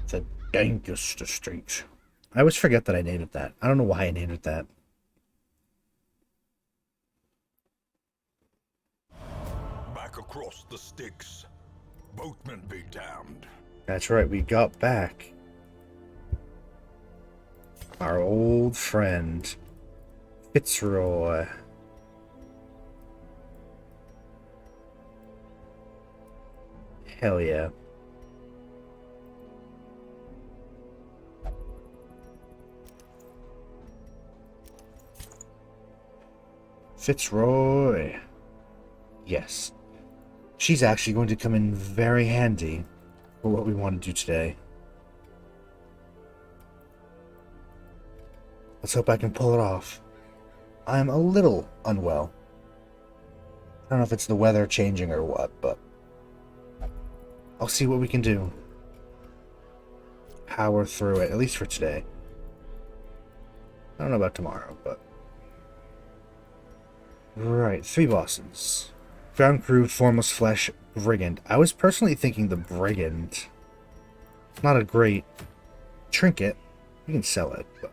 The dankest street. I always forget that I named it that. I don't know why I named it that. Back across the sticks. Boatmen be damned. That's right, we got back. Our old friend, Fitzroy. Hell yeah. Fitzroy. Yes. She's actually going to come in very handy for what we want to do today. Let's hope I can pull it off. I'm a little unwell. I don't know if it's the weather changing or what, but I'll see what we can do. Power through it, at least for today. I don't know about tomorrow, but... Right, 3 bosses. Ground Crew, Formless Flesh, Brigand. I was personally thinking the Brigand. Not a great trinket. You can sell it, but...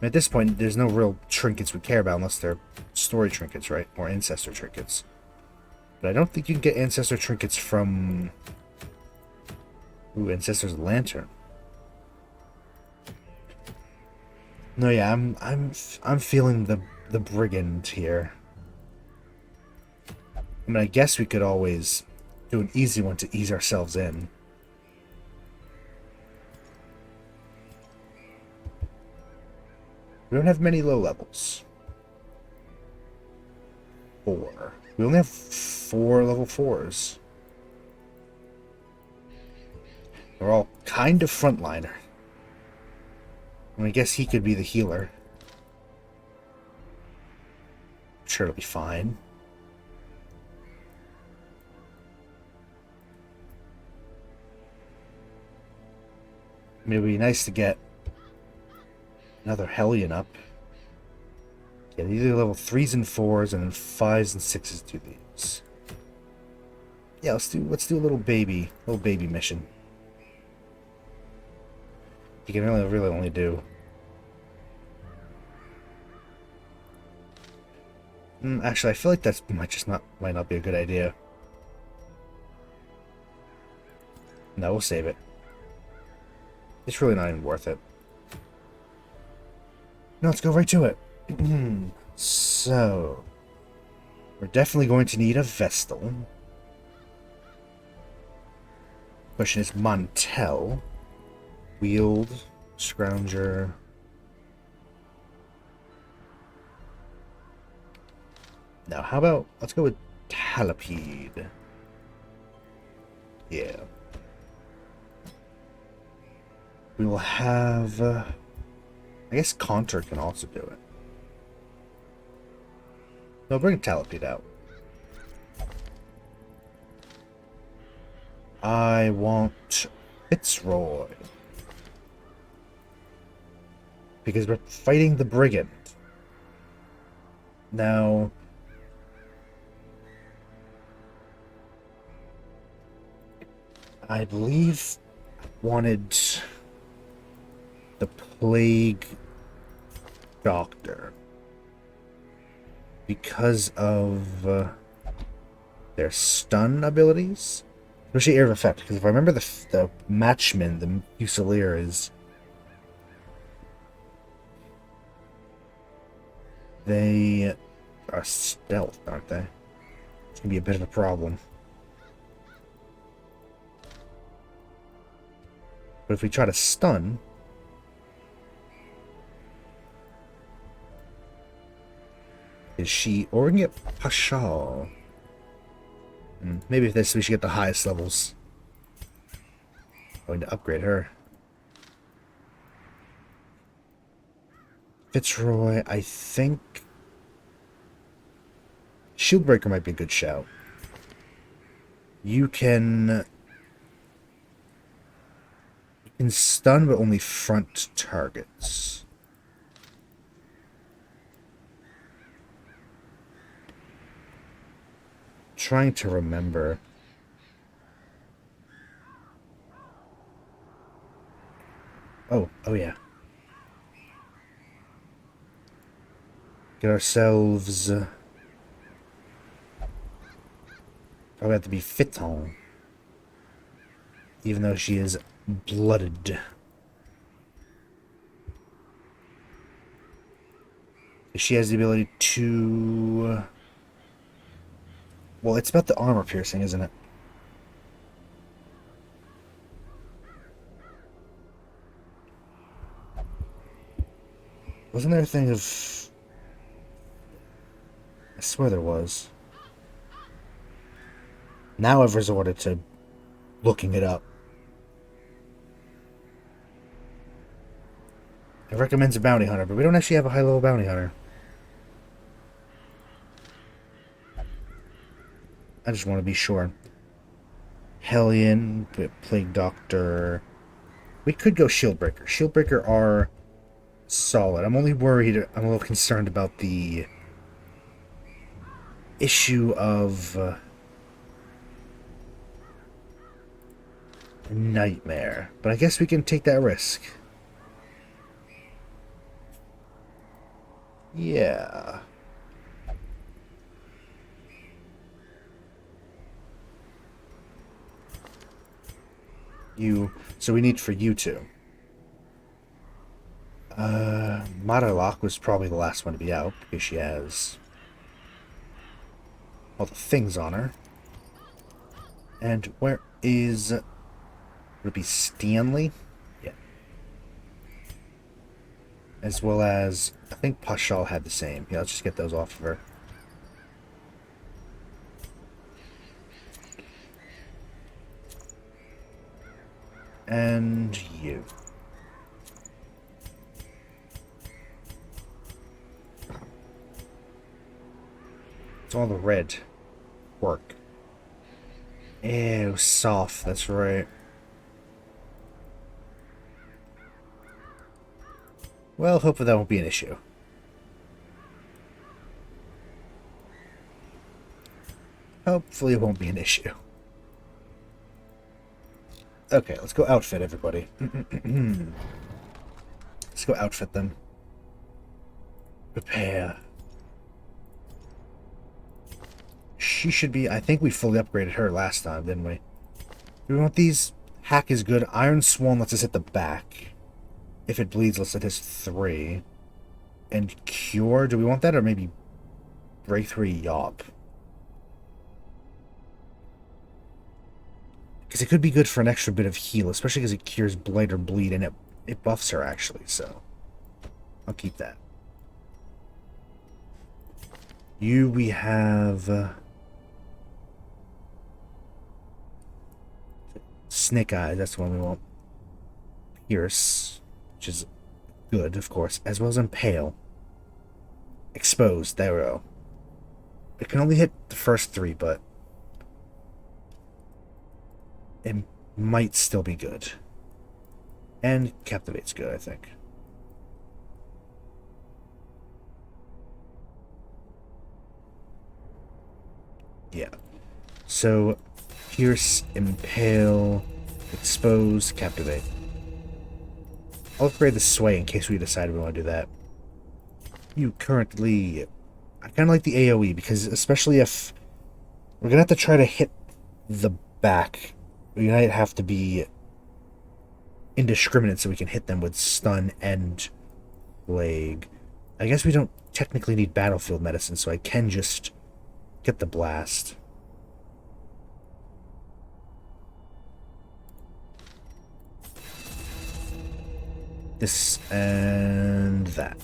At this point, there's no real trinkets we care about unless they're story trinkets, right? Or ancestor trinkets. But I don't think you can get ancestor trinkets from... Ooh, Ancestor's Lantern. No, yeah, I'm feeling the Brigand here. I mean, I guess we could always do an easy one to ease ourselves in. We don't have many low levels. 4. We only have 4 level 4s. They're all kind of frontliner. I mean, I guess he could be the healer. I'm sure it'll be fine. I mean, it would be nice to get another Hellion up. Yeah, these are level 3s and 4s, and then 5s and 6s do these. Yeah, let's do a little baby mission. You can really only do. Actually, I feel like that might not be a good idea. No, we'll save it. It's really not even worth it. No, let's go right to it. So, we're definitely going to need a Vestal. Question is Montel. Wield, Scrounger. Now, how about, let's go with Talipede. Yeah. We will have, I guess Contour can also do it. No, bring Talipede out. I want Fitzroy. Because we're fighting the Brigand. Now... I believe I wanted the Plague Doctor. Because of their stun abilities. Especially Area of Effect. Because if I remember the Matchman, the Fusilier is... They are stealth, aren't they? It's gonna be a bit of a problem. But if we try to stun... Is she... Or we can get Pashal. Maybe if this we should get the highest levels. Going to upgrade her. Fitzroy, I think... Shieldbreaker might be a good shout. You can stun, but only front targets. Trying to remember. Oh yeah. Get ourselves... probably have to be Fiton. Even though she is blooded. She has the ability to... well, it's about the armor piercing, isn't it? Wasn't there a thing of... I swear there was. Now I've resorted to looking it up. It recommends a bounty hunter, but we don't actually have a high-level bounty hunter. I just want to be sure. Hellion, Plague Doctor... we could go Shieldbreaker. Shieldbreaker are solid. I'm only worried, I'm a little concerned about the issue of Nightmare. But I guess we can take that risk. Yeah. So we need for you two. Madarlock was probably the last one to be out because she has all the things on her. And where is... would it be Stanley? Yeah. As well as... I think Pashal had the same. Yeah, let's just get those off of her. And you. It's all the red work. Ew, soft, that's right. Well, hopefully that won't be an issue. Hopefully it won't be an issue. Okay, let's go outfit everybody. Let's go outfit them. Prepare. She should be... I think we fully upgraded her last time, didn't we? Do we want these? Hack is good. Iron Swan lets us hit the back. If it bleeds, let's hit his 3. And Cure, do we want that? Or maybe Breakthrough Yop? Because it could be good for an extra bit of heal, especially because it cures Blight or Bleed, and it buffs her, actually, so... I'll keep that. You, we have... Snake Eyes, that's the one we want. Pierce, which is good, of course, as well as Impale. Exposed, there we go. It can only hit the first 3, but... it might still be good. And Captivate's good, I think. Yeah. So, Pierce, Impale, Expose, Captivate. I'll upgrade the Sway in case we decide we want to do that. You currently... I kind of like the AoE, because especially if... we're going to have to try to hit the back. We might have to be indiscriminate so we can hit them with Stun and Plague. I guess we don't technically need Battlefield Medicine, so I can just get the Blast. This and that.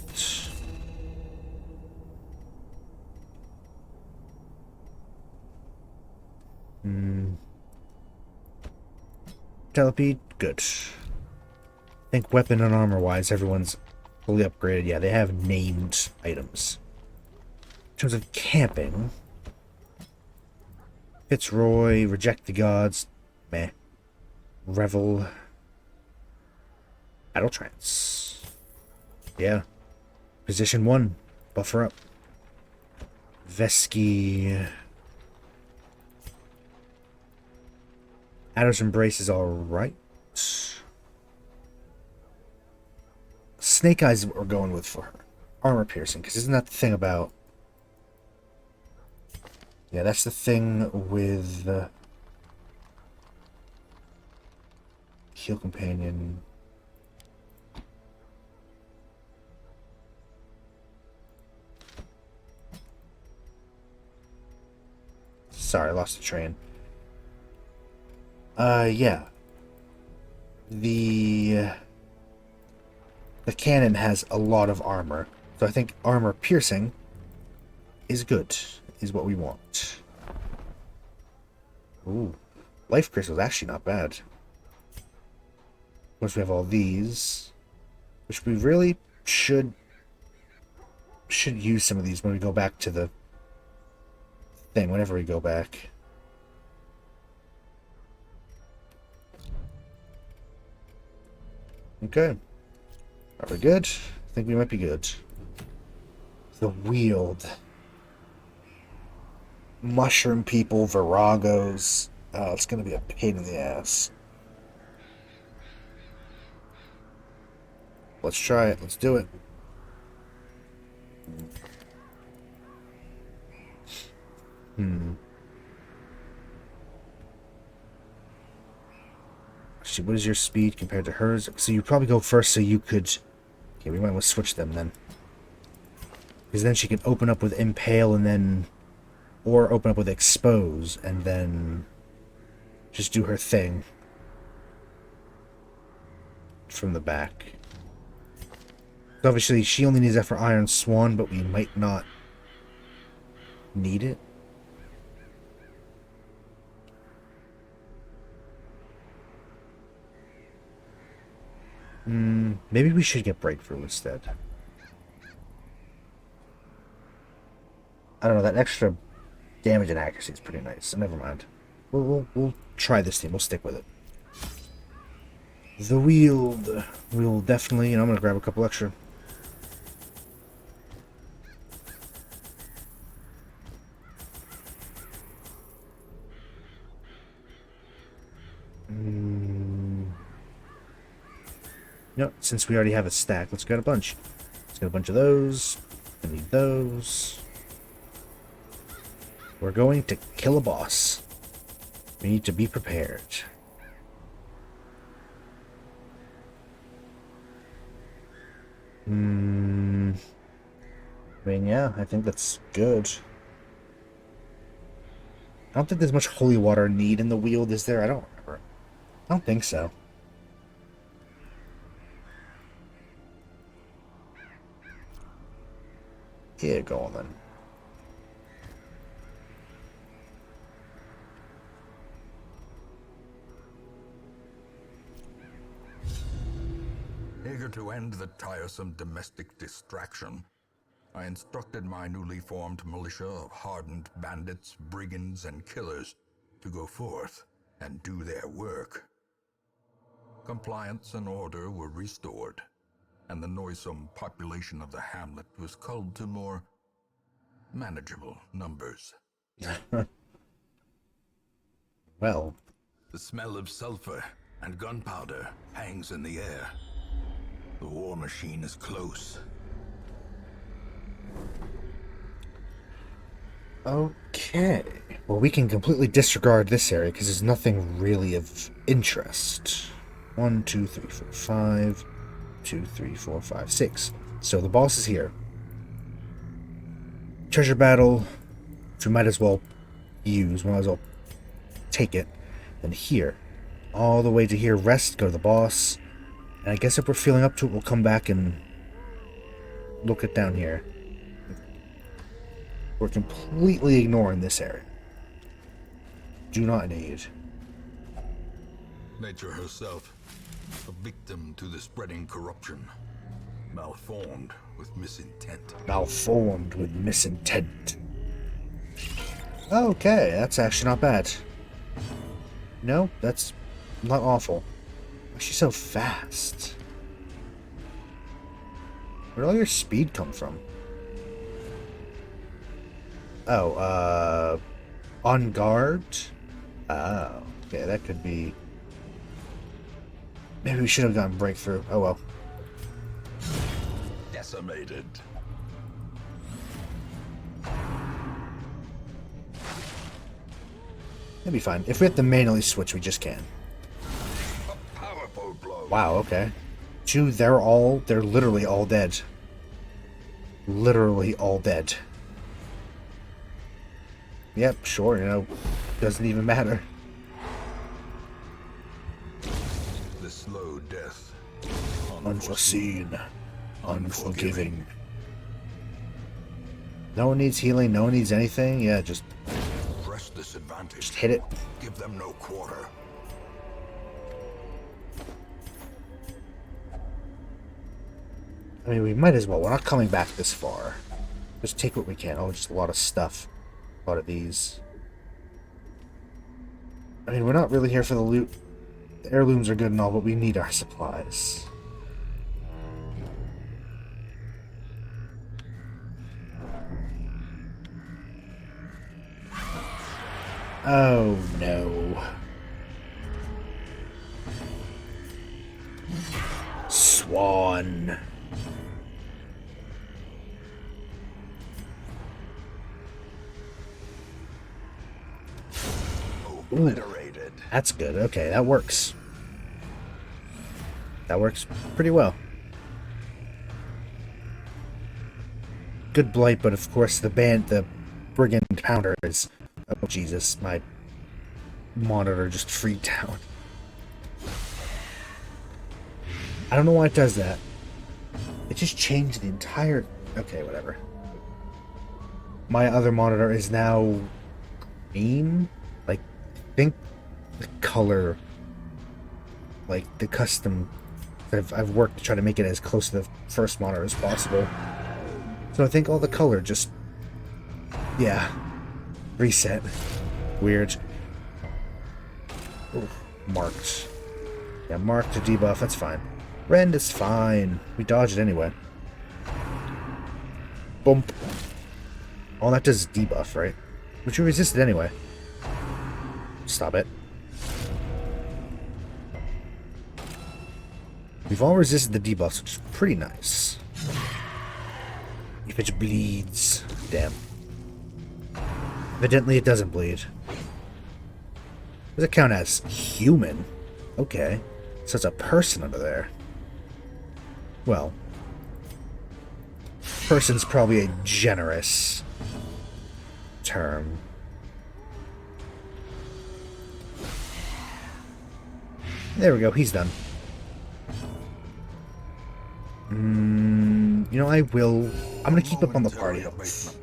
Telepede, good. I think weapon and armor-wise, everyone's fully upgraded. Yeah, they have named items. In terms of camping, Fitzroy, Reject the Gods, meh. Revel, Battle Trance. Yeah. Position 1, buffer up. Vesky. Adder's Embrace is alright. Snake Eyes we're going with for her. Armor piercing, because isn't that the thing about... Yeah, that's the thing with... Heal Companion... Sorry, I lost the train. Yeah. The cannon has a lot of armor. So I think armor piercing is good, is what we want. Ooh. Life crystal is actually not bad. Once we have all these, which we really should use some of these when we go back to the thing, whenever we go back. Okay. Are we good? I think we might be good. The Wield. Mushroom people, Viragos. Oh, it's going to be a pain in the ass. Let's try it. Let's do it. Actually, what is your speed compared to hers? So you probably go first so you could... Okay, we might want to switch them then. Because then she can open up with Impale and then... Or open up with Expose and then... Just do her thing. From the back. So obviously, she only needs that for Iron Swan, but we might not need it. Maybe we should get Breakthrough instead. I don't know, that extra damage and accuracy is pretty nice, so never mind. We'll try this team, we'll stick with it. The Wield. We'll definitely, and I'm going to grab a couple extra. No, since we already have a stack, let's get a bunch. Let's get a bunch of those. I need those. We're going to kill a boss. We need to be prepared. I mean, yeah, I think that's good. I don't think there's much holy water need in the Wield, is there? I don't remember. I don't think so. Yeah, go on then. Eager to end the tiresome domestic distraction, I instructed my newly formed militia of hardened bandits, brigands, and killers to go forth and do their work. Compliance and order were restored, and the noisome population of the hamlet was culled to more manageable numbers. Well. The smell of sulfur and gunpowder hangs in the air. The war machine is close. Okay. Well, we can completely disregard this area because there's nothing really of interest. 1, 2, 3, 4, 5. 2, 3, 4, 5, 6. So the boss is here. Treasure battle, which we might as well use. We might as well take it. Then here. All the way to here. Rest, go to the boss. And I guess if we're feeling up to it, we'll come back and look it down here. We're completely ignoring this area. Do not need. Nature herself, a victim to the spreading corruption. Malformed with misintent. Malformed with misintent. Okay, that's actually not bad. No, that's not awful. She's so fast. Where'd all your speed come from? Oh, on guard? Oh, okay, that could be... Maybe we should have gotten breakthrough. Oh well. decimated. It'll be fine. If we have to manually switch, we just can. A powerful blow. Wow, okay. Two, they're literally all dead. Literally all dead. Yep, sure, you know, doesn't even matter. The slow death. Unforeseen. Unforgiving. No one needs healing, no one needs anything. Yeah, just Press this advantage. Just hit it. Give them no quarter. I mean, we might as well. We're not coming back this far. Just take what we can. Oh, just a lot of stuff. A lot of these. I mean, we're not really here for the loot. The heirlooms are good and all, but we need our supplies. Oh, no. Swan. Obliterated. That's good. Okay, that works. That works pretty well. Good blight, but of course the brigand pounder is... Oh, Jesus, my monitor just freaked out. I don't know why it does that. It just changed the entire... Okay, whatever. My other monitor is now green? Like, I think the color... Like, the custom... I've worked to try to make it as close to the first monitor as possible. So I think all the color just... Yeah. Reset. Weird. Ooh, marked. Yeah, marked to debuff, that's fine. Rend is fine. We dodged it anyway. Bump. All that does is debuff, right? Which we resisted anyway. Stop it. We've all resisted the debuffs, which is pretty nice. If it bleeds. Damn. Evidently it doesn't bleed. Does it count as human? Okay. So it's a person under there. Well. Person's probably a generous term. There we go, he's done. You know, I'm gonna keep up on the party health.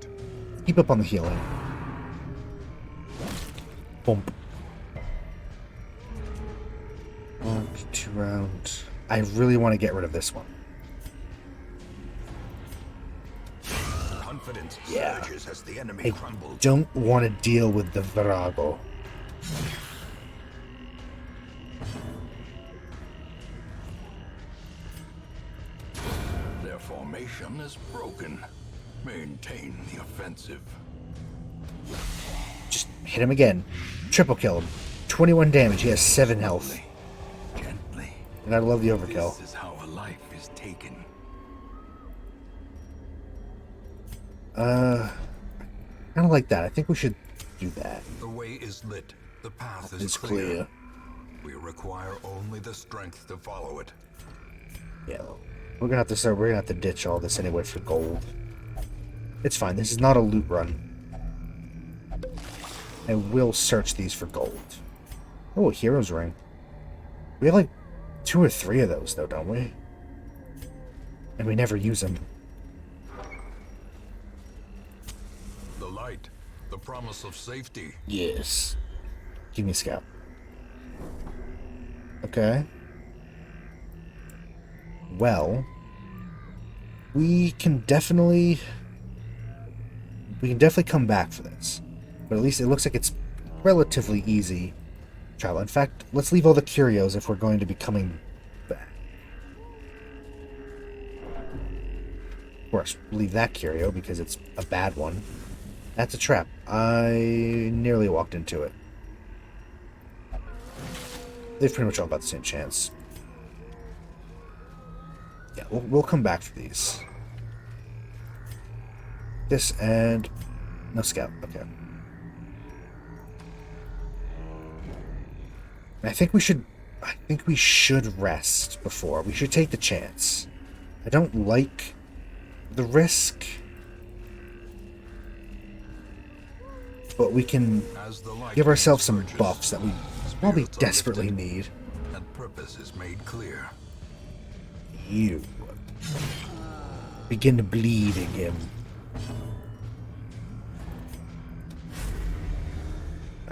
Keep up on the healing. Bump. 1, 2 rounds. I really want to get rid of this one. Confidence Yeah. surges as the enemy I crumbles. don't want to deal with the Virago. Their formation is broken. Maintain the offensive. Just hit him again. Triple kill him. 21 damage. He has 7 health. Gently. And I love the overkill. This is how a life is taken. Kind of like that. I think we should do that. The way is lit. The path is It's clear. clear. We require only the strength to follow it. Yeah. We're gonna have to ditch all this anyway for gold. It's fine. This is not a loot run. I will search these for gold. Oh, a hero's ring. We have like 2 or 3 of those though, don't we? And we never use them. The light, the promise of safety. Yes. Give me a scout. Okay. Well, we can definitely come back for this. But at least it looks like it's relatively easy travel. In fact, let's leave all the curios if we're going to be coming back. Of course, leave that curio because it's a bad one. That's a trap. I nearly walked into it. They've pretty much all about the same chance. Yeah, we'll come back for these. This and... no scout. Okay. I think we should rest before. We should take the chance. I don't like the risk. But we can give ourselves some buffs that we probably desperately need. And purpose is made clear. You begin to bleed again.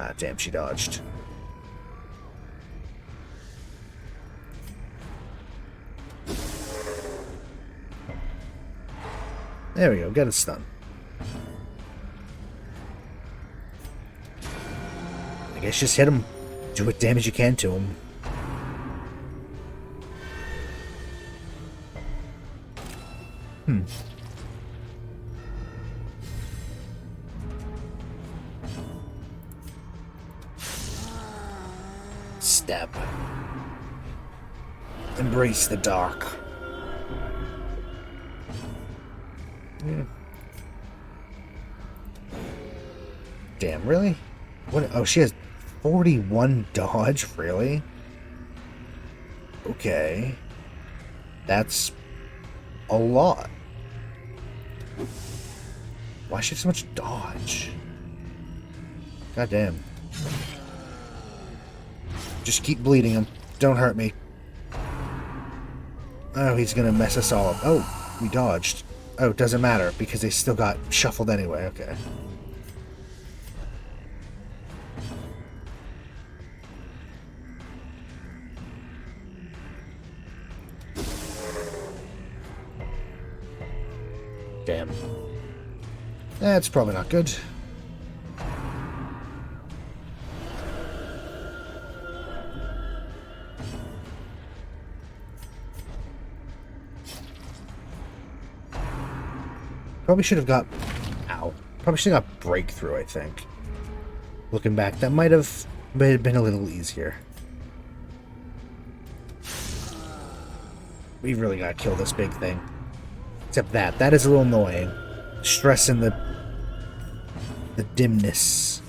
Ah, damn, she dodged. There we go, get a stun. I guess just hit him. Do what damage you can to him. Step. Embrace the dark. Yeah. Damn, really? What? Oh, she has 41 dodge? Really? Okay. That's a lot. Why should so much dodge? God damn. Just keep bleeding him. Don't hurt me. Oh, he's gonna mess us all up. Oh, we dodged. Oh, it doesn't matter because they still got shuffled anyway. Okay. Damn. That's probably not good. Probably should have got... Ow. Probably should have got breakthrough, I think. Looking back, that might have been a little easier. We really gotta kill this big thing. Except that is a little annoying. Stressing the dimness.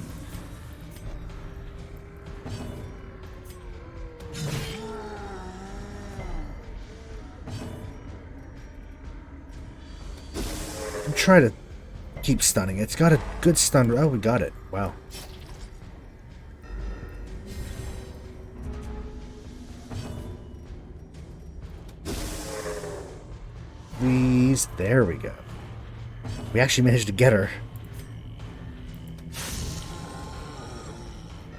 I'm trying to keep stunning. It's got a good stun. Oh, we got it. Wow. Please. There we go. We actually managed to get her.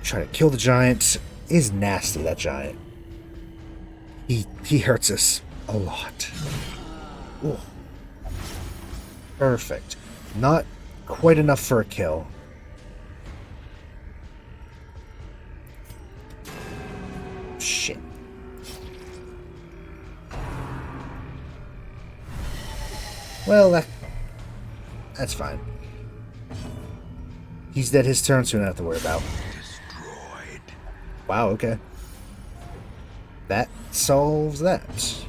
Try to kill the giant. Is nasty, that giant. He hurts us a lot. Ooh. Perfect. Not quite enough for a kill. Shit. Well, that's fine. He's dead his turn, so we don't have to worry about. Destroyed. Wow, okay. That solves that.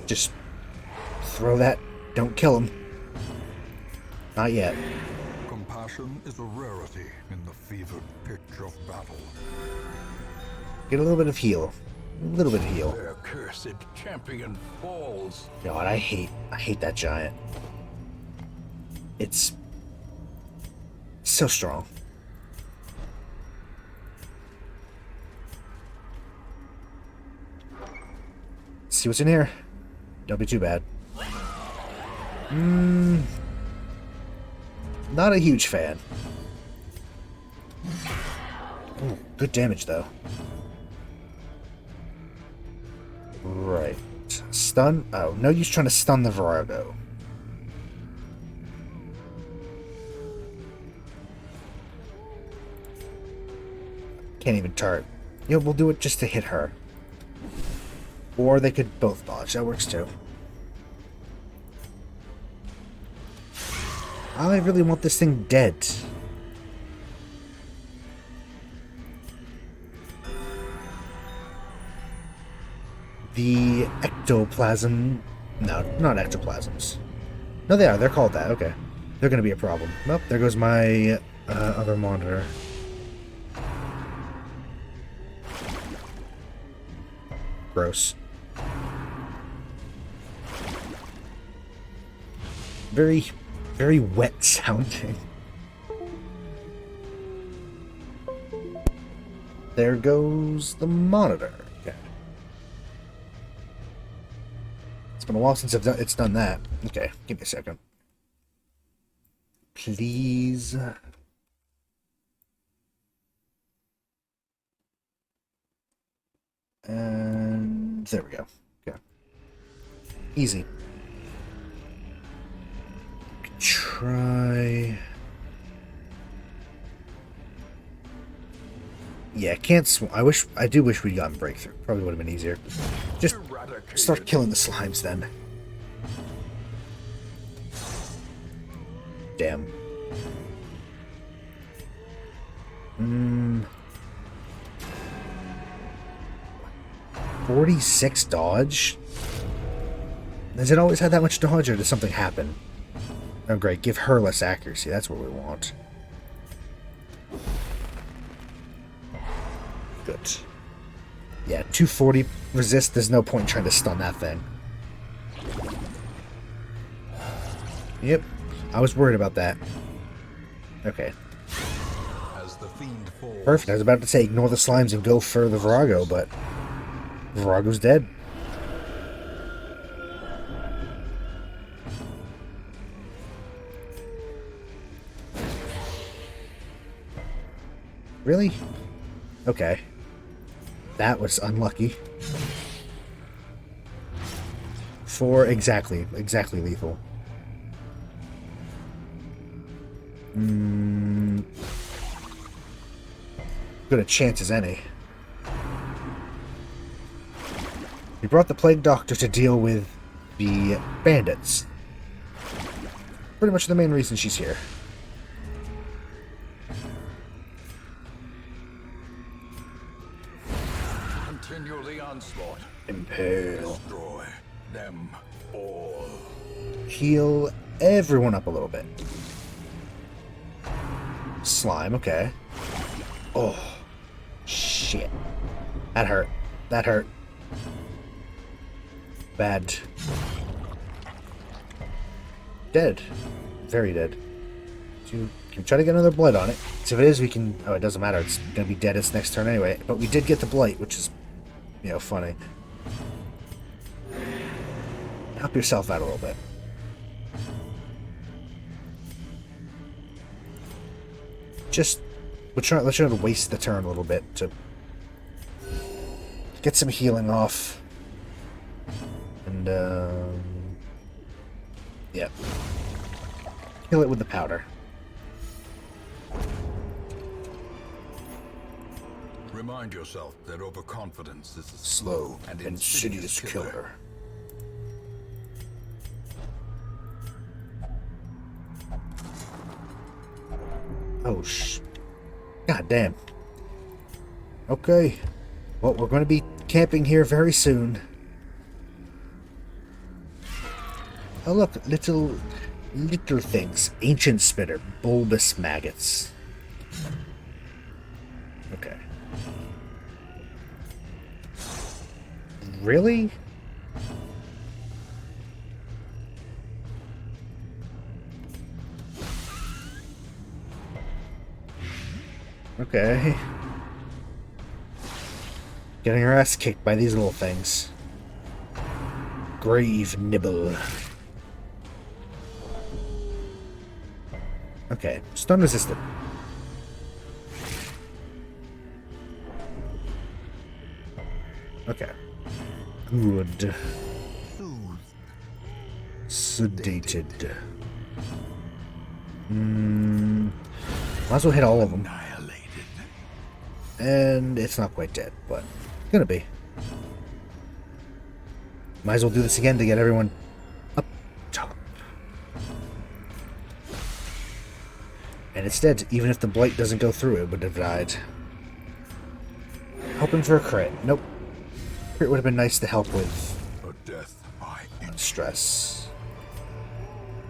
Just throw that. Don't kill him. Not yet. Compassion is a rarity in the fevered pitch of battle. Get a little bit of heal. A little bit of heal. Their cursed champion falls. God, I hate that giant. It's so strong. See what's in here. Don't be too bad. Not a huge fan. Ooh, good damage though. Right. Stun? Oh, no use trying to stun the Virago. Can't even turret. Yeah, we'll do it just to hit her. Or they could both dodge. That works too. I really want this thing dead. The ectoplasm No, not ectoplasms. No, they are. They're called that. Okay. They're going to be a problem. Nope, there goes my other monitor. Gross. Very, very wet sounding. There goes the monitor. Okay. It's been a while since it's done that. Okay, give me a second. Please. And there we go. Okay. Easy. Try. Yeah, can't. I do wish we'd gotten breakthrough. Probably would have been easier. Just start killing the slimes then. Damn. 46 dodge? Has it always had that much dodge, or did something happen? Oh, great. Give her less accuracy. That's what we want. Good. Yeah, 240 resist. There's no point in trying to stun that thing. Yep. I was worried about that. Okay. Perfect. I was about to say ignore the slimes and go for the Virago, but Virago's dead. Really? Okay. That was unlucky. For exactly lethal. Good a chance as any. We brought the Plague Doctor to deal with the bandits. Pretty much the main reason she's here. Continue the onslaught. Impale. Destroy them all. Heal everyone up a little bit. Slime, okay. Oh, shit. That hurt. That hurt. Bad. Dead. Very dead. Can we try to get another blight on it? So if it is, we can... Oh, it doesn't matter. It's going to be dead its next turn anyway. But we did get the blight, which is, you know, funny. Help yourself out a little bit. Just... let's try to waste the turn a little bit to get some healing off. And, yeah. Kill it with the powder. Remind yourself that overconfidence is a Slow and insidious killer. Oh, God damn. Okay. Well, we're going to be camping here very soon. Oh, look. Little things. Ancient spitter. Bulbous maggots. Okay. Really? Okay. Getting her ass kicked by these little things. Grave nibble. Okay, stun resistant. Okay. Good. Sedated. Might as well hit all of them. And it's not quite dead, but gonna be. Might as well do this again to get everyone up top. And it's dead. Even if the blight doesn't go through, it would have died. Hoping for a crit. Nope. Crit would have been nice to help with. A death by stress.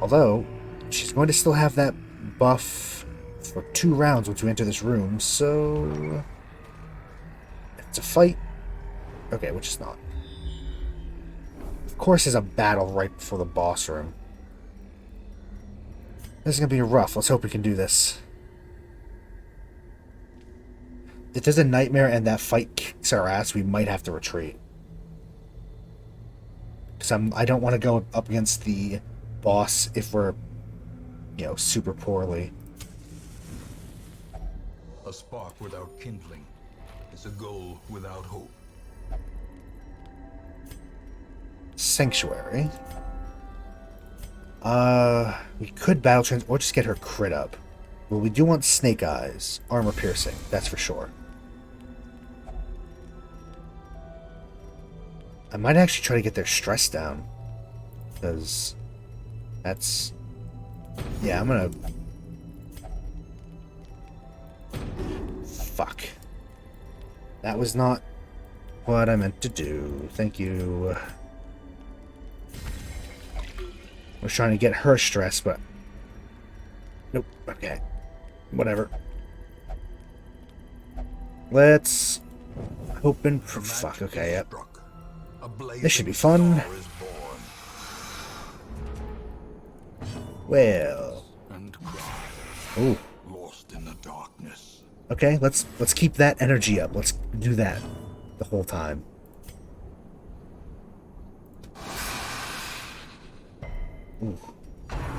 Although, she's going to still have that buff for 2 rounds once we enter this room, so... It's a fight. Okay, which is not. Of course there's a battle right before the boss room. This is going to be rough. Let's hope we can do this. If there's a nightmare and that fight kicks our ass, we might have to retreat. Because I don't want to go up against the boss if we're, you know, super poorly. A spark without kindling is a goal without hope. Sanctuary. We could battle trans or just get her crit up. Well, we do want snake eyes, armor piercing, that's for sure. I might actually try to get their stress down, because that's... Yeah, I'm gonna... Fuck. That was not what I meant to do. Thank you. I was trying to get her stress, but... Nope. Okay. Whatever. Let's... hope and... Fuck, okay, yep. This should be fun. Well. Ooh. Lost in the darkness. Okay, let's keep that energy up. Let's do that the whole time. Ooh.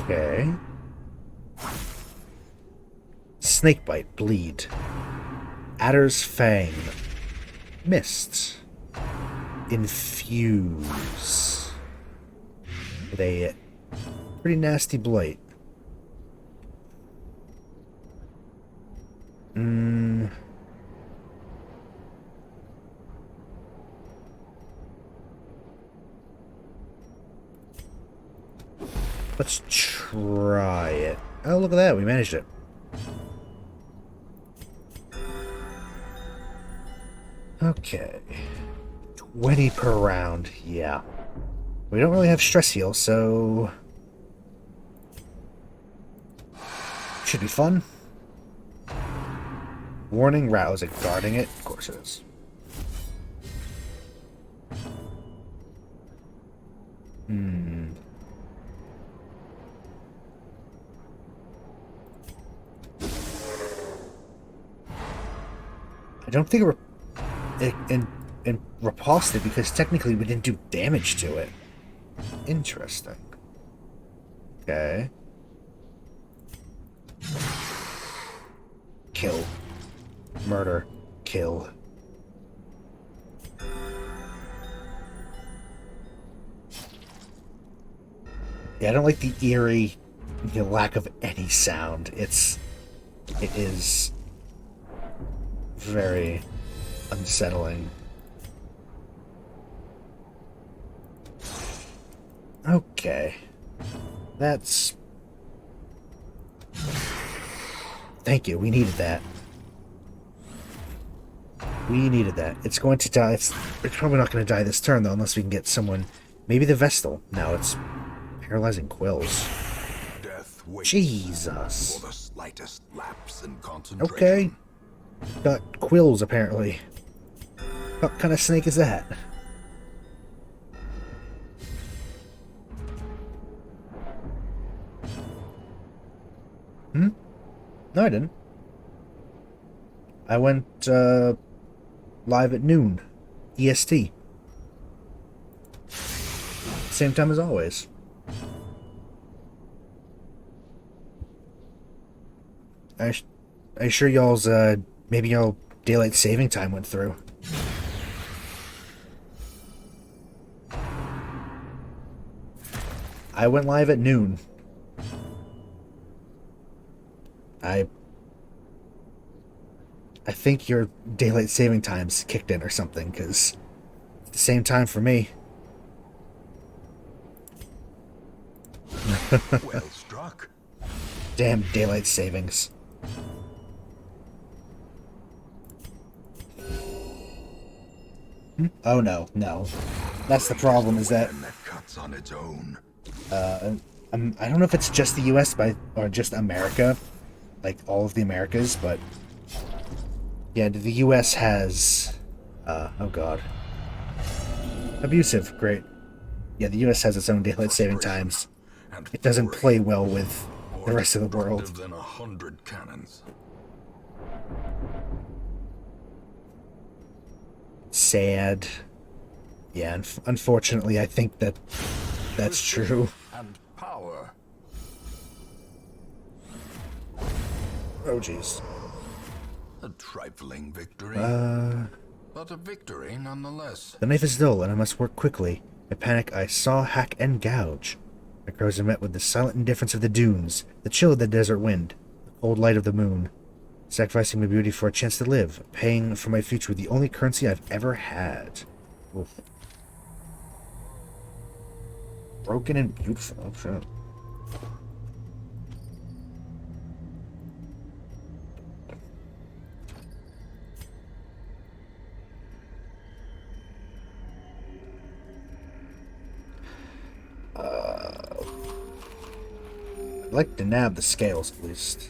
Okay. Snakebite, bleed. Adder's Fang. Mist. Infuse. With a pretty nasty blight. Let's try it. Oh, look at that. We managed it. Okay. 20 per round. Yeah. We don't really have stress heal, so... Should be fun. Warning, Rat. Is it guarding it? Of course it is. I don't think it repulsed it because technically we didn't do damage to it. Interesting. Okay. Kill. Murder. Kill. Yeah, I don't like the eerie, the lack of any sound. It is very unsettling. Okay. That's... Thank you, we needed that. We needed that. It's going to die. It's probably not going to die this turn, though, unless we can get someone... Maybe the Vestal. No, it's paralyzing quills. Death waits Jesus. for the slightest lapse in concentration. Okay. Got quills, apparently. What kind of snake is that? No, I didn't. I went, live at noon. EST. Same time as always. Are you sure y'all's, maybe y'all daylight saving time went through? I went live at noon. I think your daylight saving time's kicked in or something, because it's the same time for me. Well struck. Damn daylight savings. Oh no, no. That's the problem, is that that cuts on its own. I don't know if it's just the U.S. or just America, like all of the Americas, but yeah, the U.S. has, oh god, abusive. Great. Yeah, the U.S. has its own daylight saving times. And It doesn't fury, play well with the more rest of the world. destructive than 100 cannons. Sad. Yeah, unfortunately, I think that's true. And power. Oh, jeez. A trifling victory. But a victory nonetheless. The knife is dull, and I must work quickly. In panic, I saw, hack, and gouge. My crows are met with the silent indifference of the dunes, the chill of the desert wind, the cold light of the moon. Sacrificing my beauty for a chance to live, paying for my future with the only currency I've ever had. Oof. Broken and beautiful. Oh, shit. I'd like to nab the scales, at least.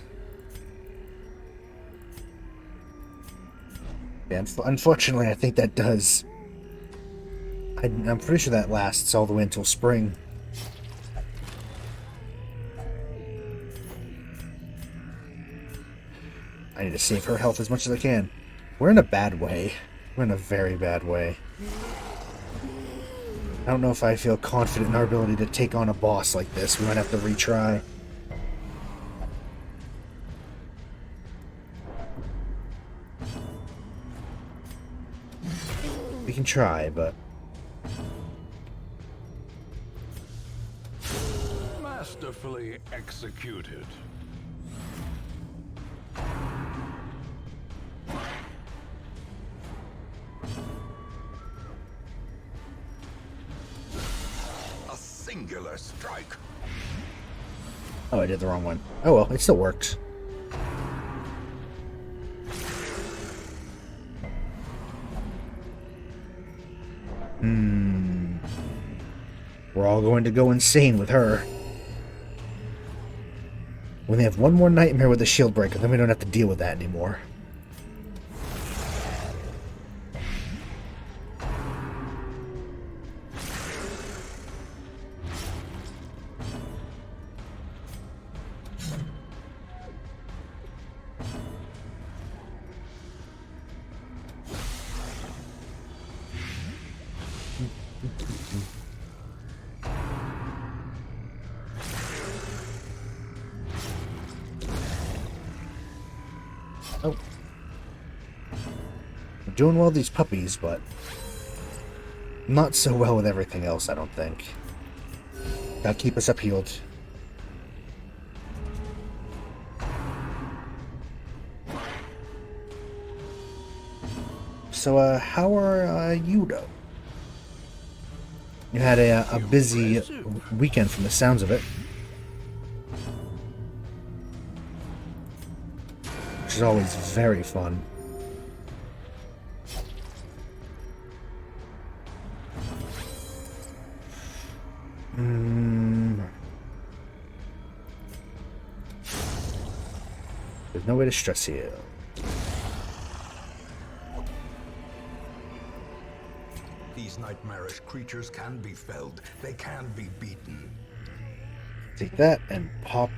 Yeah, unfortunately, I think that does. I'm pretty sure that lasts all the way until spring. I need to save her health as much as I can. We're in a bad way. We're in a very bad way. I don't know if I feel confident in our ability to take on a boss like this. We might have to retry. We can try, but... Masterfully executed. A singular strike. Oh, I did the wrong one. Oh well, it still works. We're all going to go insane with her. When they have one more nightmare with the shield breaker, then we don't have to deal with that anymore. Oh. We're doing well with these puppies, but not so well with everything else, I don't think. Gotta keep us up healed. So, how are you, though? You had a busy weekend from the sounds of it. Which is always very fun. There's no way to stress you. These nightmarish creatures can be felled. They can be beaten. Take that and pop.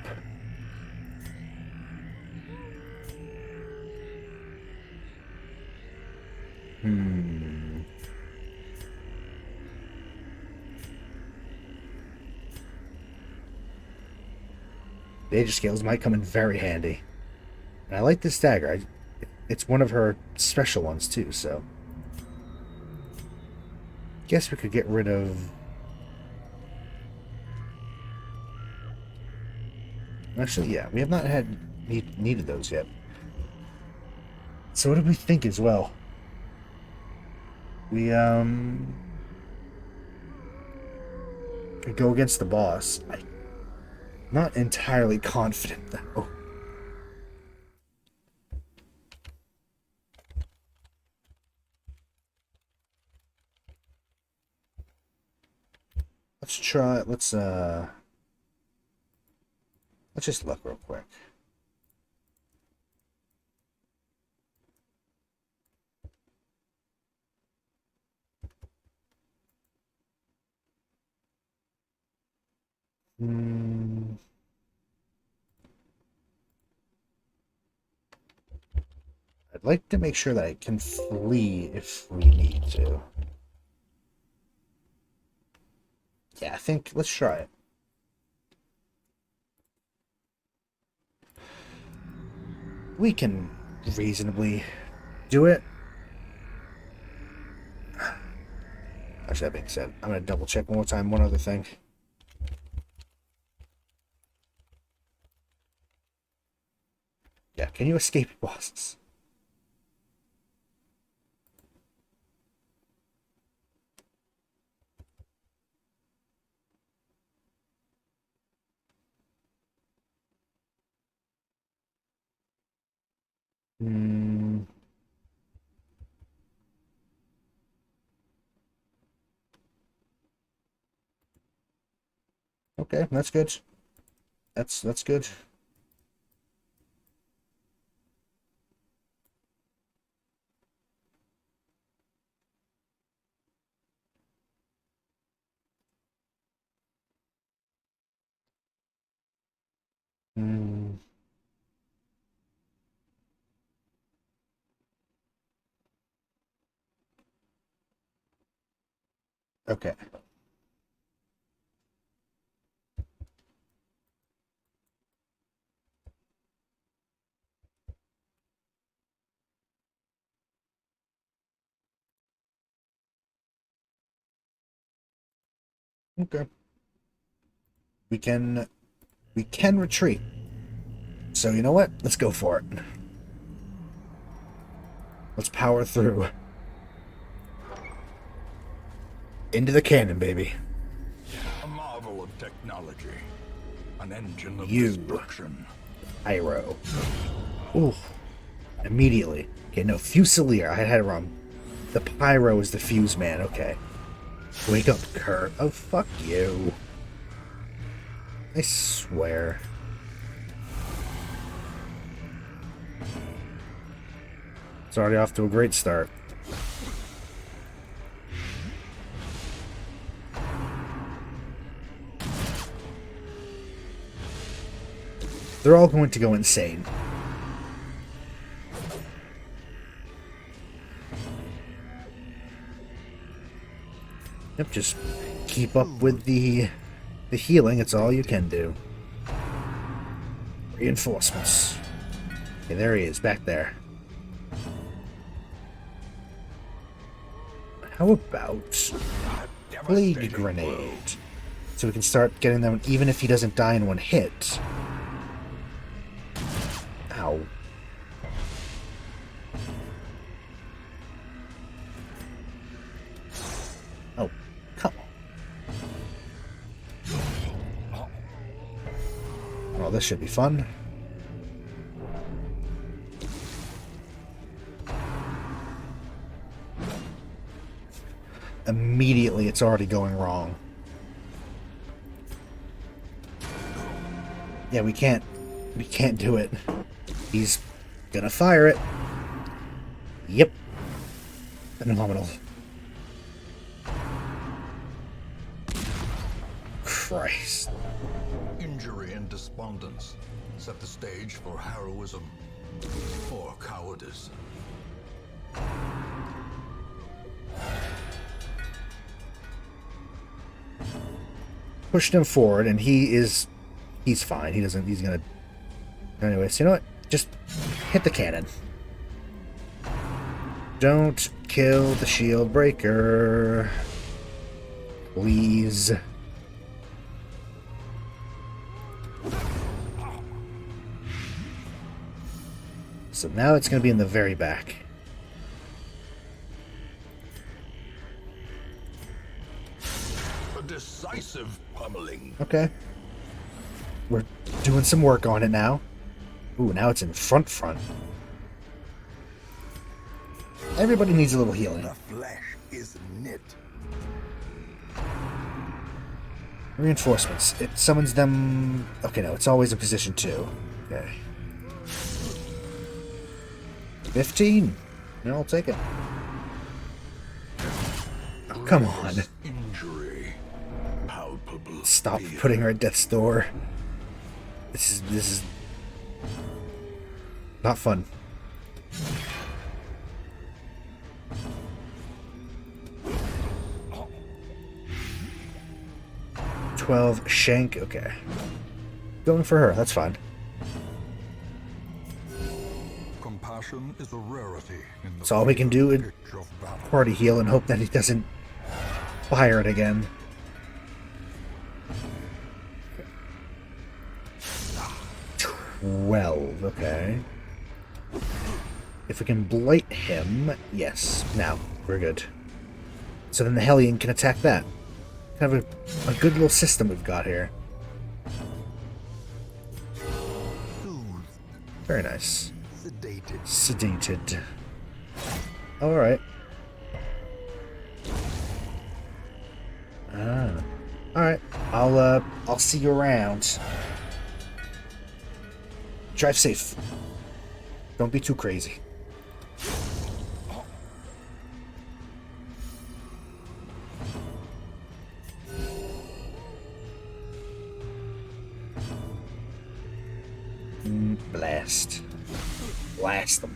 The Aegis Scales might come in very handy. And I like this dagger. It's one of her special ones, too, so... Guess we could get rid of... Actually, yeah, we have not needed those yet. So what did we think as well? We, could go against the boss. I'm not entirely confident, though. Let's try, let's just look real quick. I'd like to make sure that I can flee if we need to. Yeah, I think, let's try it. We can reasonably do it. Actually, that being said, I'm going to double check one more time, one other thing. Yeah, can you escape bosses? Okay, that's good. That's good. Okay. Okay. We can retreat. So you know what? Let's go for it. Let's power through. Into the cannon, baby. A marvel of technology. An engine of You. destruction. Pyro. Ooh. Immediately. Okay, no, Fusilier. I had it wrong. The Pyro is the fuse man. Okay. Wake up, Kurt. Oh, fuck you. I swear. It's already off to a great start. They're all going to go insane. Yep, just keep up with the healing. It's all you can do. Reinforcements. Okay, there he is, back there. How about Plague Grenade? So we can start getting them even if he doesn't die in one hit. Ow. Oh, come on. Well, this should be fun. Immediately, it's already going wrong. Yeah, we can't do it. He's gonna fire it. Yep. Phenomenal. Christ. Injury and despondence set the stage for heroism or cowardice. Pushed him forward, and he's fine. He's gonna... Anyways, you know what? Just hit the cannon. Don't kill the shield breaker. Please. So now it's going to be in the very back. A decisive pummeling. Okay. We're doing some work on it now. Ooh, now it's in front. Everybody needs a little healing. The flesh is knit. Reinforcements. It summons them... Okay, no, it's always in position 2. Okay. 15? No, I'll take it. Oh, come on. Injury. Palpable. Stop putting her at death's door. This is... not fun. 12 shank, okay. Going for her, that's fine. Compassion is a rarity in the That's all we can do in pitch of battle. party heal and hope that he doesn't fire it again. Okay. 12, okay. If we can blight him, yes. Now, we're good. So then the Hellion can attack that. Kind of a good little system we've got here. Very nice. Sedated. Sedated. Alright. Alright. I'll see you around. Drive safe. Don't be too crazy. Blast. Blast them.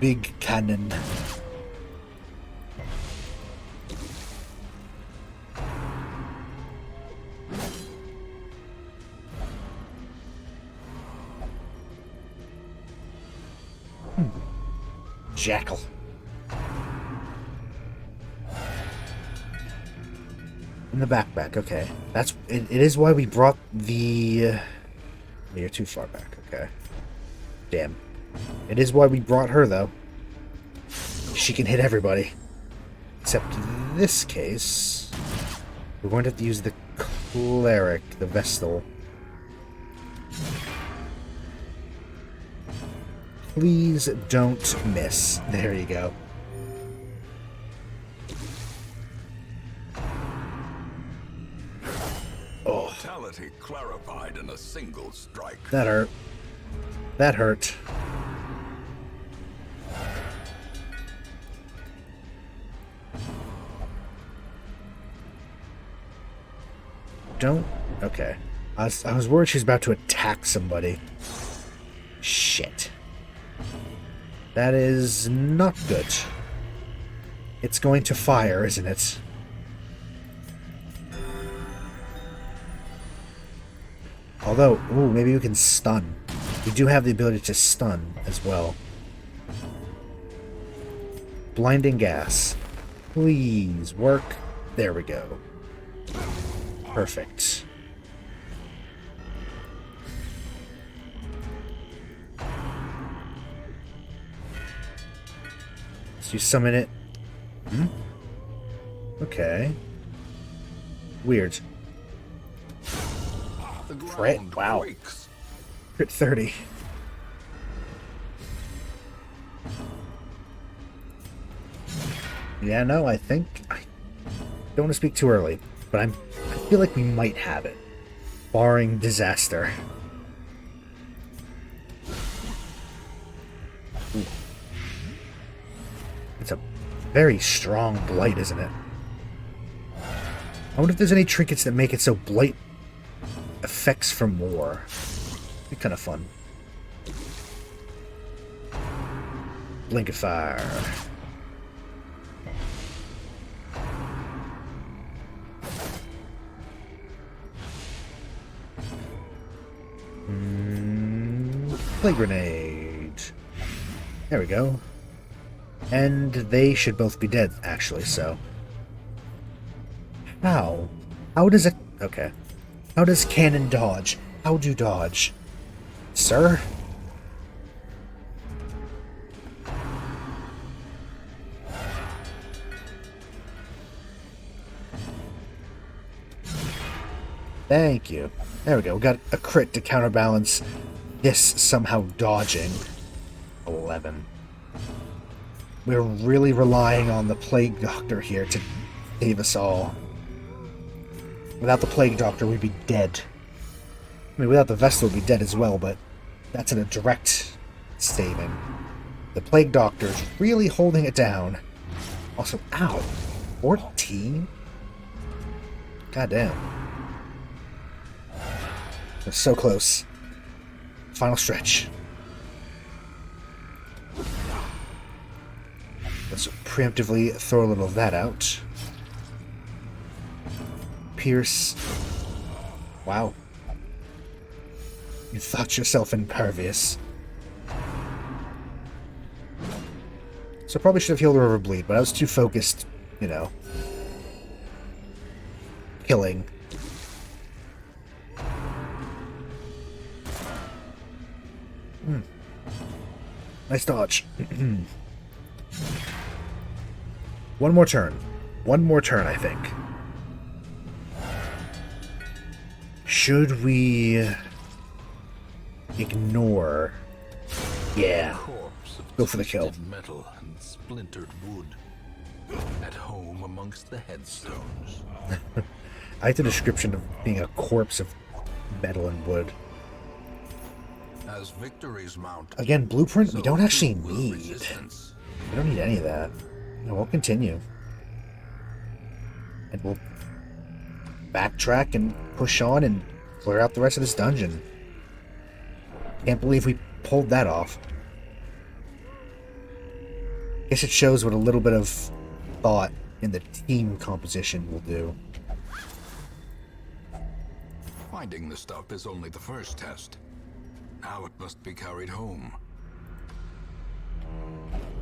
Big cannon. Jackal. In the backpack, okay. That's it is why we brought the you're too far back, okay. Damn. It is why we brought her though. She can hit everybody. Except in this case we're going to have to use the cleric, the Vestal. Please don't miss. There you go. Mortality clarified in a single strike. That hurt. That hurt. Don't... Okay. I was worried she was about to attack somebody. Shit. That is not good. It's going to fire, isn't it? Although, ooh, maybe we can stun. We do have the ability to stun as well. Blinding gas. Please work. There we go. Perfect. So you summon it. Okay. Weird. Crit? Wow. Crit 30. Yeah, no, I think... I don't want to speak too early, but I feel like we might have it. Barring disaster. Ooh. It's a very strong blight, isn't it? I wonder if there's any trinkets that make it so blight affects for more. Be kind of fun. Blink of fire. Plague grenade. There we go. And they should both be dead, actually, so... How? How does it... Okay. How does cannon dodge? How do dodge? Sir? Thank you. There we go. We got a crit to counterbalance this somehow dodging. 11. We're really relying on the Plague Doctor here to save us all. Without the Plague Doctor, we'd be dead. I mean, without the Vestal, we'd be dead as well, but that's in a direct saving. The Plague Doctor's really holding it down. Also, ow. 14? Goddamn. We're so close. Final stretch. Let's preemptively throw a little of that out. Pierce. Wow. You thought yourself impervious. So probably should have healed her Overbleed, but I was too focused, you know, killing. Nice dodge. One more turn. One more turn, I think. Should we ignore? Yeah. Go for the kill. Metal and splintered wood. At home amongst the headstones. I like the description of being a corpse of metal and wood. As victories mount, Again, blueprint we so don't actually will need. resistance. We don't need any of that. No, we'll continue. And we'll backtrack and push on and clear out the rest of this dungeon. Can't believe we pulled that off. Guess it shows what a little bit of thought in the team composition will do. Finding the stuff is only the first test. Now it must be carried home.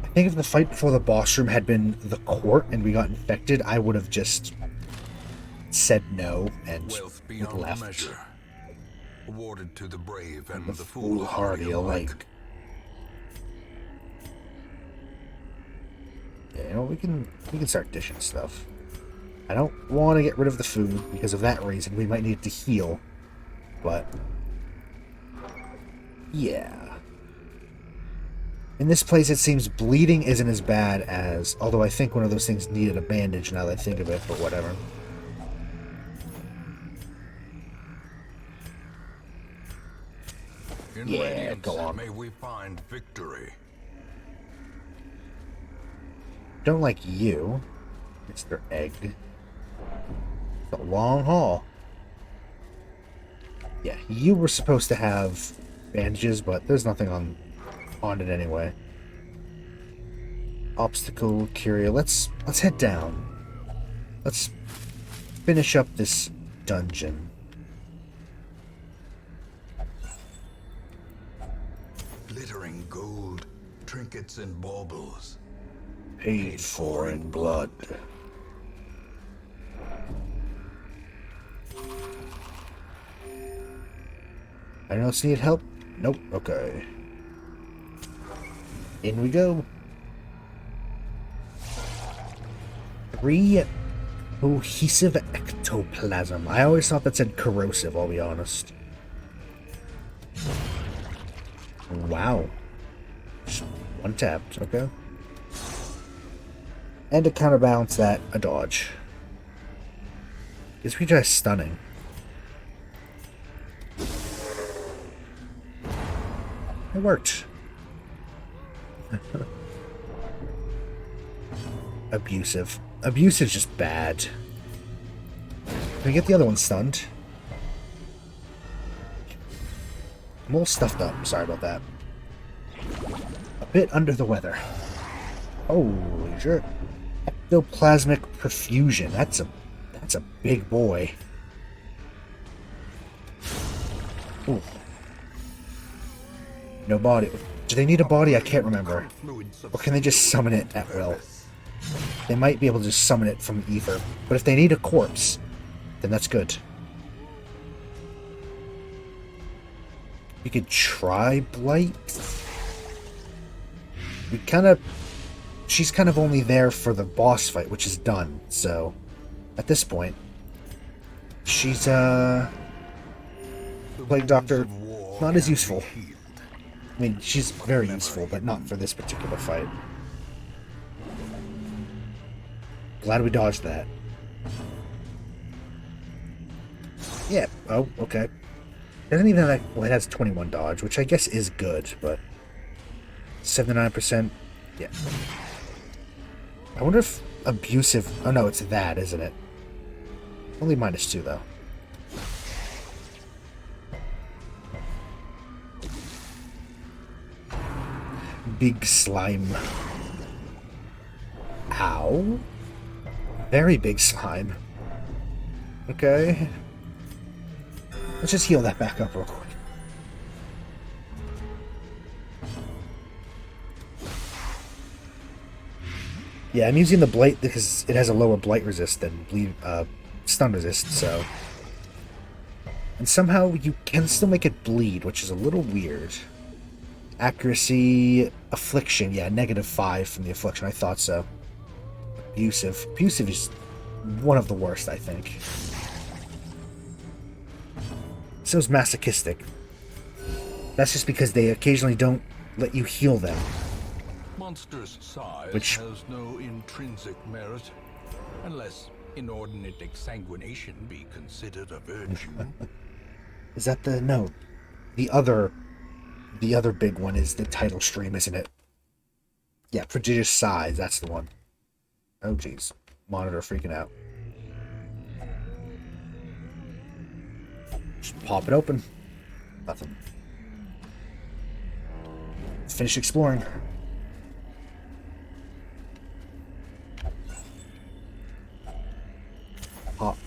I think if the fight before the boss room had been the court and we got infected, I would have just said no and Wealth beyond left. measure, awarded to the brave and The the foolhardy alike. Yeah, you know, we can start dishing stuff. I don't want to get rid of the food because of that reason. We might need to heal, but yeah. In this place, it seems bleeding isn't as bad as, although I think one of those things needed a bandage now that I think of it, but whatever. In Yeah, radiance, go on. may we find victory. Don't like you, Mr. Egg. It's a long haul. Yeah, you were supposed to have bandages, but there's nothing on it anyway. Obstacle Curia. Let's head down. Let's finish up this dungeon. Glittering gold, trinkets and baubles. Paid for in blood. Anyone else need help? Nope. Okay. In we go. 3 cohesive ectoplasm. I always thought that said corrosive, I'll be honest. Wow. Just one tapped, okay. And to counterbalance that, a dodge. Guess we try stunning. It worked. Abusive. Abusive's just bad. Can we get the other one stunned? I'm all stuffed up. Sorry about that. A bit under the weather. Holy shit. Ectoplasmic perfusion. That's a big boy. Ooh. No body. Do they need a body? I can't remember. Or can they just summon it at will? They might be able to just summon it from ether. But if they need a corpse, then that's good. We could try Blight. She's kind of only there for the boss fight, which is done. So, at this point, she's, Plague Doctor, not as useful. I mean, she's very useful, but not for this particular fight. Glad we dodged that. Yeah, oh, okay. Doesn't even have, well, it has 21 dodge, which I guess is good, but 79%, yeah. I wonder if abusive, oh no, it's that, isn't it? Only -2, though. Big slime. Ow. Very big slime. Okay. Let's just heal that back up real quick. Yeah, I'm using the blight because it has a lower blight resist than stun resist, so. And somehow you can still make it bleed, which is a little weird. Accuracy, affliction, yeah, -5 from the affliction, I thought so. Abusive. Abusive is one of the worst, I think. So is masochistic. That's just because they occasionally don't let you heal them. Monstrous size Which has no intrinsic merit, unless inordinate exsanguination be considered a virtue. is that the no? The other big one is the title stream, isn't it? Yeah, prodigious size. That's the one. Oh jeez, monitor freaking out. Just pop it open. Nothing. Finish exploring. Pop.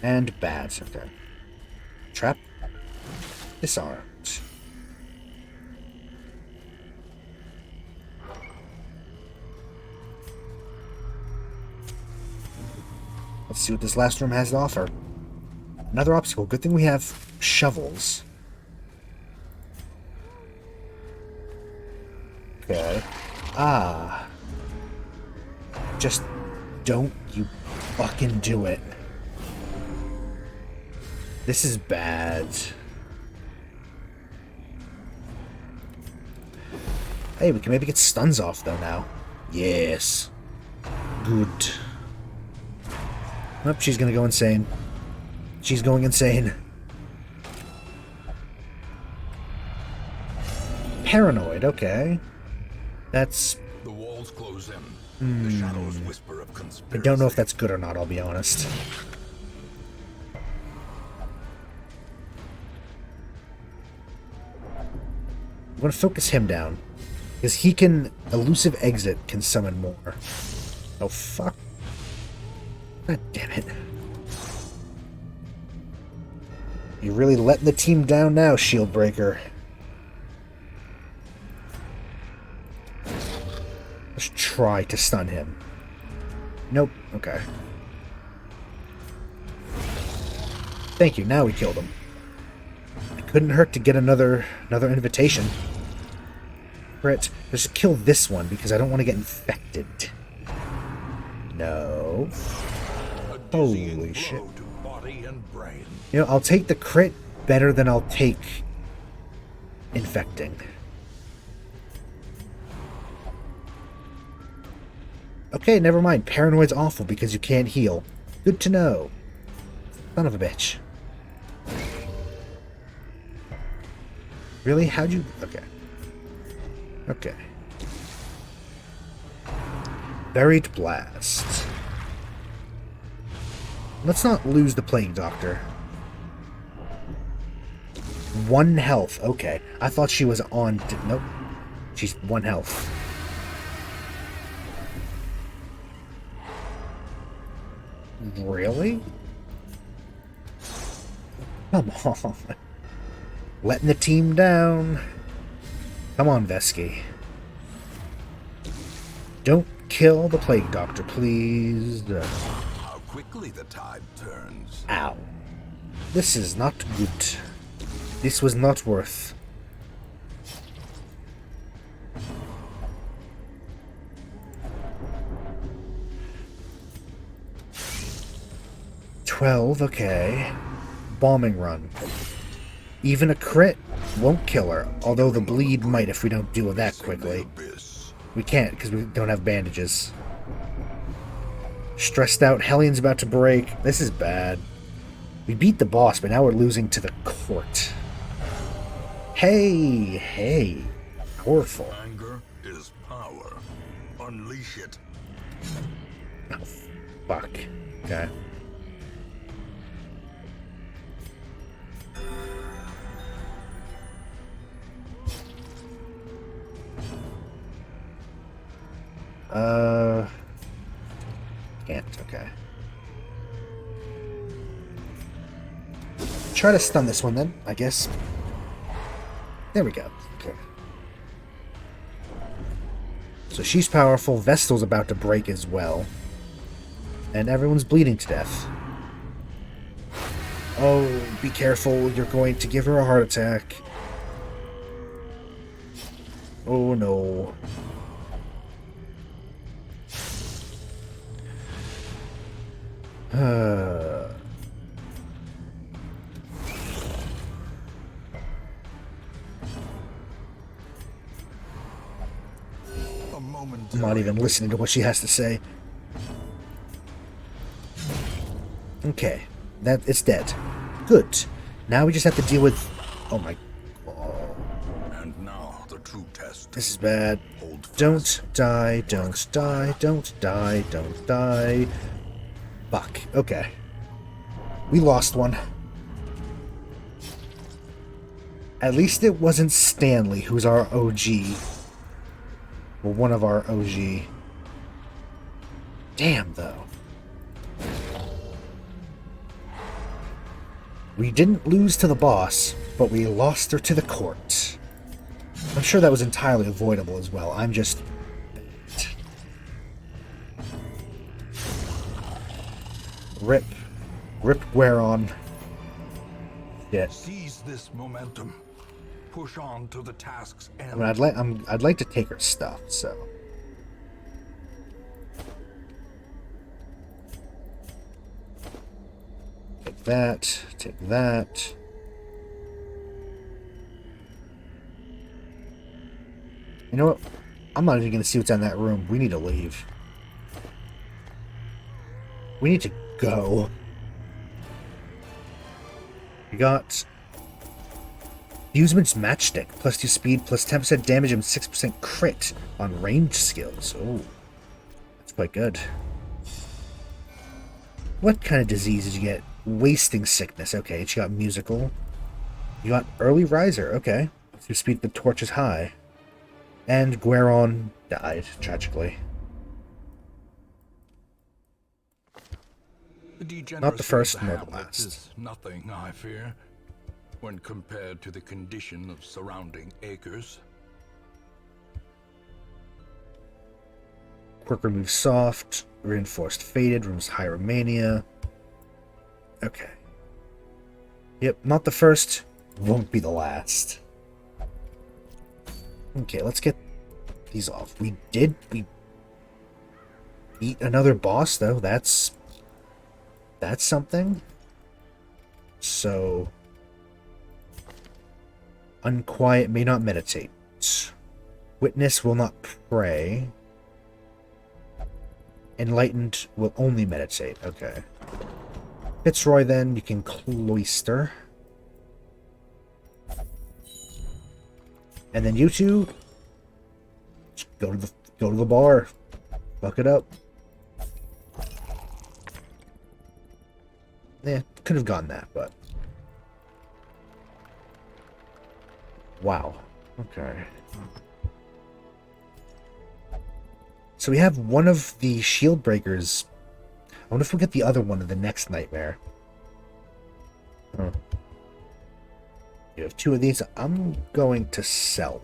And bats. Okay. Trap. Disarmed. Let's see what this last room has to offer. Another obstacle. Good thing we have shovels. Okay. Ah. Just don't you fucking do it. This is bad. Hey, we can maybe get stuns off though now. Yes. Good. Oh, she's gonna go insane. She's going insane. Paranoid, okay. That's... The walls close in. The shadows whisper of I conspiracy. don't know if that's good or not, I'll be honest. I'm gonna focus him down. Because he can... Elusive Exit can summon more. Oh, fuck. God damn it. You're really letting the team down now, Shield Breaker. Let's try to stun him. Nope. Okay. Thank you. Now we killed him. It couldn't hurt to get another invitation. Crit. Let's just kill this one because I don't want to get infected. No. Holy shit. You know, I'll take the crit better than I'll take infecting. Okay, never mind. Paranoid's awful because you can't heal. Good to know. Son of a bitch. Really? How'd you... Okay. Okay. Buried Blast. Let's not lose the Plague Doctor. 1 health. Okay. I thought she was on... Nope. She's 1 health. Really? Come on. Letting the team down. Come on, Vesky. Don't kill the Plague Doctor, please. How quickly the tide turns. Ow. This is not good. This was not worth. $12, okay. Bombing run. Even a crit won't kill her, although the bleed might if we don't deal with that quickly. We can't because we don't have bandages. Stressed out. Hellion's about to break. This is bad. We beat the boss, but now we're losing to the court. Hey, hey. Powerful. Anger is power. Unleash it. Oh, fuck. Okay. Can't. Okay. Try to stun this one then, I guess. There we go. Okay. So she's powerful. Vestal's about to break as well. And everyone's bleeding to death. Oh, be careful. You're going to give her a heart attack. Oh, no. I'm not even listening to what she has to say. Okay. It's dead. Good. Now we just have to deal with... Oh my... Oh. And now the true test. This is bad. Don't die, don't die, don't die, don't die. Fuck. Okay. We lost one. At least it wasn't Stanley, who's our OG. Well, one of our OG. Damn, though. We didn't lose to the boss, but we lost her to the court. I'm sure that was entirely avoidable as well. I'm just... Rip. Rip Gueron. Shit. Seize this momentum. Push on to the task's end. I mean, I'd like to take her stuff, so... Take that. Take that. You know what? I'm not even going to see what's in that room. We need to leave. We need to go. We got... Fusement's Matchstick. Plus 2 speed, plus 10% damage, and 6% crit on ranged skills. Oh. That's quite good. What kind of disease did you get? Wasting sickness. Okay, she got musical. You got early riser. Okay. 2 speed, the torch is high. And Gueron died, tragically. Not the first, nor the last. Is nothing, I fear, when compared to the condition of surrounding acres. Quirk removes soft, reinforced faded, removes hieromania. Okay. Yep, not the first, won't be the last. Okay, let's get these off. We beat another boss, though. That's something. So, Unquiet may not meditate. Witness will not pray. Enlightened will only meditate. Okay. Fitzroy, then, you can cloister. And then you two, go to the bar. Fuck it up. Yeah, could have gone that, but... Wow. Okay. So we have one of the shield breakers. I wonder if we'll get the other one in the next nightmare. Huh. You have 2 of these. I'm going to sell.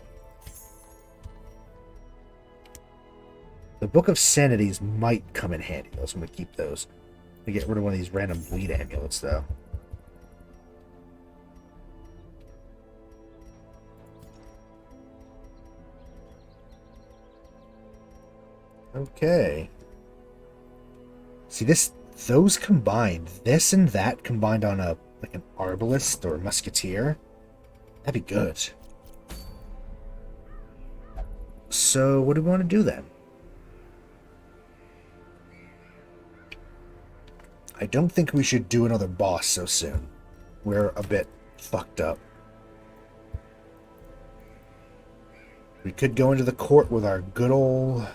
The Book of Sanities might come in handy, though, so I'm going to keep those. To get rid of one of these random bleed amulets, though. Okay. See, those combined, this and that combined on like an arbalist or a musketeer, that'd be good. So, what do we want to do then? I don't think we should do another boss so soon. We're a bit fucked up. We could go into the court with our good old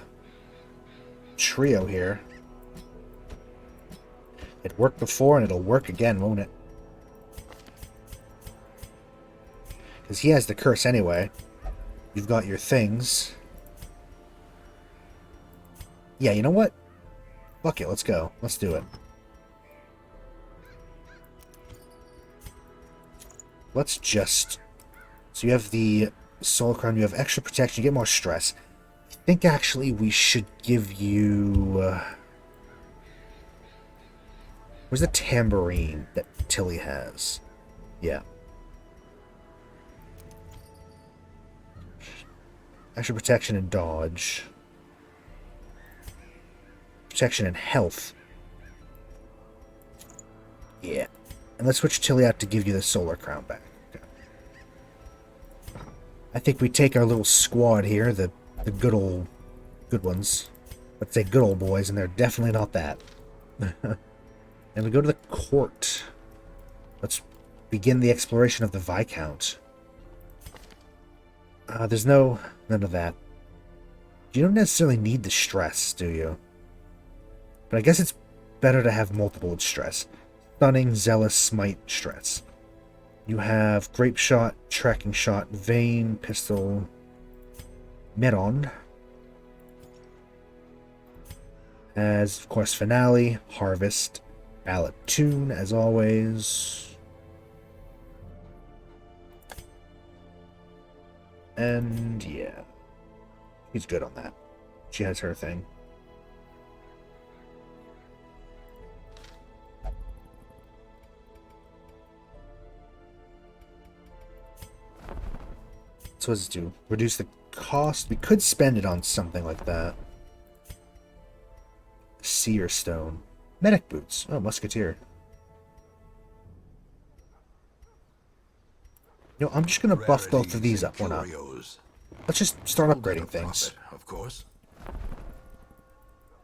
trio here. It worked before and it'll work again, won't it? Because he has the curse anyway. You've got your things. Yeah, you know what? Fuck it, let's go. Let's do it. Let's just... So you have the Soul Crown, you have extra protection, you get more stress. I think actually we should give you... Where's the tambourine that Tilly has? Yeah. Extra protection and dodge. Protection and health. Yeah. And let's switch Tilly out to give you the Solar Crown back. Okay. I think we take our little squad here, the good ones. Let's say good old boys, and they're definitely not that. And we go to the court. Let's begin the exploration of the Viscount. There's none of that. You don't necessarily need the stress, do you? But I guess it's better to have multiple stress. Stunning, Zealous, Smite, stress. You have Grape Shot, Tracking Shot, Vein, Pistol, Meron. As, of course, Finale, Harvest, Ballad Tune, as always. And, yeah. She's good on that. She has her thing. So what does it do? Reduce the cost? We could spend it on something like that. Seer Stone. Medic Boots. Oh, Musketeer. You know, I'm just going to buff both of these up one up. Let's just start upgrading things. Of course.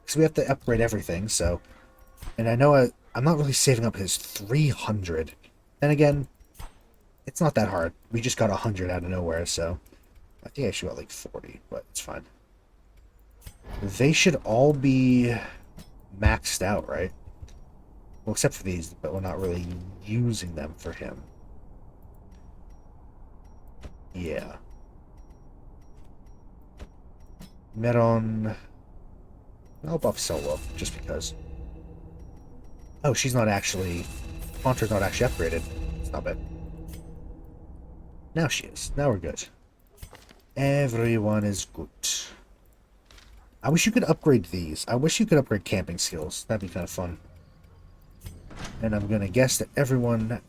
Because we have to upgrade everything, so... And I know I'm not really saving up his 300. Then again, it's not that hard. We just got 100 out of nowhere, so... I think I actually got like 40, but it's fine. They should all be maxed out, right? Well, except for these, but we're not really using them for him. Yeah. Meron... I'll buff Solo, just because. Oh, she's not actually... Contra's not actually upgraded. Stop it. Now she is. Now we're good. Everyone is good. I wish you could upgrade these. I wish you could upgrade camping skills. That'd be kind of fun. And I'm going to guess that everyone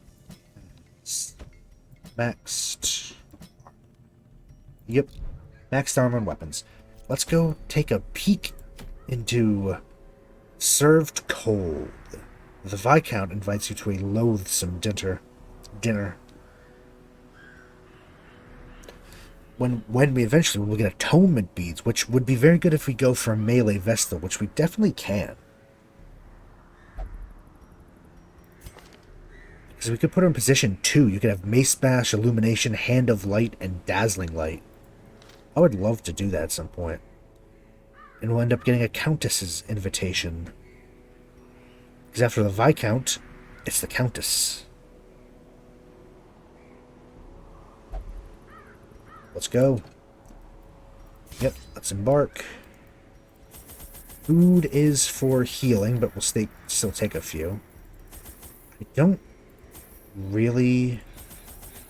is maxed... Yep. Maxed armor and weapons. Let's go take a peek into Served Cold. The Viscount invites you to a loathsome dinner. When we eventually will get atonement beads, which would be very good if we go for a melee Vestal, which we definitely can. Because we could put her in position 2. You could have Mace Bash, Illumination, Hand of Light, and Dazzling Light. I would love to do that at some point. And we'll end up getting a Countess's invitation. Because after the Viscount, it's the Countess. Let's go. Yep, let's embark. Food is for healing, but we'll still take a few. I don't really...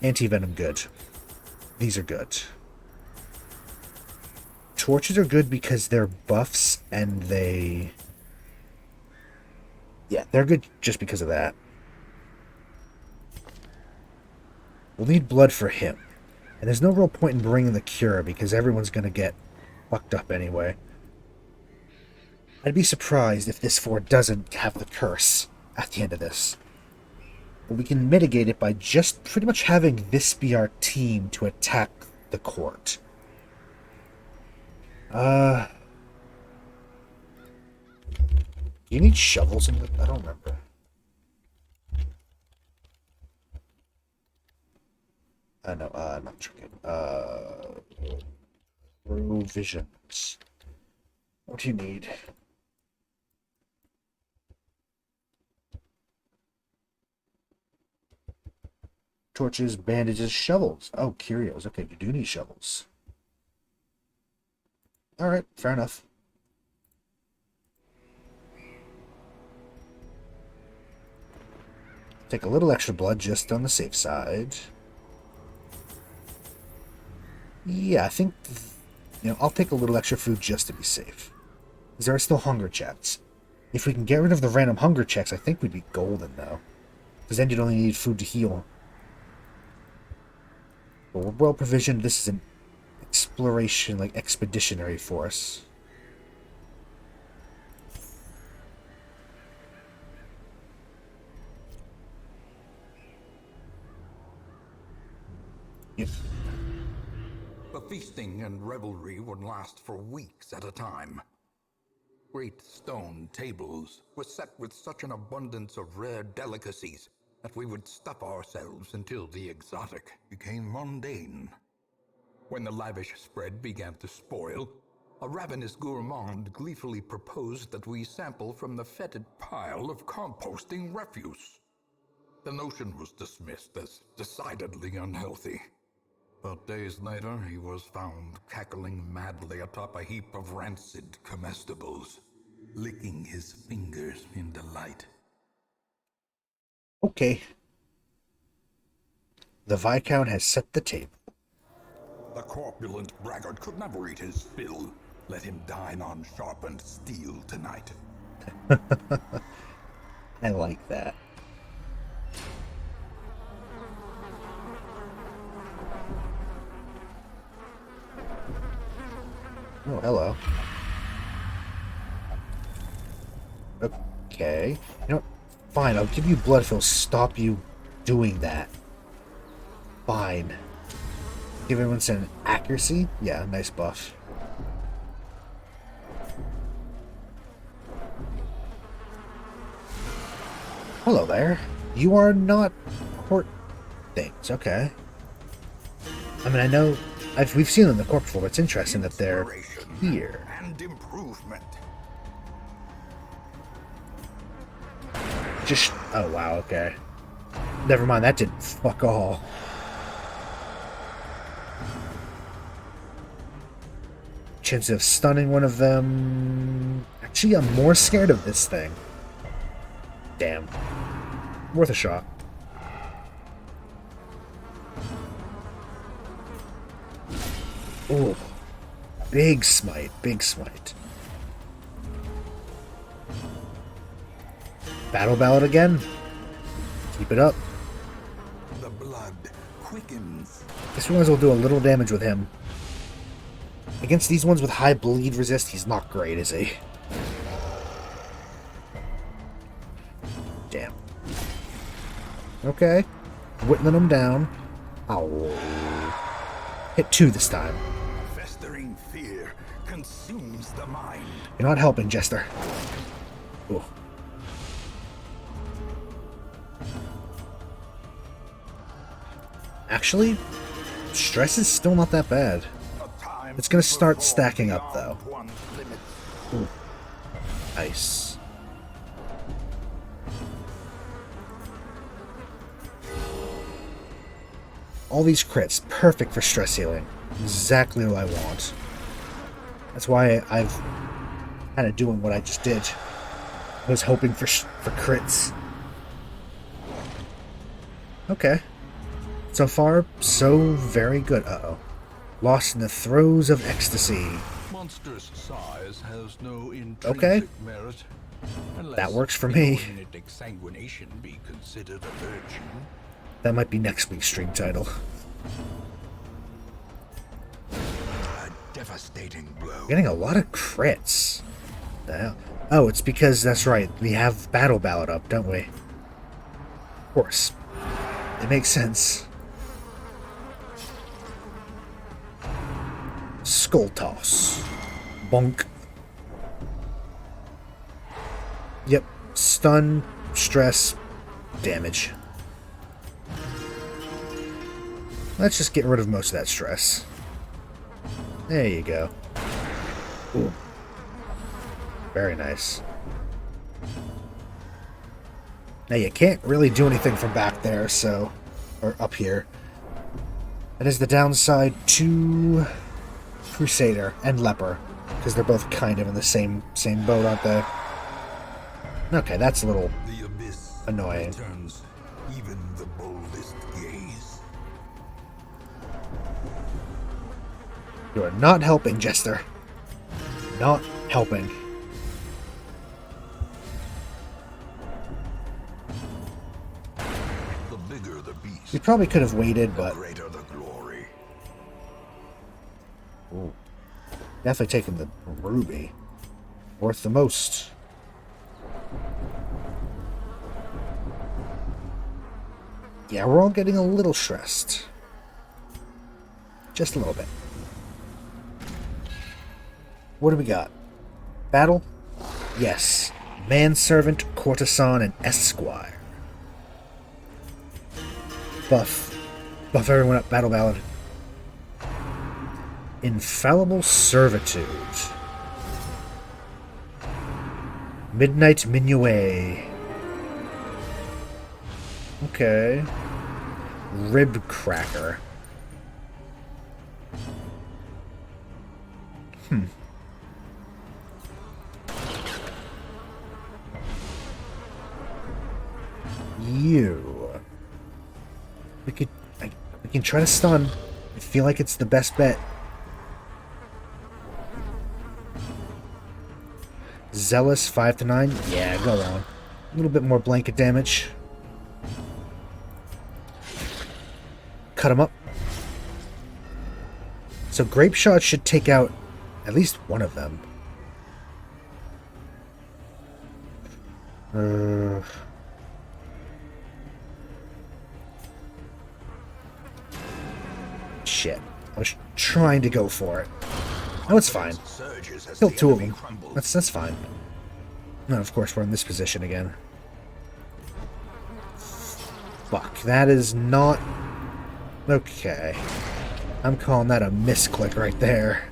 Anti-venom good. These are good. Torches are good because they're buffs and they... Yeah, they're good just because of that. We'll need blood for him. And there's no real point in bringing the cure because everyone's going to get fucked up anyway. I'd be surprised if this fort doesn't have the curse at the end of this. But we can mitigate it by just pretty much having this be our team to attack the court. Do you need shovels in it? I don't remember. No, not trinket. Provisions. What do you need? Torches, bandages, shovels. Oh, curios. Okay, you do need shovels. Alright, fair enough. Take a little extra blood just on the safe side. Yeah, I think, I'll take a little extra food just to be safe. Because there are still hunger checks. If we can get rid of the random hunger checks, I think we'd be golden, though. Because then you'd only need food to heal. But we're well provisioned. This is an exploration, like, expeditionary force. Yep. The feasting and revelry would last for weeks at a time. Great stone tables were set with such an abundance of rare delicacies that we would stuff ourselves until the exotic became mundane. When the lavish spread began to spoil, a ravenous gourmand gleefully proposed that we sample from the fetid pile of composting refuse. The notion was dismissed as decidedly unhealthy. But days later, he was found cackling madly atop a heap of rancid comestibles, licking his fingers in delight. Okay. The Viscount has set the table. The corpulent braggart could never eat his fill. Let him dine on sharpened steel tonight. I like that. Oh, hello. Okay. You know what? Fine, I'll give you blood if it'll stop you doing that. Fine. Give everyone some accuracy? Yeah, nice buff. Hello there. You are not court things, okay. I mean, I know we've seen them in the court before, but it's interesting that they're here. And improvement. Just, oh wow, okay. Never mind, that didn't fuck all. Chance of stunning one of them. Actually, I'm more scared of this thing. Damn. Worth a shot. Oh, big smite, big smite. Battle ballad again. Keep it up. The blood quickens. Guess we might as well do a little damage with him. Against these ones with high bleed resist, he's not great, is he? Damn. Okay. Whittling him down. Ow. Hit 2 this time. Festering fear consumes the mind. You're not helping, Jester. Ooh. Actually, stress is still not that bad. It's gonna start stacking up, though. Ooh. Nice. All these crits, perfect for stress healing. Exactly what I want. That's why I've kind of doing what I just did. I was hoping for crits. Okay. So far, so very good. Uh-oh. Lost in the throes of ecstasy. Monstrous size has no Okay. merit. That works for me. Exsanguination be considered a virtue. That might be next week's stream title. A devastating blow. Getting a lot of crits. The hell? Oh, it's because, that's right, we have Battle Ballad up, don't we? Of course. It makes sense. Skull Toss. Bonk. Yep. Stun, stress, damage. Let's just get rid of most of that stress. There you go. Ooh. Very nice. Now you can't really do anything from back there, so... Or up here. That is the downside to Crusader and Leper, because they're both kind of in the same boat, aren't they? Okay, that's a little annoying. Even the boldest gaze. You are not helping, Jester. Not helping. The bigger the beast, We probably could have waited, but... greater the glory. Ooh. Definitely taking the ruby. Worth the most. Yeah, we're all getting a little stressed. Just a little bit. What do we got? Battle? Yes. Manservant, courtesan, and esquire. Buff. Buff everyone up, battle ballad. Infallible servitude. Midnight minuet. Okay. Rib cracker. You. We can try to stun. I feel like it's the best bet. Zealous 5 to 9. Yeah, go on. A little bit more blanket damage. Cut him up. So Grape Shot should take out at least one of them. Shit. I was trying to go for it. Oh, it's fine. Killed two of them. That's fine. No, of course, we're in this position again. Fuck, that is not... Okay. I'm calling that a misclick right there.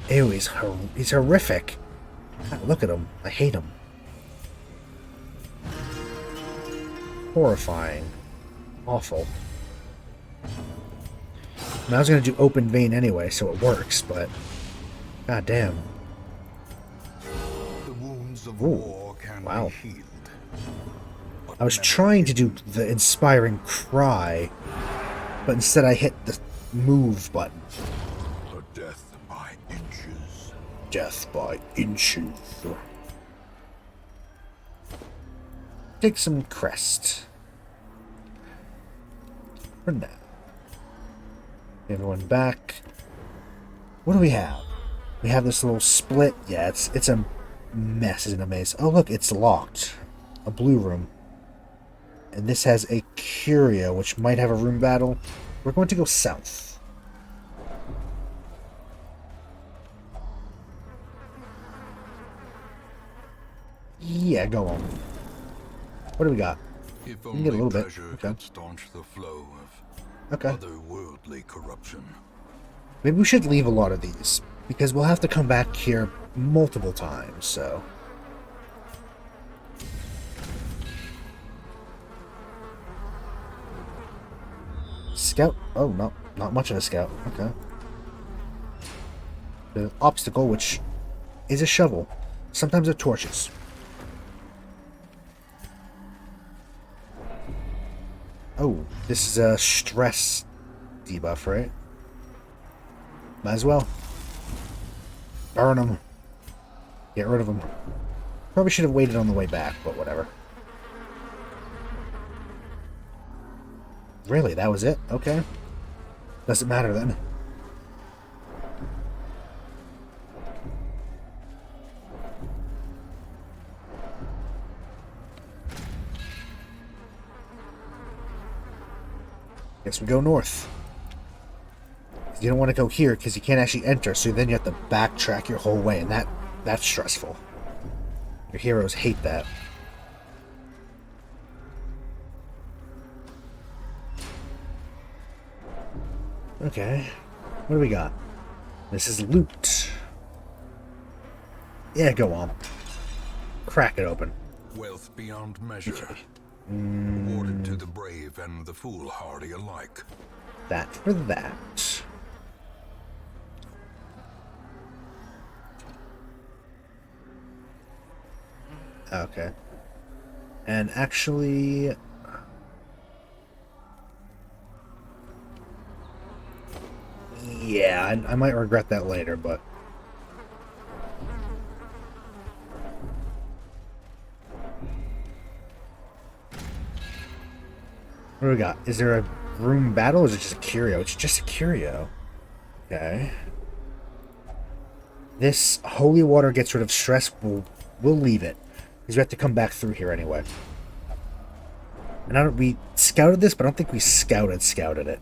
Ew, he's horrific. God, look at him. I hate him. Horrifying. Awful. I was going to do open vein anyway, so it works, but... God damn. The wounds of Ooh, war can wow. be healed. I was trying to do the inspiring cry, but instead I hit the move button. A death by inches. Death by inches. Take some crest. For now. Everyone back. What do we have? We have this little split. Yeah, it's a mess, isn't it, maze? Oh, look, it's locked. A blue room. And this has a curio, which might have a room battle. We're going to go south. Yeah, go on. What do we got? If We can get a little bit. pleasure Okay. can staunch the flow of Okay. otherworldly corruption. Maybe we should leave a lot of these, because we'll have to come back here multiple times, so... Scout? Oh, no, not much of a scout. Okay. The obstacle, which is a shovel. Sometimes they're torches. Oh, this is a stress debuff, right? Might as well. Burn them. Get rid of them. Probably should have waited on the way back, but whatever. Really, that was it? Okay. Doesn't matter then. Guess we go north. You don't want to go here because you can't actually enter, so then you have to backtrack your whole way, and that's stressful. Your heroes hate that. Okay. What do we got? This is loot. Yeah, go on. Crack it open. Wealth beyond measure. Awarded to the brave and the foolhardy alike. That for that. Okay. And actually... yeah, I might regret that later, but... what do we got? Is there a room battle or is it just a curio? It's just a curio. Okay. This holy water gets rid of stress. We'll leave it. Because we have to come back through here anyway. And we scouted this, but I don't think we scouted it.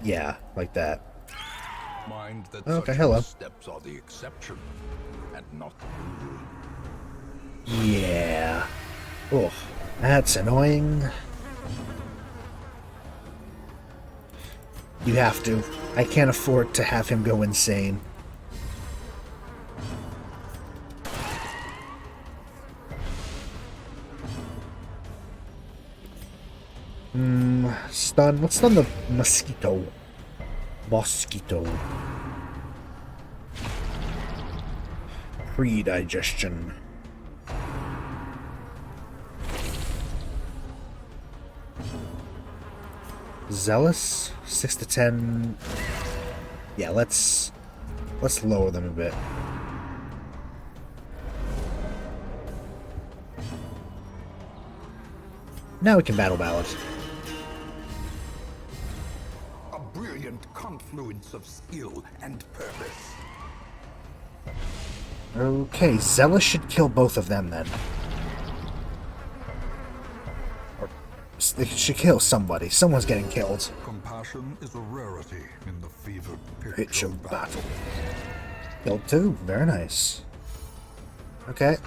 Yeah, like that. Mind that okay, such hello. Steps are the exception and not the rule. Yeah. Oh, that's annoying. You have to. I can't afford to have him go insane. Stun. Let's stun the mosquito. Mosquito. Pre-digestion. Zealous? 6 to 10. Yeah, let's lower them a bit. Now we can battle ballad. A brilliant confluence of skill and purpose. Okay, Zealous should kill both of them then. Or they should kill somebody. Someone's getting killed. Compassion is a rarity in the fevered pitch Pitch of of battle. Killed two. Very nice. Okay.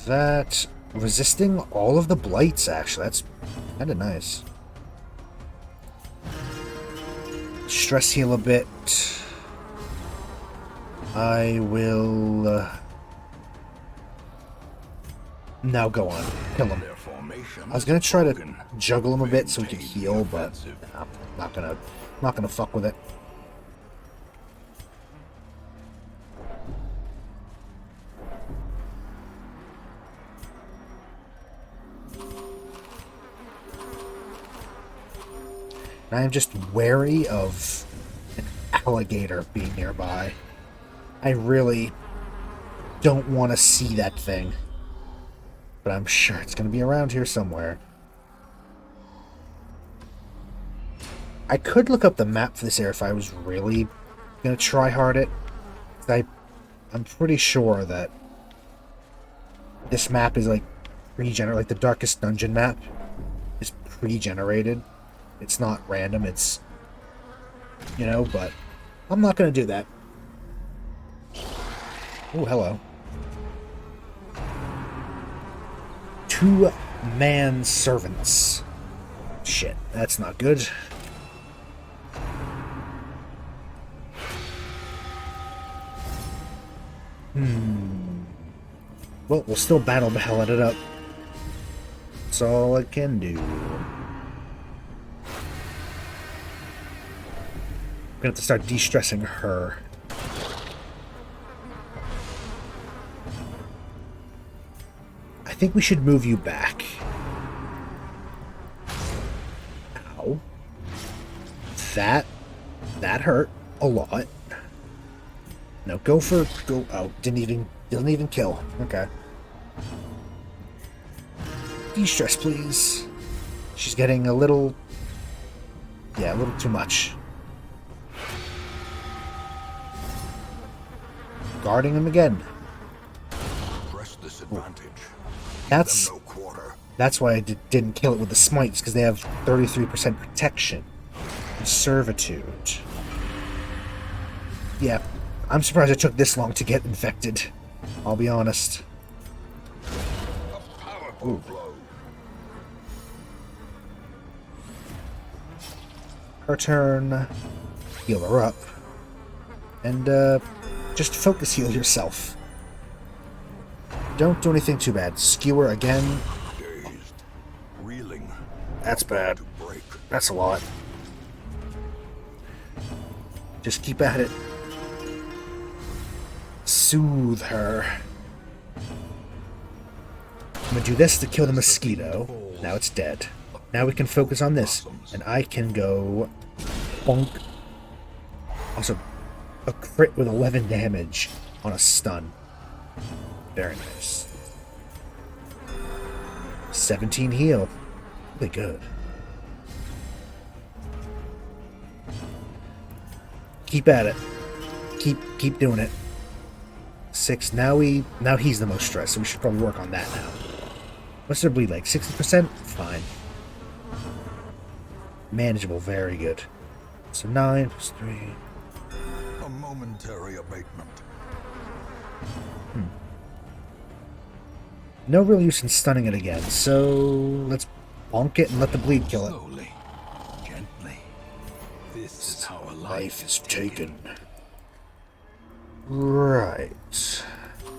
That resisting all of the blights, actually. That's kind of nice. Stress heal a bit. I will... now go on. Kill him. I was gonna try to juggle him a bit so he could heal, but nah, not gonna fuck with it. I am just wary of an alligator being nearby. I really don't want to see that thing. But I'm sure it's going to be around here somewhere. I could look up the map for this area if I was really going to try hard it. I'm pretty sure that this map is like pre-generated, like the Darkest Dungeon map is pre-generated. It's not random, it's, you know, but I'm not going to do that. Oh, hello. 2-man servants. Shit, that's not good. Well, we'll still battle the hell out of it up. That's all I can do. I'm gonna have to start de-stressing her. I think we should move you back. Ow. That hurt a lot. No, go. Oh, didn't even kill. Okay. De-stress, please. She's getting a little... yeah, a little too much. Guarding him again. Press this advantage. That's why I didn't kill it with the smites, because they have 33% protection and servitude. Yeah, I'm surprised it took this long to get infected. I'll be honest. A powerful blow. Her turn. Heal her up. And, just focus heal yourself. Don't do anything too bad. Skewer again. Dazed, reeling. That's bad. To break. That's a lot. Just keep at it. Soothe her. I'm gonna do this to kill the mosquito. Now it's dead. Now we can focus on this. And I can go... bonk. Also, a crit with 11 damage on a stun. Very nice. 17 heal. Really good. Keep at it. Keep doing it. 6. Now he's the most stressed, so we should probably work on that now. What's their bleed like? 60%? Fine. Manageable, very good. So 9 plus 3. A momentary abatement. No real use in stunning it again, so let's bonk it and let the bleed kill it. Slowly, gently. This is how a Life is taken. Right.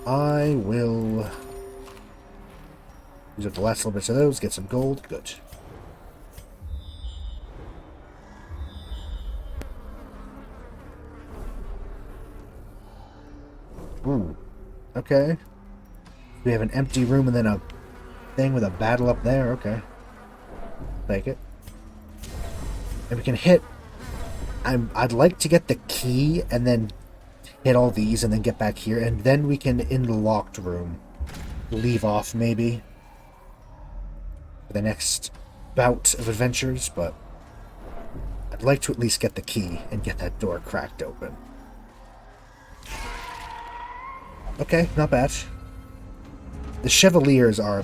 I will use up the last little bits of those, get some gold. Good. Ooh. Okay. We have an empty room and then a thing with a battle up there. Okay. Take it. And we can hit... I'd like to get the key and then hit all these and then get back here. And then we can, in the locked room, leave off maybe for the next bout of adventures. But I'd like to at least get the key and get that door cracked open. Okay, not bad. The Chevaliers are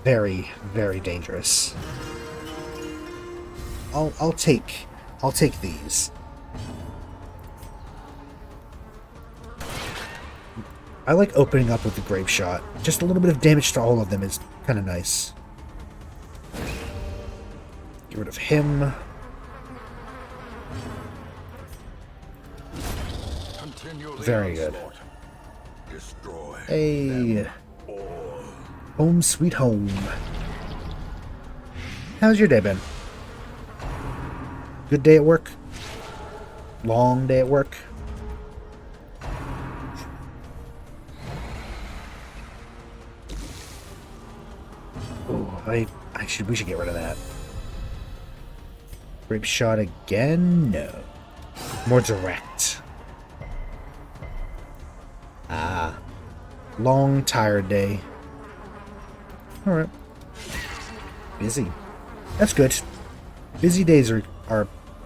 very, very dangerous. I'll take these. I like opening up with the grape shot. Just a little bit of damage to all of them is kind of nice. Get rid of him. Very good. Hey. Home sweet home. How's your day been? Good day at work? Long day at work? Oh, we should get rid of that. Grape shot again? No. More direct. Ah. Long, tired day. Alright. Busy. That's good. Busy days are,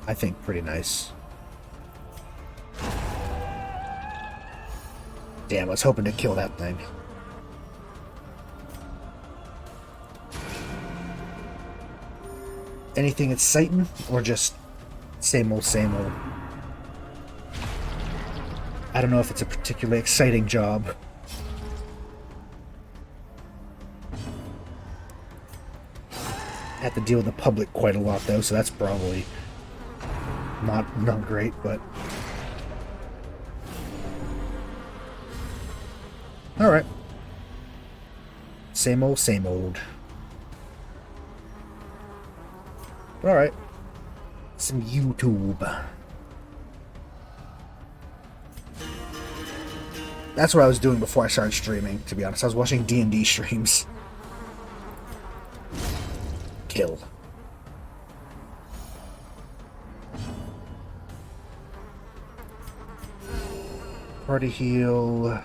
I think, pretty nice. Damn, I was hoping to kill that thing. Anything exciting, or just same old, same old? I don't know if it's a particularly exciting job. Have to deal with the public quite a lot though, so that's probably not great, but alright. Same old, same old. Alright. Some YouTube. That's what I was doing before I started streaming, to be honest. I was watching D&D streams. Kill. Party heal.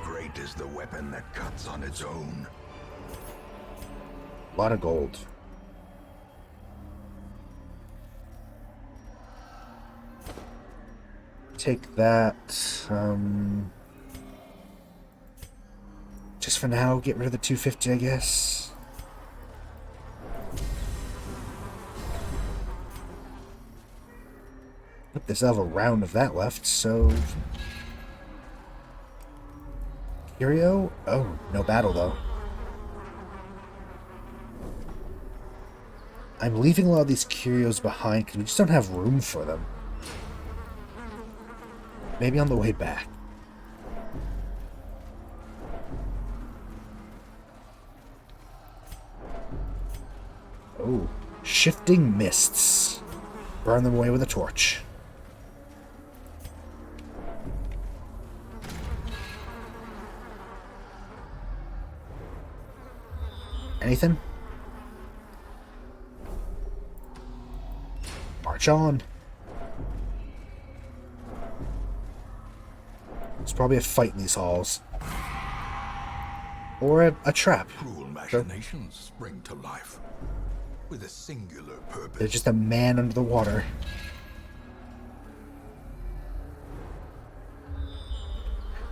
Great is the weapon that cuts on its own. A lot of gold. Take that. Just for now, get rid of the 250, I guess. Look, there's still have a round of that left, so... Curio? Oh, no battle, though. I'm leaving a lot of these curios behind because we just don't have room for them. Maybe on the way back. Oh, shifting mists. Burn them away with a torch. Anything? March on. There's probably a fight in these halls. Or a trap. Cruel machinations spring to life with a singular purpose. There's just a man under the water.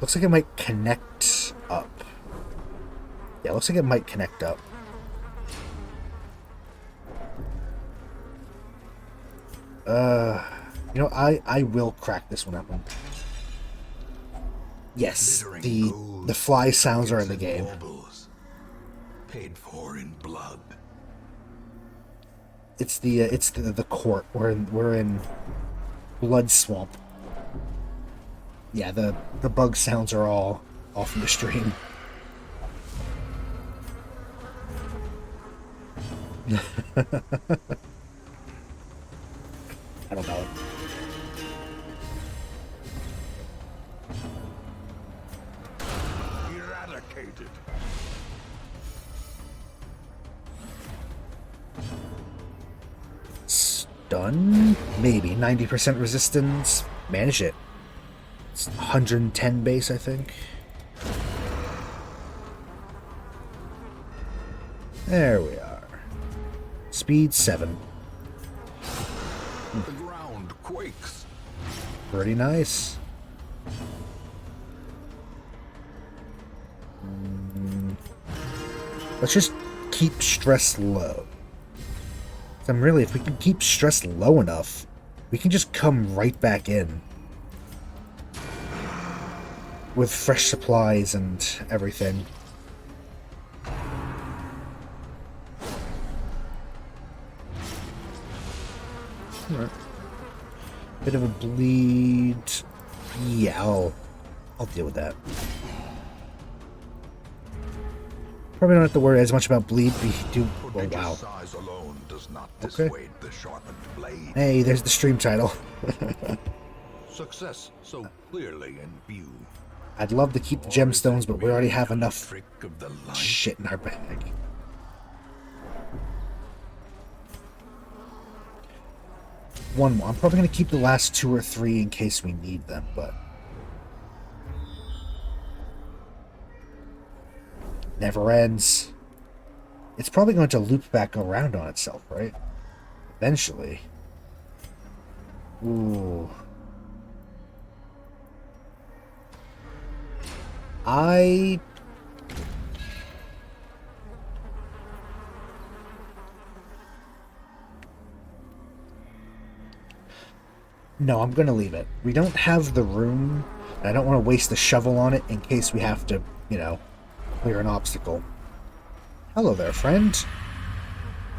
Looks like it might connect up. Yeah, looks like it might connect up. You know, I will crack this one open. Yes, the fly sounds are in the game. Paid for in blood. It's the court. We're in Blood Swamp. Yeah, the bug sounds are all off in the stream. I don't know. Eradicated. Stun? Maybe. 90% resistance. Manage it. It's 110 base, I think. There we are. Speed 7. The ground quakes. Pretty nice. Let's just keep stress low. Really, if we can keep stress low enough, we can just come right back in. With fresh supplies and everything. Alright. Bit of a bleed. Yeah, I'll deal with that. Probably don't have to worry as much about bleed. We do. Oh, wow. Size alone does not dissuade the sharpened blade. Hey, there's the stream title. Success so clearly in view. I'd love to keep the gemstones, but we already have enough shit in our bag. One more. I'm probably going to keep the last 2 or 3 in case we need them, but... Never ends. It's probably going to loop back around on itself, right? Eventually. Ooh. No, I'm going to leave it. We don't have the room, and I don't want to waste the shovel on it in case we have to, you know, clear an obstacle. Hello there, friend.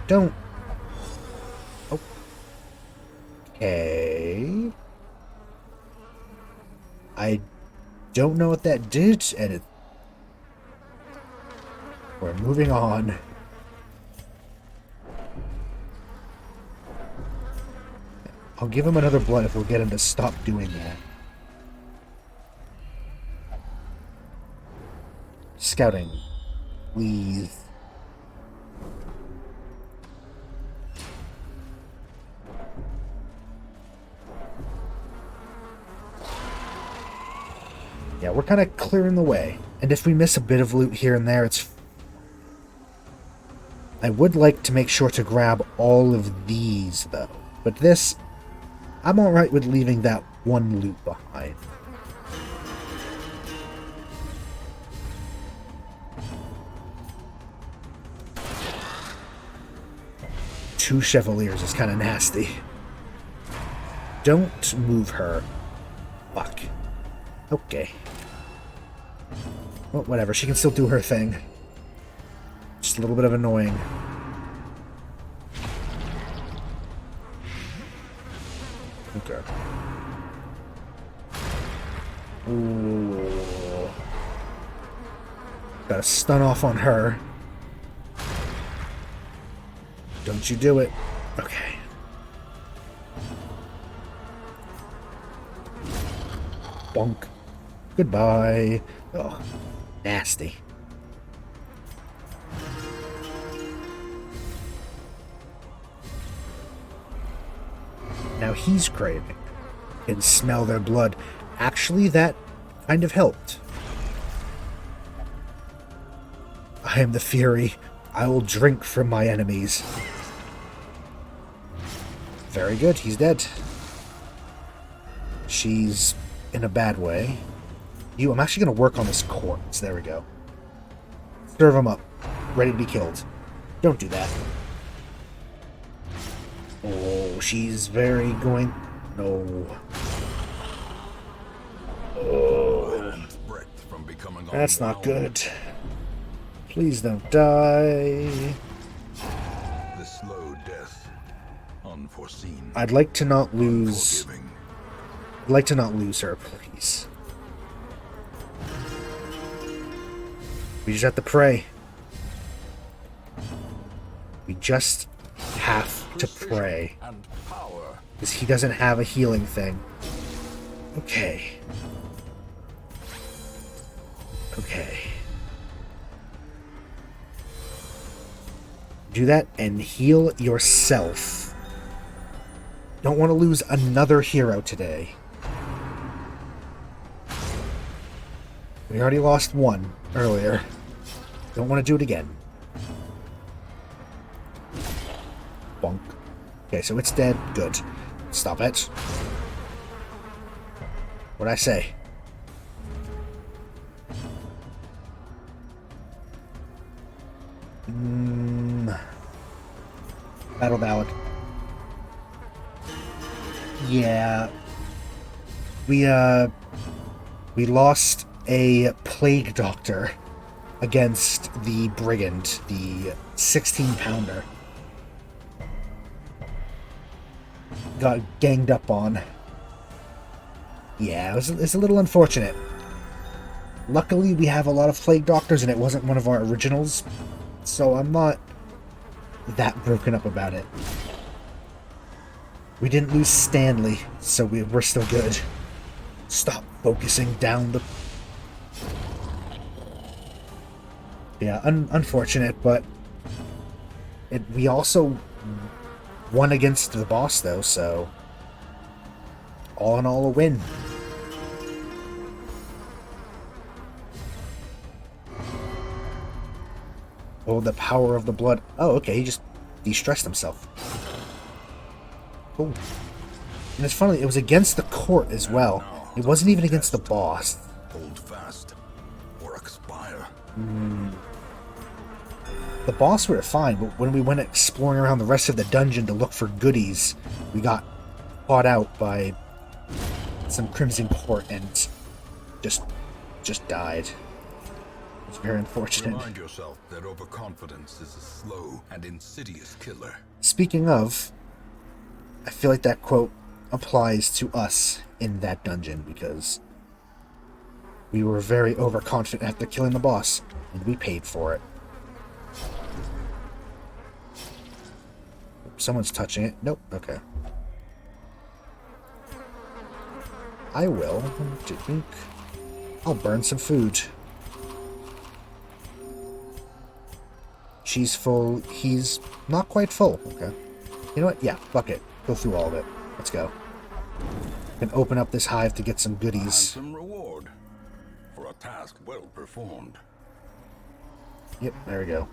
Don't... Okay... I don't know what that did, and it... We're moving on. I'll give him another blood if we'll get him to stop doing that. Scouting. Please. Yeah, we're kind of clearing the way. And if we miss a bit of loot here and there, it's... I would like to make sure to grab all of these, though. But this... I'm alright with leaving that one loot behind. Two Chevaliers is kind of nasty. Don't move her. Fuck. Okay. Well, whatever. She can still do her thing. Just a little bit of annoying. Okay. Ooh. Got a stun off on her. Don't you do it. Okay. Bonk. Goodbye. Oh, nasty. Now he's craving. Can smell their blood. Actually, that kind of helped. I am the Fury. I will drink from my enemies. Very good, he's dead. She's in a bad way. I'm actually going to work on this corpse. There we go. Serve him up. Ready to be killed. Don't do that. Oh, she's very going... No. Oh. That's not good. Please don't die. The slow death, unforeseen. I'd like to not lose... I'd like to not lose her, please. We just have to pray. We just have to pray. Because he doesn't have a healing thing. Okay. Okay. Do that and heal yourself. Don't want to lose another hero today. We already lost one earlier. Don't want to do it again. Bonk. Okay, so it's dead. Good. Stop it. What'd I say? Battle ballad. Yeah. We lost a plague doctor against the brigand, the 16-pounder. Got ganged up on. Yeah, it's a little unfortunate. Luckily, we have a lot of plague doctors, and it wasn't one of our originals, so I'm not that broken up about it. We didn't lose Stanley, so we're still good. Stop focusing down the... Yeah, unfortunate, but we also won against the boss, though, so all in all, a win. Oh, the power of the blood. Oh, okay, he just de-stressed himself. Cool. And it's funny, it was against the court as well. It wasn't even against the boss. Hold fast or expire. The boss we were fine, but when we went exploring around the rest of the dungeon to look for goodies, we got caught out by some Crimson Court and just died. It's very unfortunate. Remind yourself that overconfidence is a slow and insidious killer. Speaking of, I feel like that quote applies to us in that dungeon because we were very overconfident after killing the boss, and we paid for it. Someone's touching it. Nope. Okay. I will. I'll burn some food. She's full. He's not quite full. Okay. You know what? Yeah, fuck it. Go through all of it. Let's go. Can open up this hive to get some goodies. Some reward for a task well performed. Yep, there we go.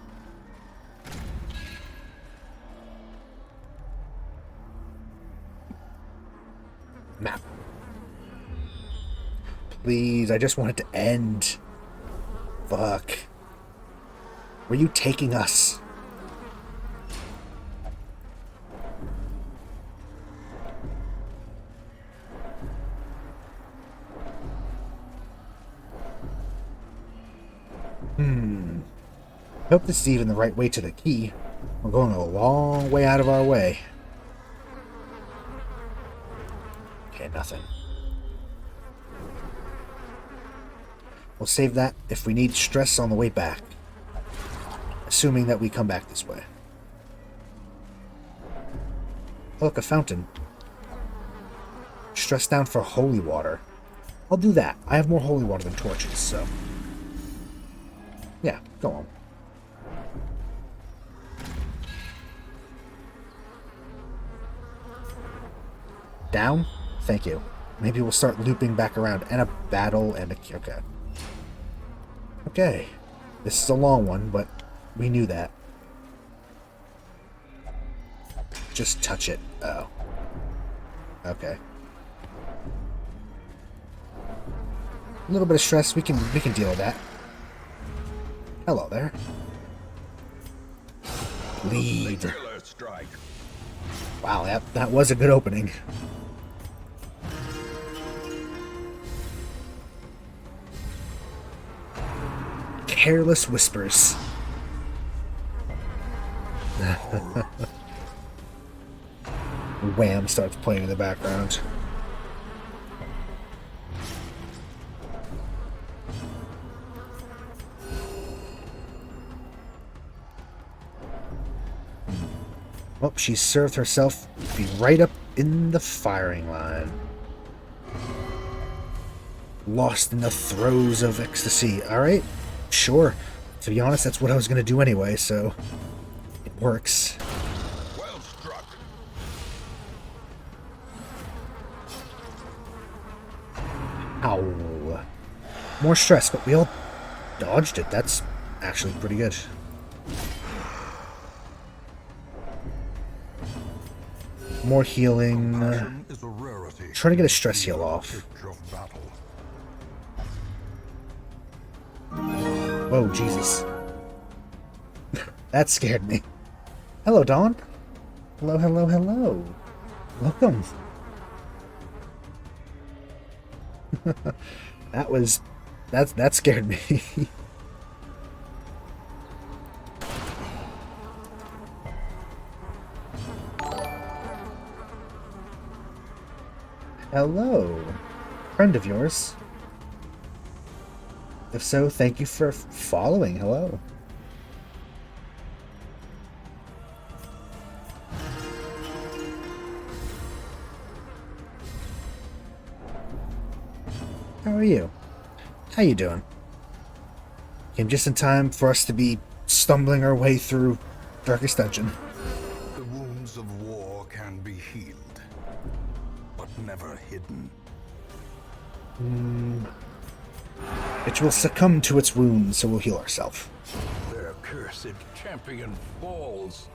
Map. Please, I just want it to end. Fuck. Where are you taking us? Hope this is even the right way to the key. We're going a long way out of our way. Okay, nothing. We'll save that if we need stress on the way back. Assuming that we come back this way. Oh, look, a fountain. Stress down for holy water. I'll do that. I have more holy water than torches, so... yeah, go on. Down? Thank you. Maybe we'll start looping back around. And a battle and a... okay. Okay. This is a long one, but we knew that. Just touch it. Oh. Okay. A little bit of stress. We can deal with that. Hello there. Bleed. Wow, that was a good opening. Careless whispers. Wham starts playing in the background. Oh, she served herself to be right up in the firing line. Lost in the throes of ecstasy. Alright, sure. To be honest, that's what I was going to do anyway, so it works. Well struck. Ow. More stress, but we all dodged it. That's actually pretty good. More healing. Trying to get a stress heal off. Whoa, Jesus. That scared me. Hello, Dawn. Hello, hello, hello. Welcome. That scared me. Hello. Friend of yours. If so, thank you for following. Hello. How are you? How you doing? Came just in time for us to be stumbling our way through Darkest Dungeon. The wounds of war can be healed, but never hidden. It will succumb to its wounds, so we'll heal ourselves. Their cursed champion falls.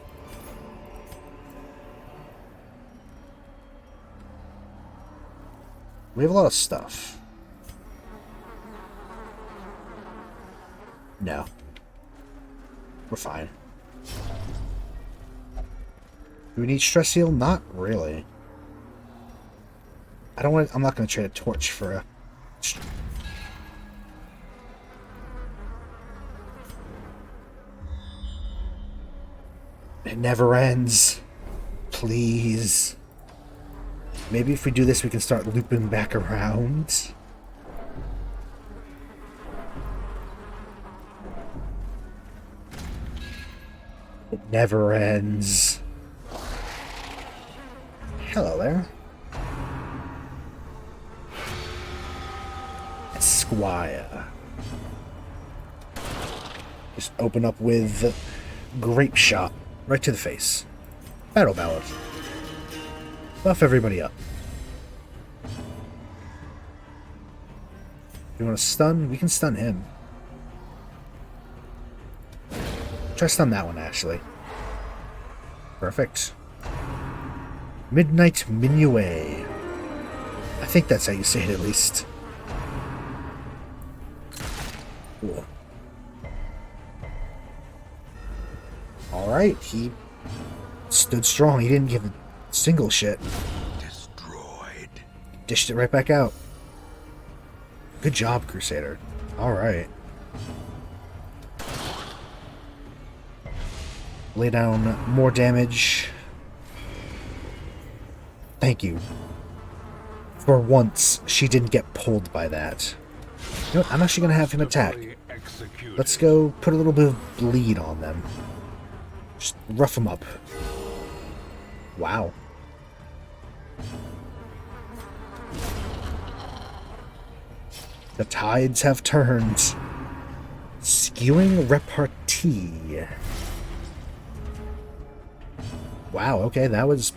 We have a lot of stuff. No. We're fine. Do we need stress heal? Not really. I'm not going to trade a torch for a... It never ends. Please. Maybe if we do this, we can start looping back around. It never ends. Hello there. Esquire. Just open up with Grape Shot. Right to the face. Battle Ballad. Buff everybody up. You want to stun? We can stun him. Try stun that one, actually. Perfect. Midnight Minuet. I think that's how you say it, at least. Cool. Alright, he stood strong. He didn't give a single shit. Destroyed. Dished it right back out. Good job, Crusader. Alright. Lay down more damage. Thank you For once, she didn't get pulled by that. You know what? I'm actually going to have him attack. Let's go put a little bit of bleed on them. Just rough them up. Wow. The tides have turned. Skewing repartee. Wow, okay, that was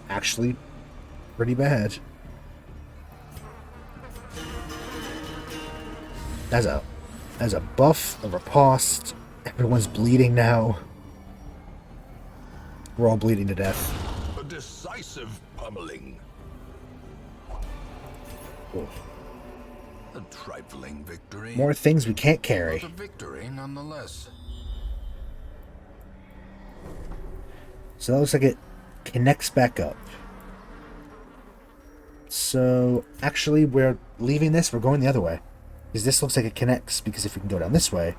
actually pretty bad. As a buff, a riposte, everyone's bleeding now. We're all bleeding to death. A decisive pummeling. Ooh. A trifling victory. More things we can't carry. But a victory nonetheless. So that looks like it connects back up. So actually we're leaving this, we're going the other way. Because this looks like it connects, because if we can go down this way,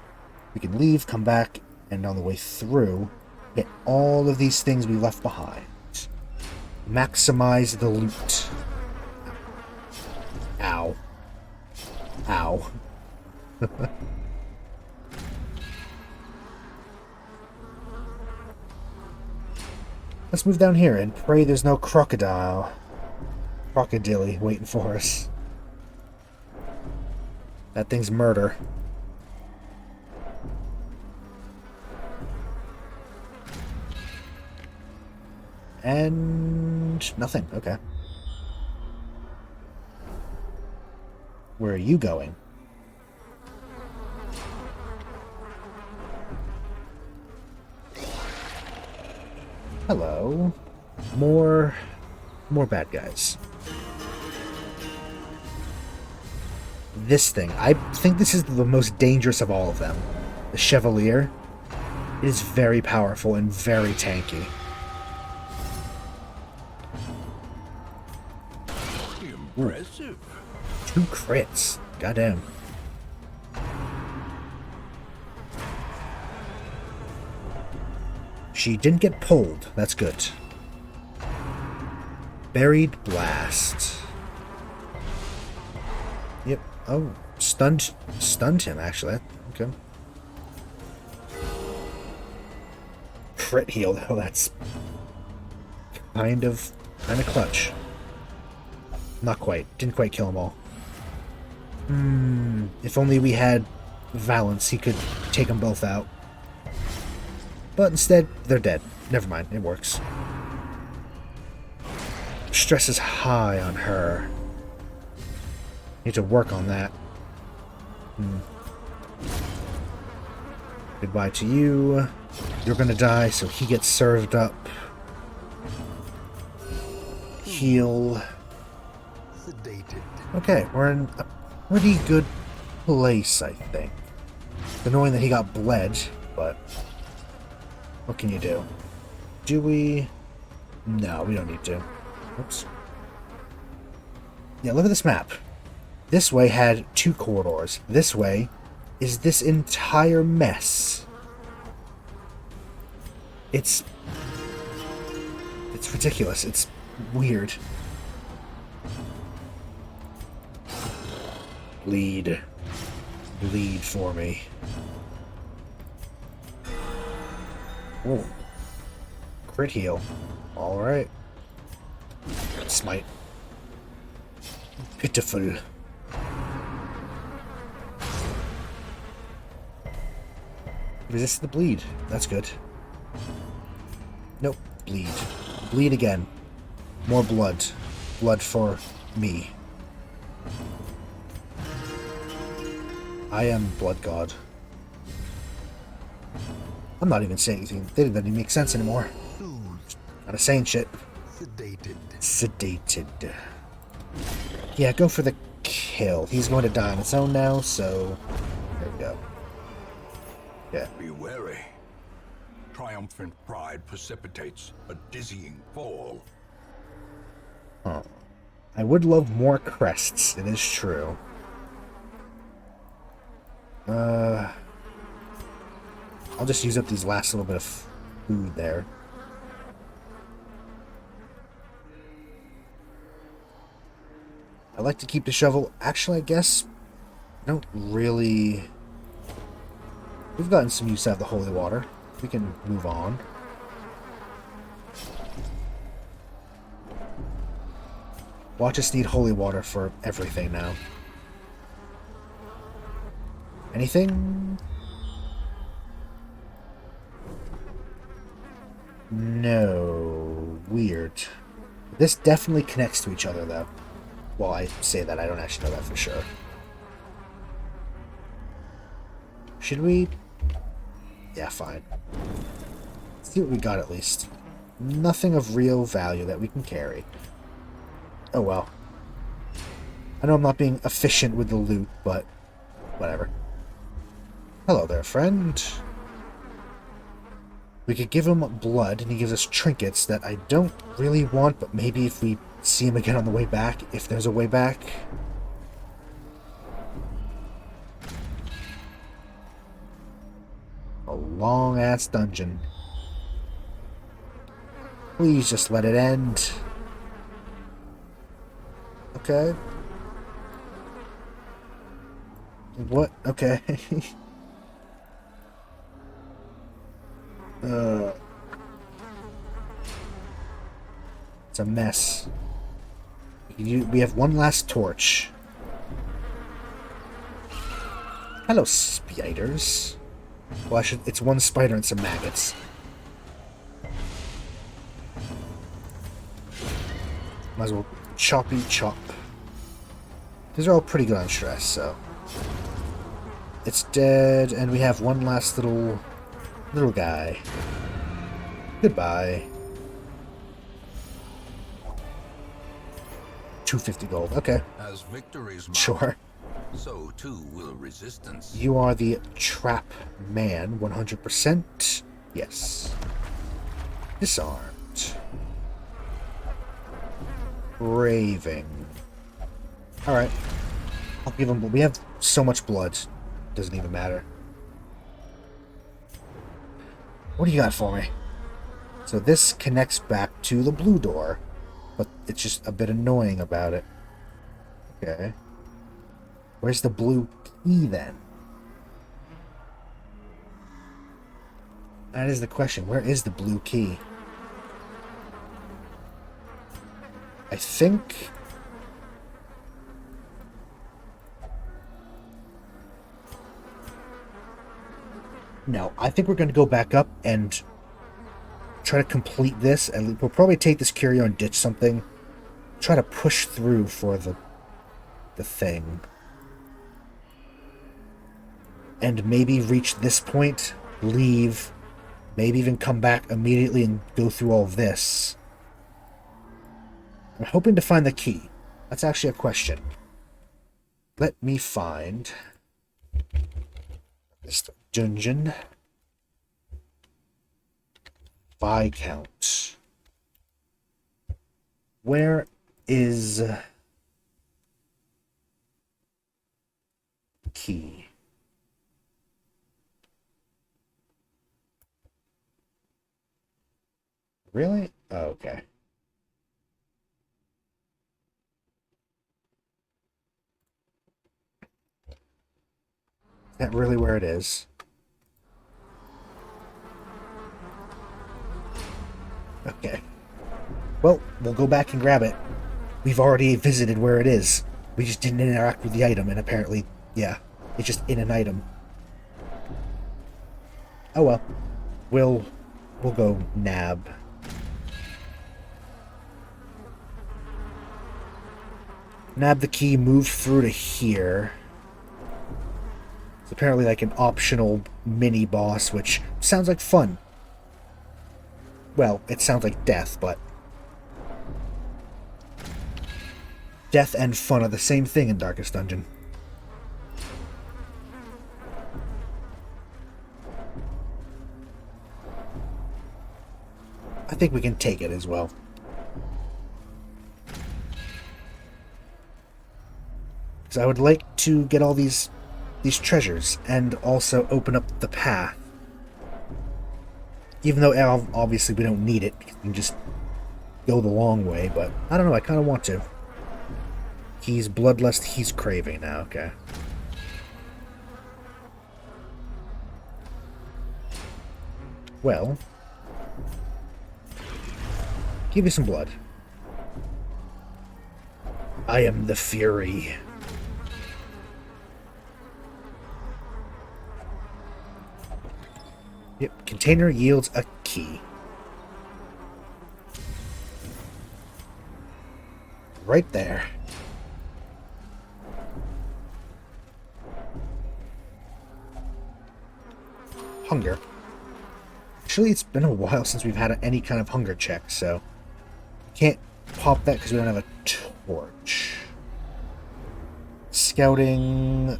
we can leave, come back, and on the way through, get all of these things we left behind. Maximize the loot. Ow. Ow. Let's move down here and pray there's no crocodile. Crocodile waiting for us. That thing's murder. And nothing. Okay. Where are you going? Hello. More bad guys. This thing. I think this is the most dangerous of all of them. The Chevalier. It is very powerful and very tanky. Impressive. 2 crits. Goddamn. She didn't get pulled. That's good. Buried Blast. Yep. Oh, stunned him, actually. Okay. Crit heal, though. That's kind of clutch. Not quite. Didn't quite kill them all. If only we had Valence, he could take them both out. But instead, they're dead. Never mind, it works. Stress is high on her. Need to work on that. Goodbye to you. You're gonna die, so he gets served up. Heal. Sedated. Okay, we're in a pretty good place, I think. Annoying that he got bled, but what can you do? Do we? No, we don't need to. Oops. Yeah, look at this map. This way had 2 corridors. This way is this entire mess. It's ridiculous. It's weird. Bleed. Bleed for me. Oh. Crit heal. Alright. Smite. Pitiful. Resist the bleed. That's good. Nope. Bleed. Bleed again. More blood. Blood for me. I am Blood God. I'm not even saying anything. They didn't even make sense anymore. Not saying shit. Sedated. Sedated. Yeah, go for the kill. He's going to die on its own now, so there we go. Yeah. Be wary. Triumphant pride precipitates a dizzying fall. Huh. I would love more crests, it is true. I'll just use up these last little bit of food there. I like to keep the shovel. Actually, I guess I don't really... We've gotten some use out of the holy water. We can move on. Watch us need holy water for everything now. Anything? No. Weird. This definitely connects to each other, though. Well, I say that, I don't actually know that for sure. Should we? Yeah, fine. Let's see what we got at least. Nothing of real value that we can carry. Oh well. I know I'm not being efficient with the loot, but whatever. Hello there, friend. We could give him blood, and he gives us trinkets that I don't really want, but maybe if we see him again on the way back, if there's a way back. A long-ass dungeon. Please just let it end. Okay. What? Okay. It's a mess. We have one last torch. Hello, spiders. Well, it's one spider and some maggots. Might as well choppy chop. These are all pretty good on stress, so... It's dead, and we have one last little guy. Goodbye. 250 gold. Okay. As victories mount, Sure. so too will resistance. You are the trap man, 100%. Yes. Disarmed. Raving. Alright. I'll give him... We have so much blood. Doesn't even matter. What do you got for me? So this connects back to the blue door, but it's just a bit annoying about it. Okay. Where's the blue key then? That is the question. Where is the blue key? I think... No, I think we're going to go back up and try to complete this, and we'll probably take this curio and ditch something. Try to push through for the thing. And maybe reach this point, leave, maybe even come back immediately and go through all of this. I'm hoping to find the key. That's actually a question. Let me find this dungeon. Viscount. Where is key? Really? Oh, okay. Is that really where it is? Okay. Well, we'll go back and grab it. We've already visited where it is. We just didn't interact with the item, and apparently, yeah, it's just in an item. Oh well. We'll go nab. Nab the key, move through to here. It's apparently like an optional mini-boss, which sounds like fun. Well, it sounds like death, but... Death and fun are the same thing in Darkest Dungeon. I think we can take it as well. Because I would like to get all these treasures and also open up the path. Even though obviously we don't need it, we can just go the long way, but I don't know, I kind of want to. He's bloodlust, he's craving now, okay. Well, give you some blood. I am the Fury. Yep, container yields a key. Right there. Hunger. Actually, it's been a while since we've had any kind of hunger check, so can't pop that because we don't have a torch. Scouting,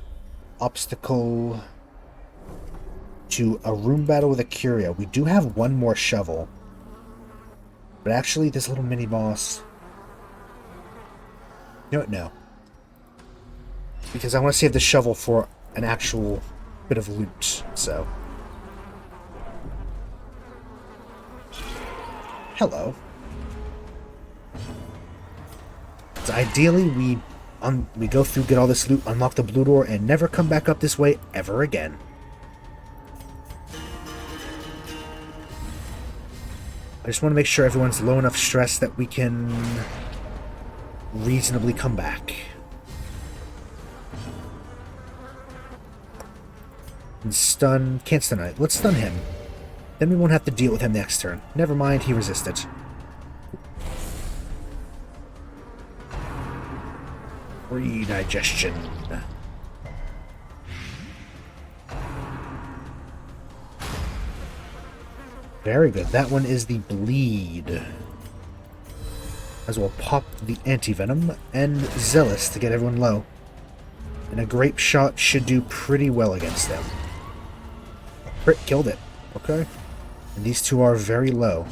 obstacle to a room battle with a curio. We do have one more shovel, but actually this little mini boss. You know what? No, because I want to save the shovel for an actual bit of loot. So, hello. So ideally, we go through, get all this loot, unlock the blue door, and never come back up this way ever again. I just want to make sure everyone's low enough stress that we can reasonably come back. And stun, can't stun it. Let's stun him. Then we won't have to deal with him next turn. Never mind, he resisted. Redigestion. Very good. That one is the bleed. As well pop the anti-venom and Zealous to get everyone low. And a grape shot should do pretty well against them. Crit killed it. Okay. And these two are very low.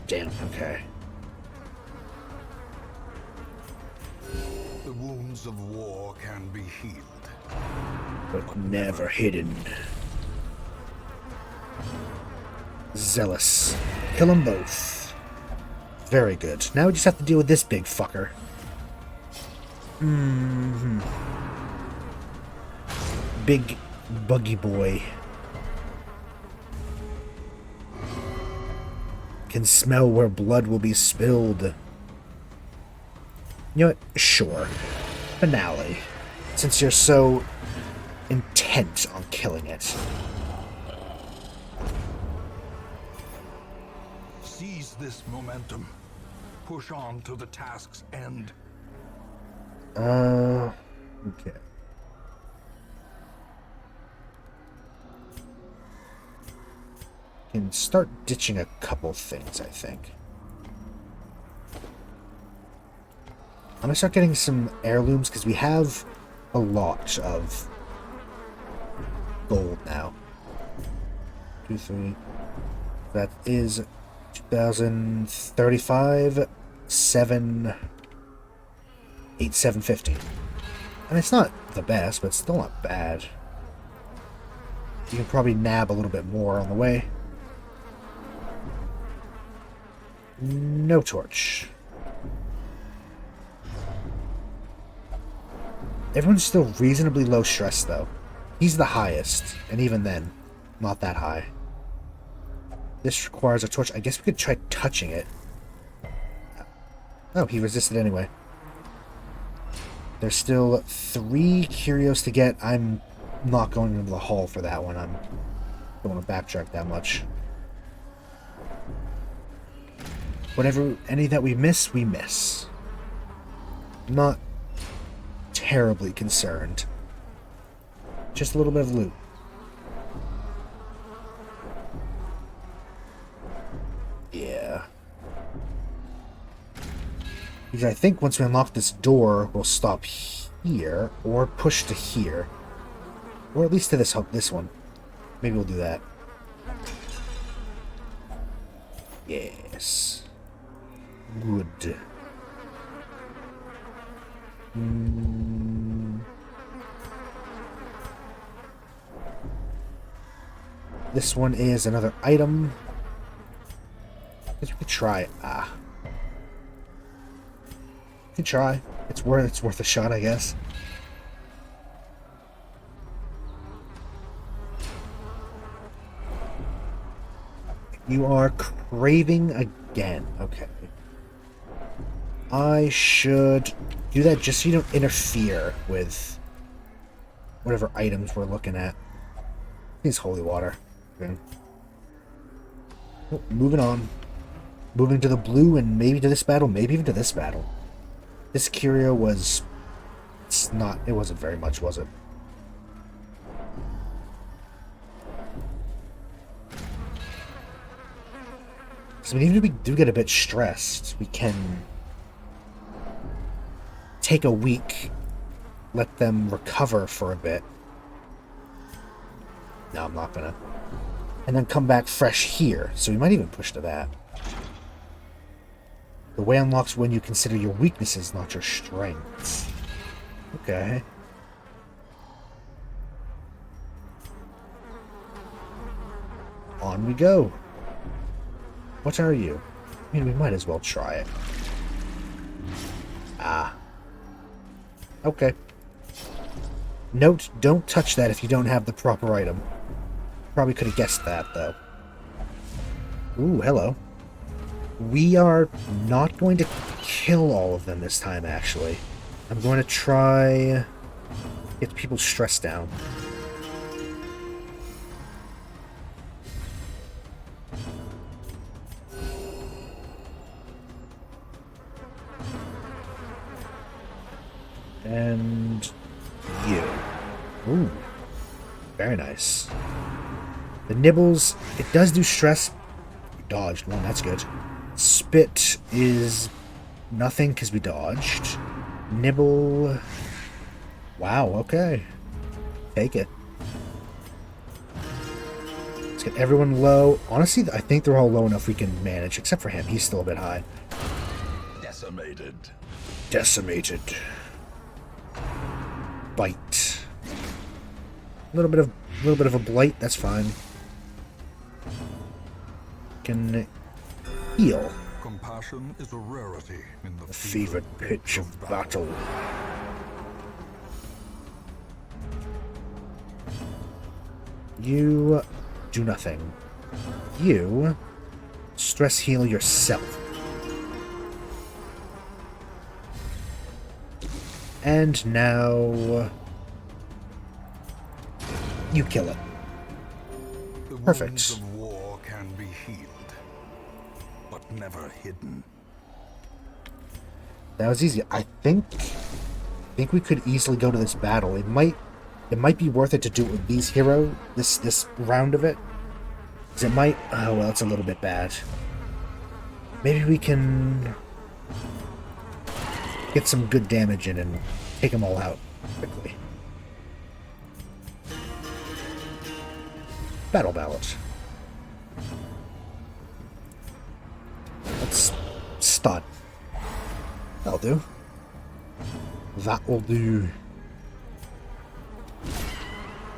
Damn, okay. The wounds of war can be healed, But never hidden. Zealous. Kill them both. Very good. Now we just have to deal with this big fucker. Big buggy boy. Can smell where blood will be spilled. You know what? Sure. Finale. Since you're so intent on killing it. seize this momentum. Push on to the task's end. Okay. Can start ditching a couple things, I think. I'm gonna start getting some heirlooms because we have a lot of gold now. 2, 3. That is 2035, 7, 8, 750. And it's not the best, but it's still not bad. You can probably nab a little bit more on the way. No torch. Everyone's still reasonably low stress, though. He's the highest, and even then, not that high. This requires a torch. I guess we could try touching it. Oh, he resisted anyway. There's still 3 curios to get. I'm not going into the hall for that one. I don't want to backtrack that much. Whatever, any that we miss, we miss. Not terribly concerned. Just a little bit of loot. Yeah. Because I think once we unlock this door, we'll stop here, or push to here. Or at least to this one. Maybe we'll do that. Yes. Good. This one is another item. I guess we could try. Could try. It's worth a shot, I guess. You are craving again. Okay. I should do that just so you don't interfere with whatever items we're looking at. It's holy water. Okay. Oh, moving on. Moving to the blue and maybe to this battle, maybe even to this battle. This curio was... it wasn't very much, was it? So even if we do get a bit stressed, we can take a week, let them recover for a bit. No, I'm not gonna. And then come back fresh here, so we might even push to that. The way unlocks when you consider your weaknesses, not your strengths. Okay. On we go. What are you? I mean, we might as well try it. Ah. Okay. Note, don't touch that if you don't have the proper item. Probably could have guessed that, though. Ooh, hello. We are not going to kill all of them this time, actually. I'm going to try... get people stressed down. And... you. Ooh. Very nice. The nibbles, it does do stress. We dodged one, that's good. Spit is nothing because we dodged. Nibble... wow, okay. Take it. Let's get everyone low. Honestly, I think they're all low enough we can manage, except for him. He's still a bit high. Decimated. Decimated. Bite. A little bit of a blight, that's fine. Can heal. Compassion is a rarity in the fevered pitch of battle. You do nothing. You stress heal yourself. And now you kill it. Perfect. The wounds of war can be healed, but never hidden. That was easy. I think we could easily go to this battle. It might be worth it to do it with these hero this round of it. 'Cause it might... oh well, it's a little bit bad. Maybe we can get some good damage in and take them all out quickly. Battle ballot. Let's stun. That'll do. That will do.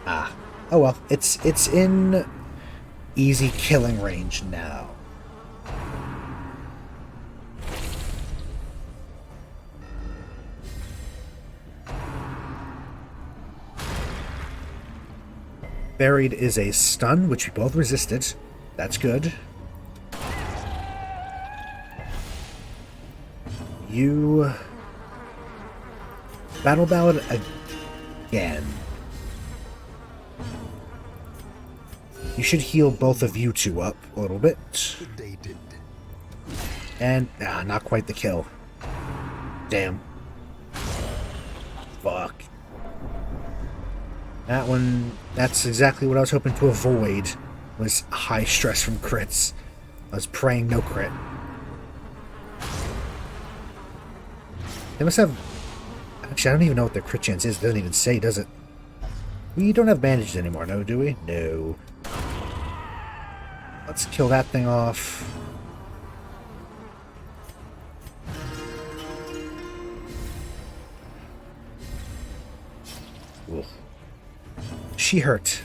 Ah. Oh well, it's in easy killing range now. Buried is a stun, which we both resisted. That's good. You... battle ballad again. You should heal both of you two up a little bit. And, not quite the kill. Damn. Fuck. That one, that's exactly what I was hoping to avoid, was high stress from crits. I was praying no crit. They must have... actually, I don't even know what their crit chance is. It doesn't even say, does it? We don't have bandages anymore, no, do we? No. Let's kill that thing off. Oof. She hurt.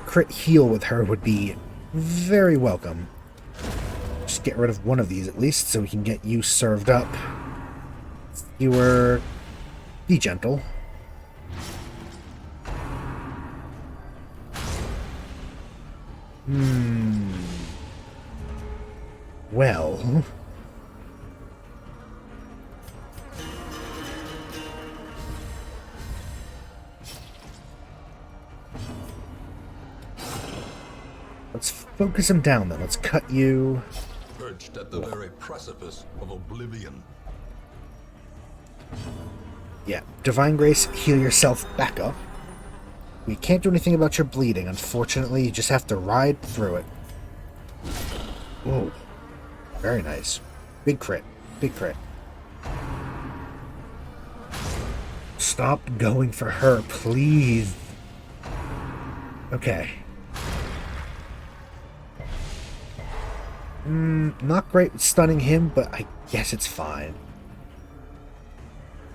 Crit heal with her would be very welcome. Just get rid of one of these at least so we can get you served up. You were... Be gentle. Well... Let's focus him down then. Let's cut you... Perched at the very precipice of oblivion. Yeah. Divine Grace, heal yourself back up. We can't do anything about your bleeding, unfortunately. You just have to ride through it. Whoa. Very nice. Big crit. Big crit. Stop going for her, please. Okay. Not great with stunning him, but I guess it's fine.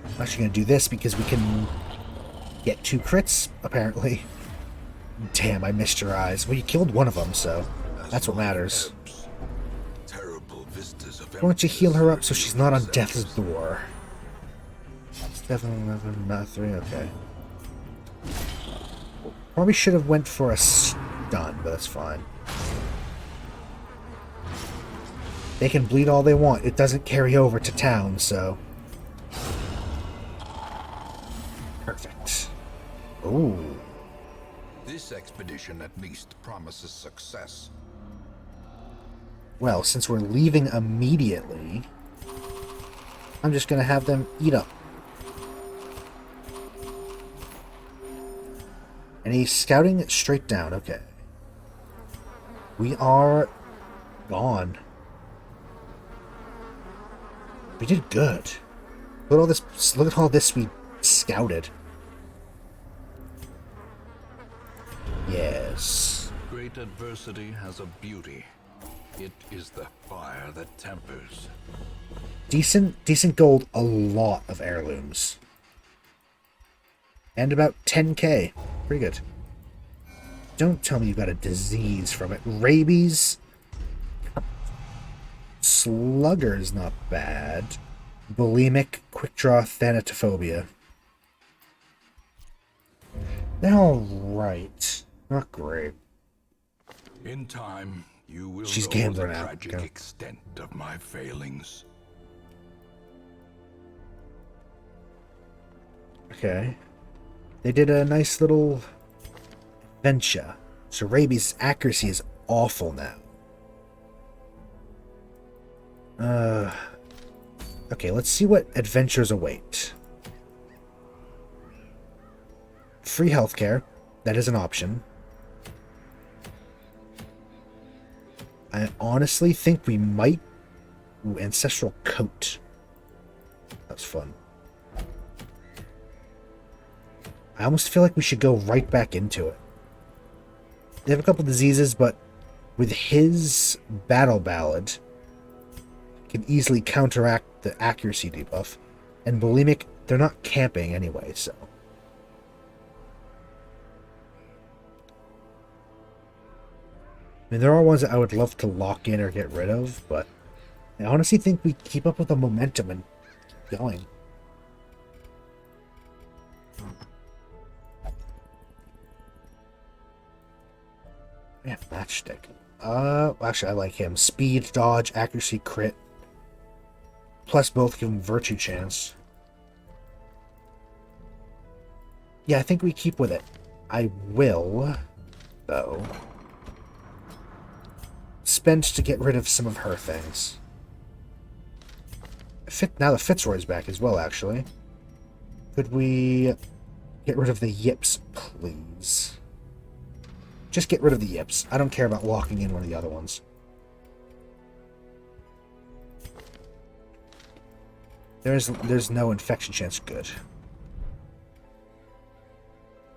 I'm actually going to do this because we can get 2 crits, apparently. Damn, I missed your eyes. Well, you killed one of them, so that's what matters. Why don't you heal her up so she's not on death's door? 7, 11, not 3, okay. Probably should have went for a stun, but that's fine. They can bleed all they want. It doesn't carry over to town, so... Perfect. Ooh. This expedition at least promises success. Well, since we're leaving immediately, I'm just gonna have them eat up. And he's scouting straight down, okay. We are gone. We did good. Look at all this. Look at all this we scouted. Yes. Great adversity has a beauty. It is the fire that tempers. Decent gold. A lot of heirlooms. And about 10k. Pretty good. Don't tell me you got a disease from it. Rabies. Slugger's not bad. Bulimic, quick draw, thanatophobia. They're alright. Not great. In time, you will She's know gambling the out. tragic Go. extent of my failings. Okay. They did a nice little adventure. So Rabies' accuracy is awful now. Okay, let's see what adventures await. Free healthcare. That is an option. I honestly think we might... Ooh, Ancestral Coat. That's fun. I almost feel like we should go right back into it. They have a couple diseases, but with his Battle Ballad, can easily counteract the accuracy debuff. And Bulimic, they're not camping anyway, so... I mean, there are ones that I would love to lock in or get rid of, but I honestly think we keep up with the momentum and keep going. Yeah, matchstick. Actually, I like him. Speed, dodge, accuracy, crit. Plus both give him virtue chance. Yeah, I think we keep with it. I will, though, spend to get rid of some of her things. Now the Fitzroy's back as well, actually. Could we get rid of the yips, please? Just get rid of the yips. I don't care about locking in one of the other ones. There's no infection chance. Good.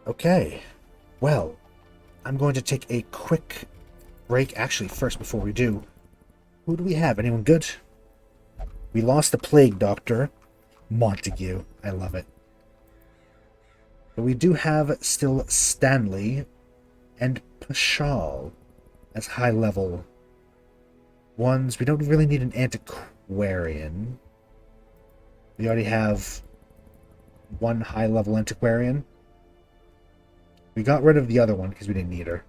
Okay. Well, I'm going to take a quick break. Actually, first, before we do, who do we have? Anyone good? We lost the Plague Doctor. Montague. I love it. But we do have still Stanley and Pashal as high-level ones. We don't really need an antiquarian. We already have one high-level antiquarian. We got rid of the other one because we didn't need her.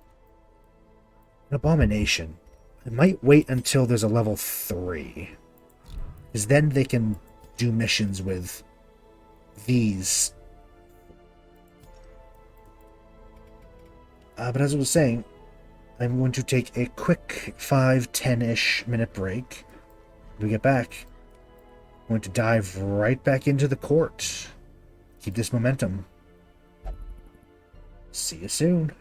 An abomination. I might wait until there's a level 3. Because then they can do missions with these. But as I was saying, I'm going to take a quick 5-10-ish minute break. When we get back, I'm going to dive right back into the court. Keep this momentum. See you soon.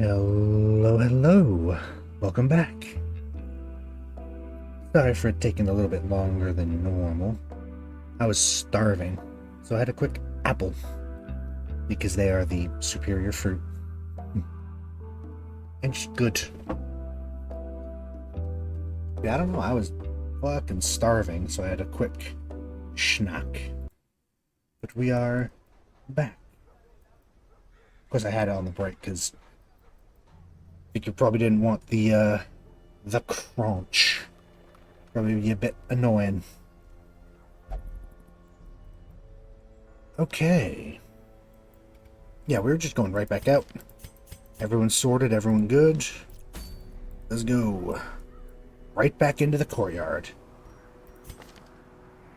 Hello, hello. Welcome back. Sorry for it taking a little bit longer than normal. I was starving, so I had a quick apple. Because they are the superior fruit. And just good. Yeah, I don't know, I was fucking starving, so I had a quick snack. But we are back. Of course I had it on the break, because I think you probably didn't want the crunch. Probably be a bit annoying. Okay. Yeah, we were just going right back out. Everyone's sorted, everyone good. Let's go. Right back into the courtyard.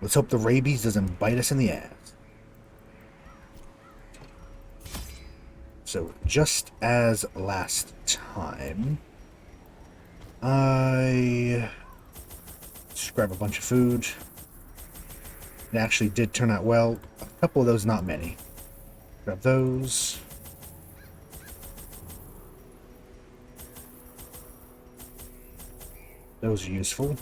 Let's hope the rabies doesn't bite us in the ass. So, just as last time, I just grab a bunch of food. It actually did turn out well. A couple of those, not many. Grab those. Those are useful.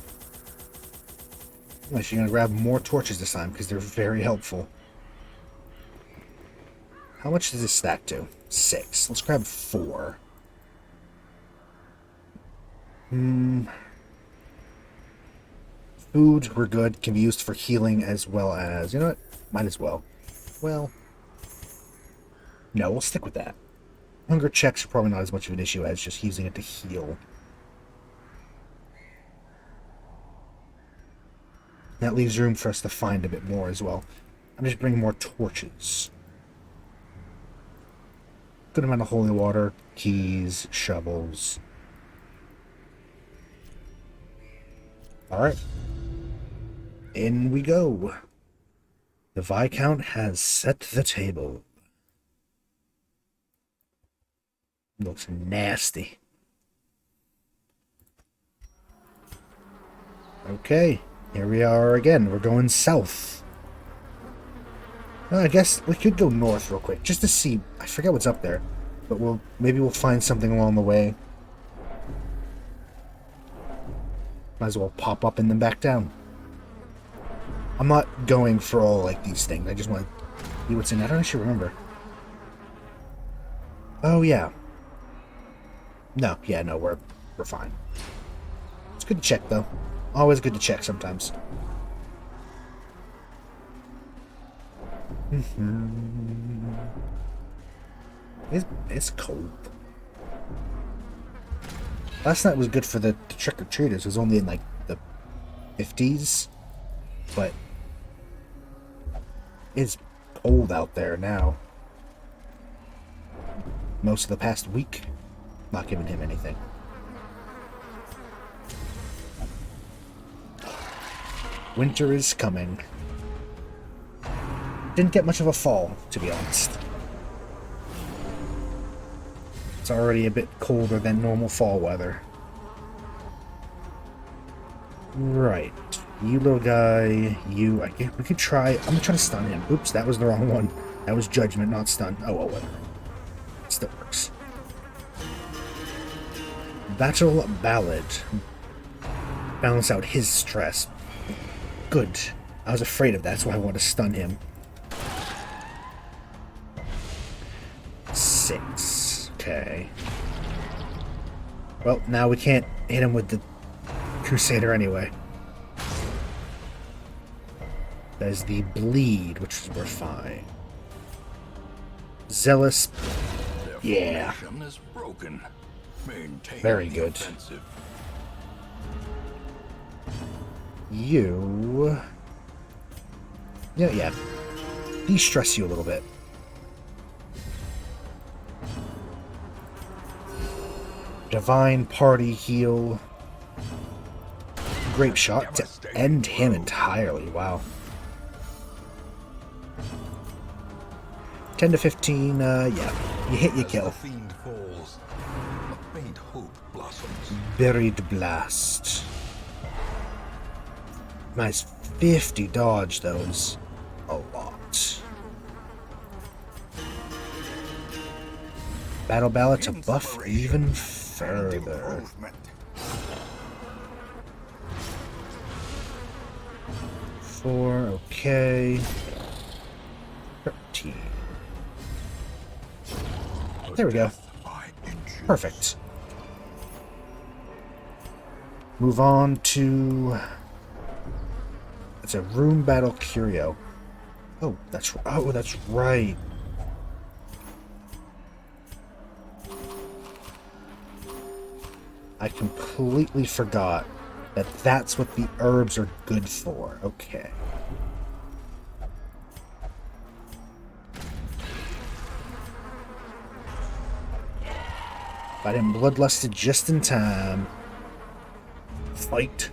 Unless you're going to grab more torches this time, because they're very helpful. How much does this stack to? 6. Let's grab 4. Food, we're good. Can be used for healing as well as... You know what? Might as well. Well... No, we'll stick with that. Hunger checks are probably not as much of an issue as just using it to heal. That leaves room for us to find a bit more as well. I'm just bringing more torches. Good amount of holy water, keys, shovels. Alright. In we go. The Viscount has set the table. Looks nasty. Okay, here we are again. We're going south. Well, I guess we could go north real quick, just to see. I forget what's up there, but maybe we'll find something along the way. Might as well pop up and then back down. I'm not going for all like these things. I just want to see what's in. I don't actually remember. Oh yeah. No, yeah, no, we're fine. It's good to check though. Always good to check sometimes. It's cold. Last night was good for the trick-or-treaters. It was only in like the 50s. But it's cold out there now. Most of the past week. Not giving him anything. Winter is coming. Didn't get much of a fall, to be honest. It's already a bit colder than normal fall weather. Right. You little guy, you... we could try... I'm gonna try to stun him. Oops, that was the wrong one. That was judgment, not stun. Oh, well, whatever. It still works. Battle Ballad. Balance out his stress. Good. I was afraid of that, so I want to stun him. 6. Okay. Well, now we can't hit him with the Crusader anyway. There's the bleed, which we're fine. Zealous. Yeah. Is broken. Maintain very the good. offensive. You... Yeah. De-stress you a little bit. Divine Party Heal. Grape Shot to end him entirely. Wow. 10 to 15, yeah. You hit, you kill. Fiend falls. A faint hope blossoms. Buried Blast. Nice 50 dodge, though, is a lot. Battle Ballad to buff even further. Improvement. 4, okay. 13. There we go. Perfect. Move on to... It's a room battle curio. Oh, that's right. I completely forgot that that's what the herbs are good for. Okay. Got him bloodlusted just in time. Fight.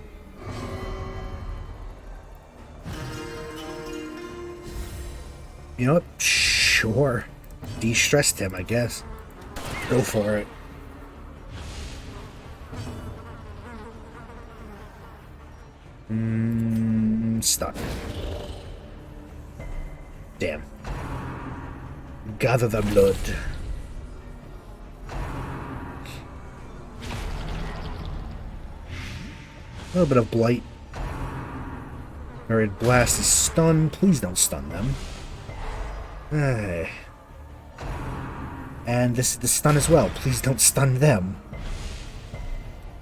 You know what? Sure. De-stressed him, I guess. Go for it. Stuck. Damn. Gather the blood. A little bit of blight. Alright, blast is stun. Please don't stun them. And this is the stun as well. Please don't stun them.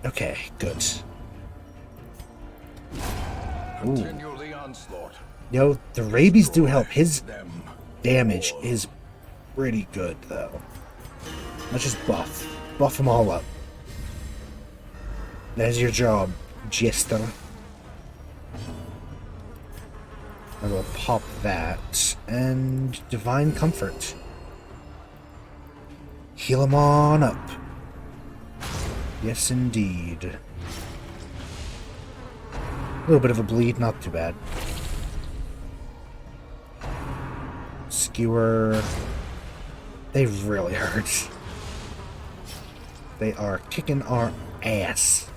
Okay, good. Continue the onslaught. Yo, the rabies do help. His damage is pretty good, though. Let's just buff. Buff them all up. There's your job, Jester. I will pop that. And Divine Comfort. Heal him on up. Yes, indeed. A little bit of a bleed, not too bad. Skewer. They really hurt. They are kicking our ass.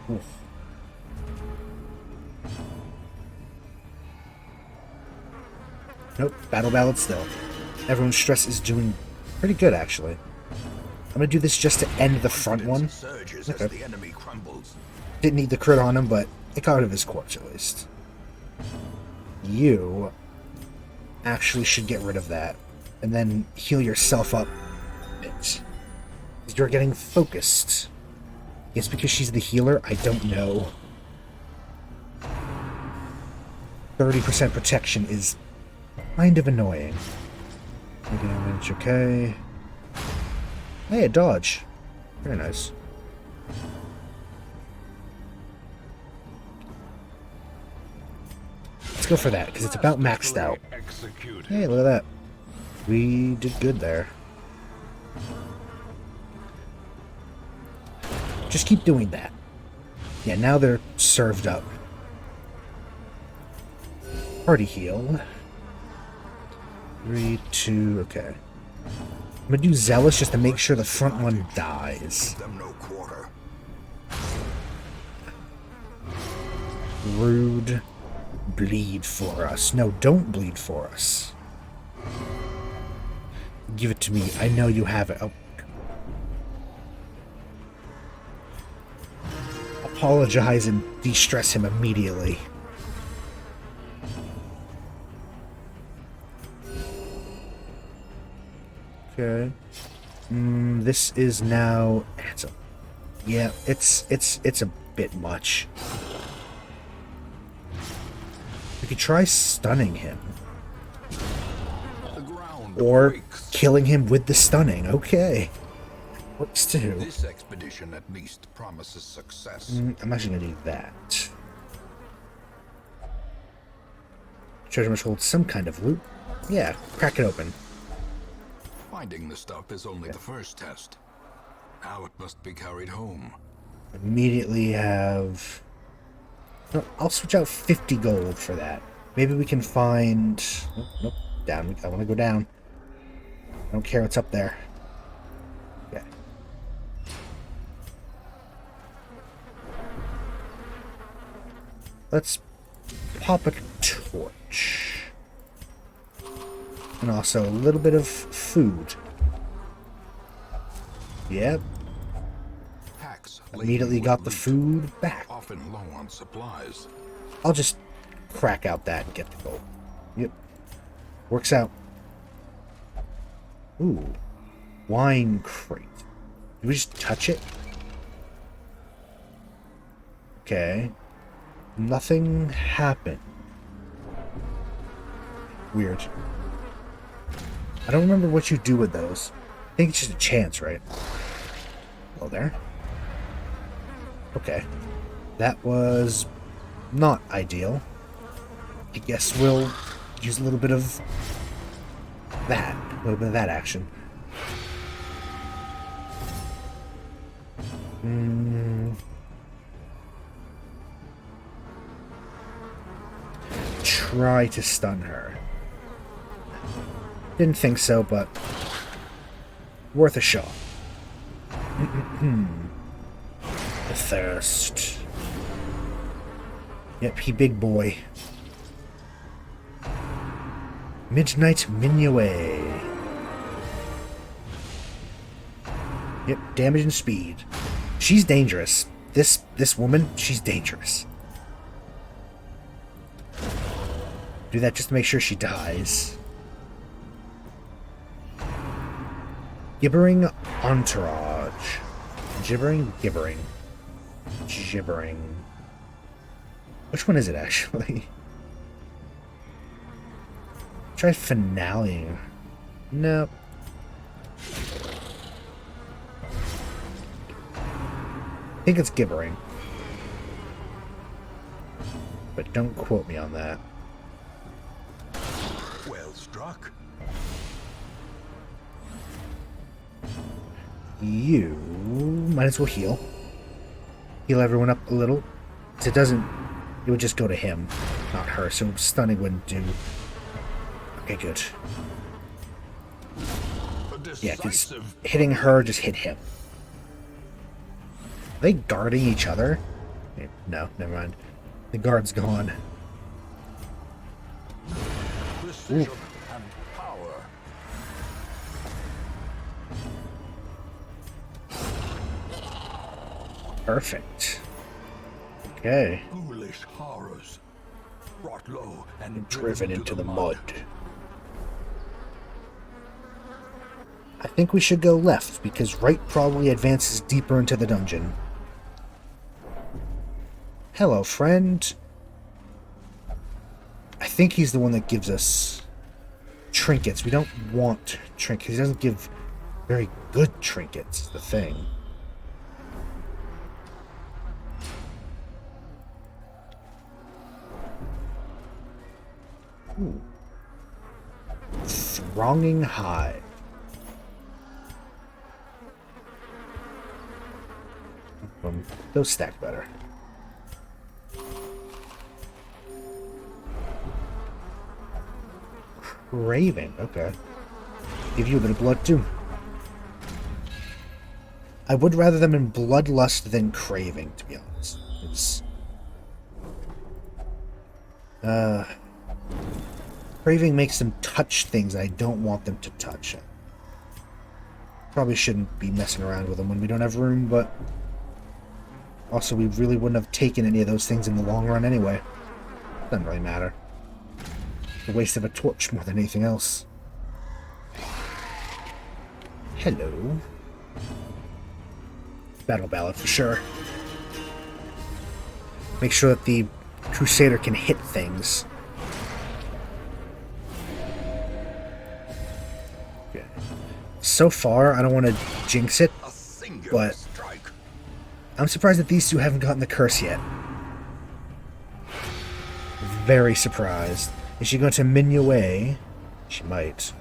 Oof. Nope, Battle Ballad still. Everyone's stress is doing pretty good, actually. I'm gonna do this just to end the front one. Okay. Didn't need the crit on him, but it got rid of his corpse at least. You actually should get rid of that, and then heal yourself up a bit. You're getting focused. It's because she's the healer? I don't know. 30% protection is kind of annoying. No damage, okay. Hey, a dodge. Very nice. Let's go for that, because it's about maxed out. Hey, look at that. We did good there. Just keep doing that. Yeah, now they're served up. Party heal. 3, 2, okay. I'm gonna do Zealous just to make sure the front one dies. Rude. Bleed for us. No, don't bleed for us. Give it to me. I know you have it. Oh. Apologize and de-stress him immediately. Okay. This is now... Yeah, it's a bit much. We could try stunning him. Or killing him with the stunning. Okay. Works too. This expedition at least promises success. I'm actually gonna do that. Treasure must hold some kind of loot. Yeah, crack it open. Finding the stuff is only the first test. Now it must be carried home. Immediately have... No, I'll switch out 50 gold for that. Maybe we can find... Oh, nope, down. I want to go down. I don't care what's up there. Okay. Let's pop a torch. And also a little bit of food. Yep. Packs Immediately laden got with the loot, food back. often low on supplies. I'll just crack out that and get the gold. Yep. Works out. Ooh. Wine crate. Did we just touch it? Okay. Nothing happened. Weird. I don't remember what you do with those. I think it's just a chance, right? Hello there. Okay. That was not ideal. I guess we'll use a little bit of that. A little bit of that action. Try to stun her. Didn't think so, but worth a shot. The thirst. Yep, he big boy. Midnight Minuet. Yep, damage and speed. She's dangerous. This woman, she's dangerous. Do that just to make sure she dies. Gibbering entourage. Gibbering. Which one is it, actually? Try finale. Nope. I think it's gibbering. But don't quote me on that. Well struck. You might as well heal. Heal everyone up a little. It doesn't... It would just go to him, not her, so stunning wouldn't do. Okay, good. Yeah, because hitting her just hit him. Are they guarding each other? No, never mind. The guard's gone. Precision and power. Perfect. Okay. Ghoulish horrors. Brought low and Driven into the mud. I think we should go left, because right probably advances deeper into the dungeon. Hello, friend. I think he's the one that gives us trinkets. We don't want trinkets. He doesn't give very good trinkets, is the thing. Ooh. Thronging hive. Those stack better. Craving, okay. Give you a bit of blood too. I would rather them in bloodlust than craving, to be honest. It's craving makes them touch things I don't want them to touch. Probably shouldn't be messing around with them when we don't have room, but also we really wouldn't have taken any of those things in the long run anyway. Doesn't really matter. The waste of a torch more than anything else. Hello. Battle ballad for sure. Make sure that the Crusader can hit things. Okay. So far, I don't want to jinx it, but I'm surprised that these two haven't gotten the curse yet. Very surprised. Is she going to Minuet? She might.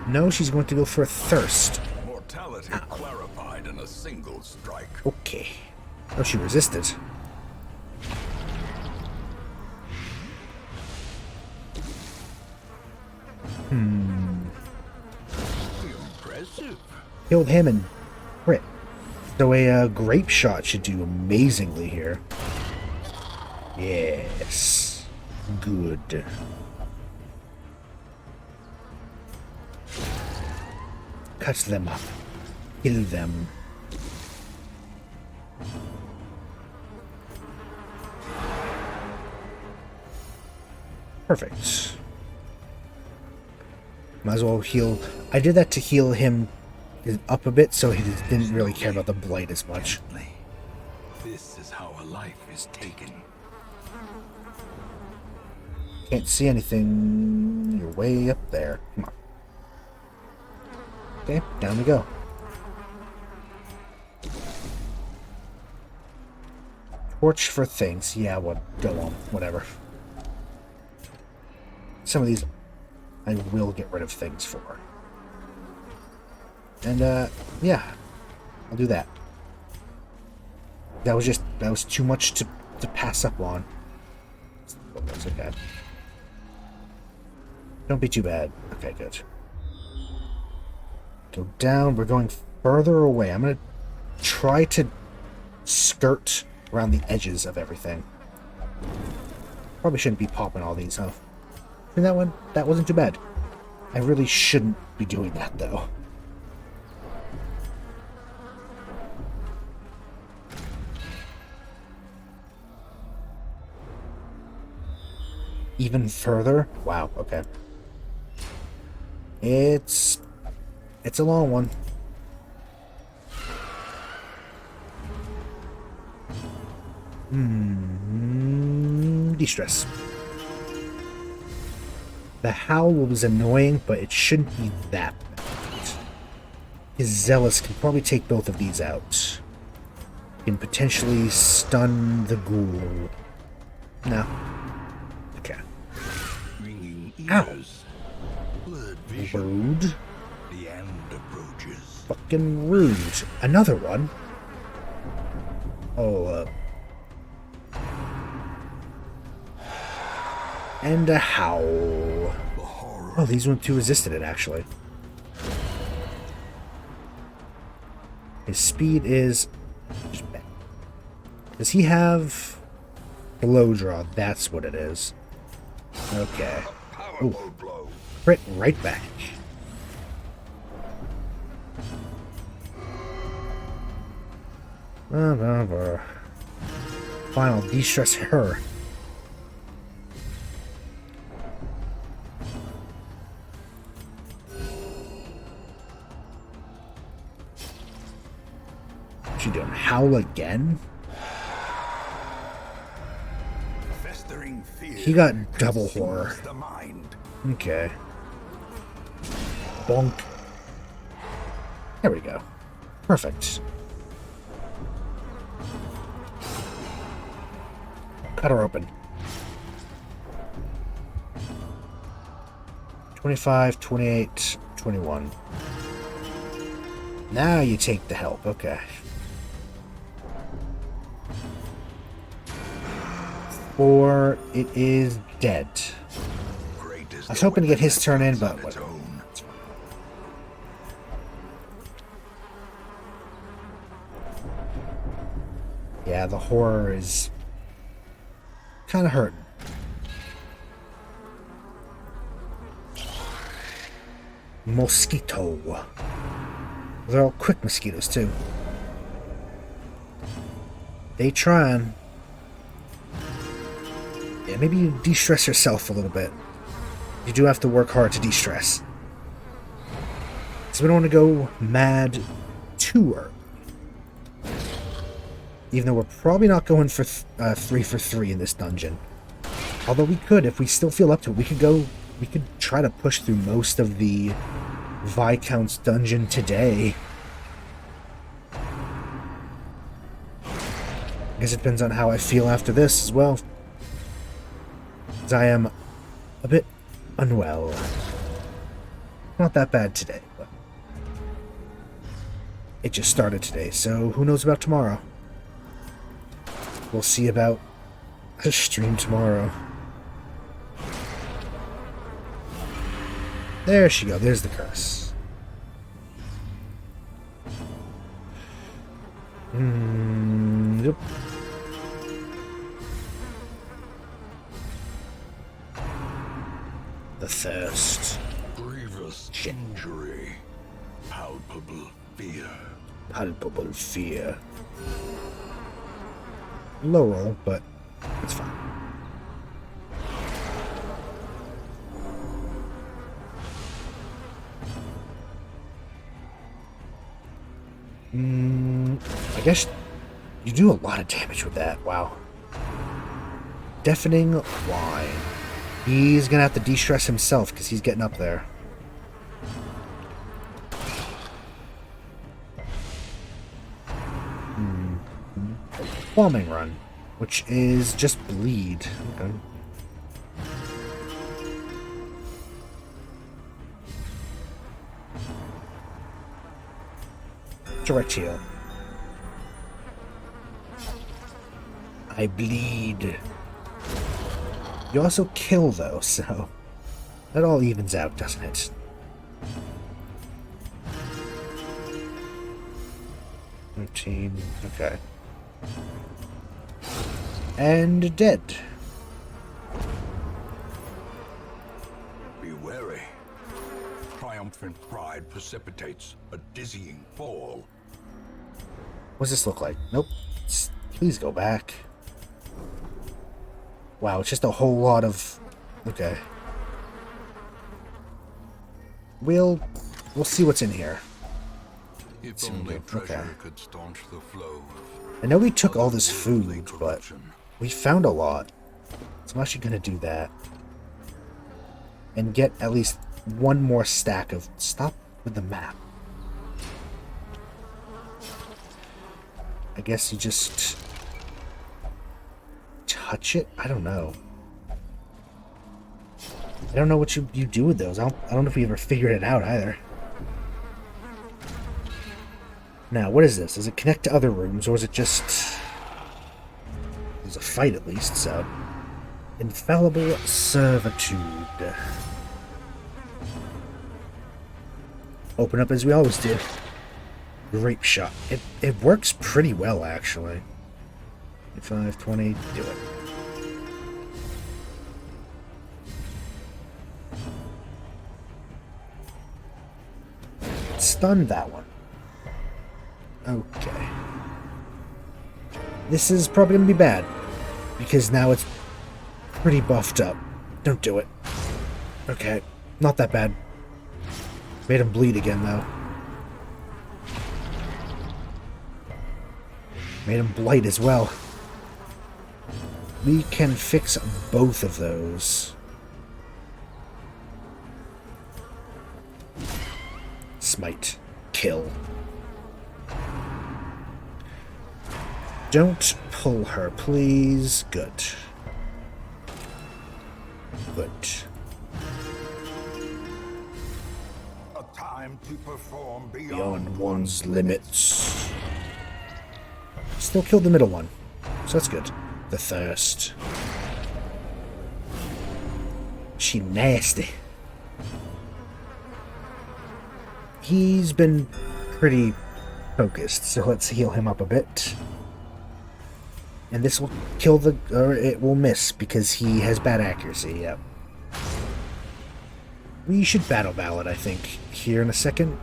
No, she's going to go for a thirst. Mortality clarified in a single strike. Okay. Oh, she resisted. Impressive. Killed him and crit. So a grape shot should do amazingly here. Yes. Good. cut them up. Kill them. Perfect. Might as well heal. I did that to heal him up a bit, so he didn't really care about the blight as much. This is how a life is taken. Can't see anything. You're way up there. Come on. Okay, down we go. Torch for things. Yeah, what? Go on. Whatever. Some of these I will get rid of things for. And, yeah. I'll do that. That was too much to pass up on. That's okay. Don't be too bad. Okay, good. Go down. We're going further away. I'm going to try to skirt around the edges of everything. Probably shouldn't be popping all these, huh? And that wasn't too bad. I really shouldn't be doing that, though. Even further? Wow, okay. It's a long one. De-stress. The howl was annoying, but it shouldn't be that bad. His zealous can probably take both of these out. Can potentially stun the ghoul. No. Okay. Ow. Rude. The end approaches. Fucking rude. Another one? Oh, and a howl. Oh, these weren't too resisted it, actually. His speed is... Does he have... blow draw? That's what it is. Okay. Ooh. Crit right back. Fine, I'll de-stress her. What's she doing? Howl again? He got double horror. Okay. Bonk. There we go. Perfect. Cut her open. 25, 28, 21. Now you take the help. Okay. 4. It is dead. I was hoping to get his turn in, but whatever. Yeah, the horror is kind of hurting. Mosquito. They're all quick mosquitoes, too. They trying. Yeah, maybe you de-stress yourself a little bit. You do have to work hard to de-stress. So we don't want to go mad too early. Even though we're probably not going for 3 for 3 in this dungeon. Although we could, if we still feel up to it, we could try to push through most of the Viscount's dungeon today. I guess it depends on how I feel after this as well. Because I am a bit unwell. Not that bad today, but it just started today, so who knows about tomorrow? We'll see about a stream tomorrow. There she goes. There's the curse. Yep. The thirst. Grievous injury. How palpable fear. Palpable fear. Low roll, but it's fine. I guess you do a lot of damage with that. Wow. Deafening whine. He's gonna have to de-stress himself because he's getting up there. Bombing run, which is just bleed. Okay. Direct heal. I bleed. You also kill, though, so that all evens out, doesn't it? Okay. And dead. Be wary. Triumphant pride precipitates a dizzying fall. What does this look like? Nope. Please go back. Wow, it's just a whole lot of... Okay. We'll see what's in here. If only treasure could staunch the flow. I know we took all this food, but we found a lot. So I'm actually going to do that. And get at least one more stack of... Stop with the map. I guess you just... touch it? I don't know. I don't know what you do with those. I don't know if we ever figured it out either. Now, what is this? Does it connect to other rooms, or is it just... There's a fight, at least, so... Infallible Servitude. Open up as we always do. Grape Shot. It works pretty well, actually. 5, 20, do it. Stun that one. Okay. This is probably going to be bad, because now it's pretty buffed up. Don't do it. Okay, not that bad. Made him bleed again, though. Made him blight as well. We can fix both of those. Smite. Kill. Don't pull her, please. Good. Good. A time to perform Beyond one's limits. Still killed the middle one, so that's good. The thirst. She nasty. He's been pretty focused, so let's heal him up a bit. And this will kill the... or it will miss, because he has bad accuracy, yep. We should battle ballad, I think, here in a second.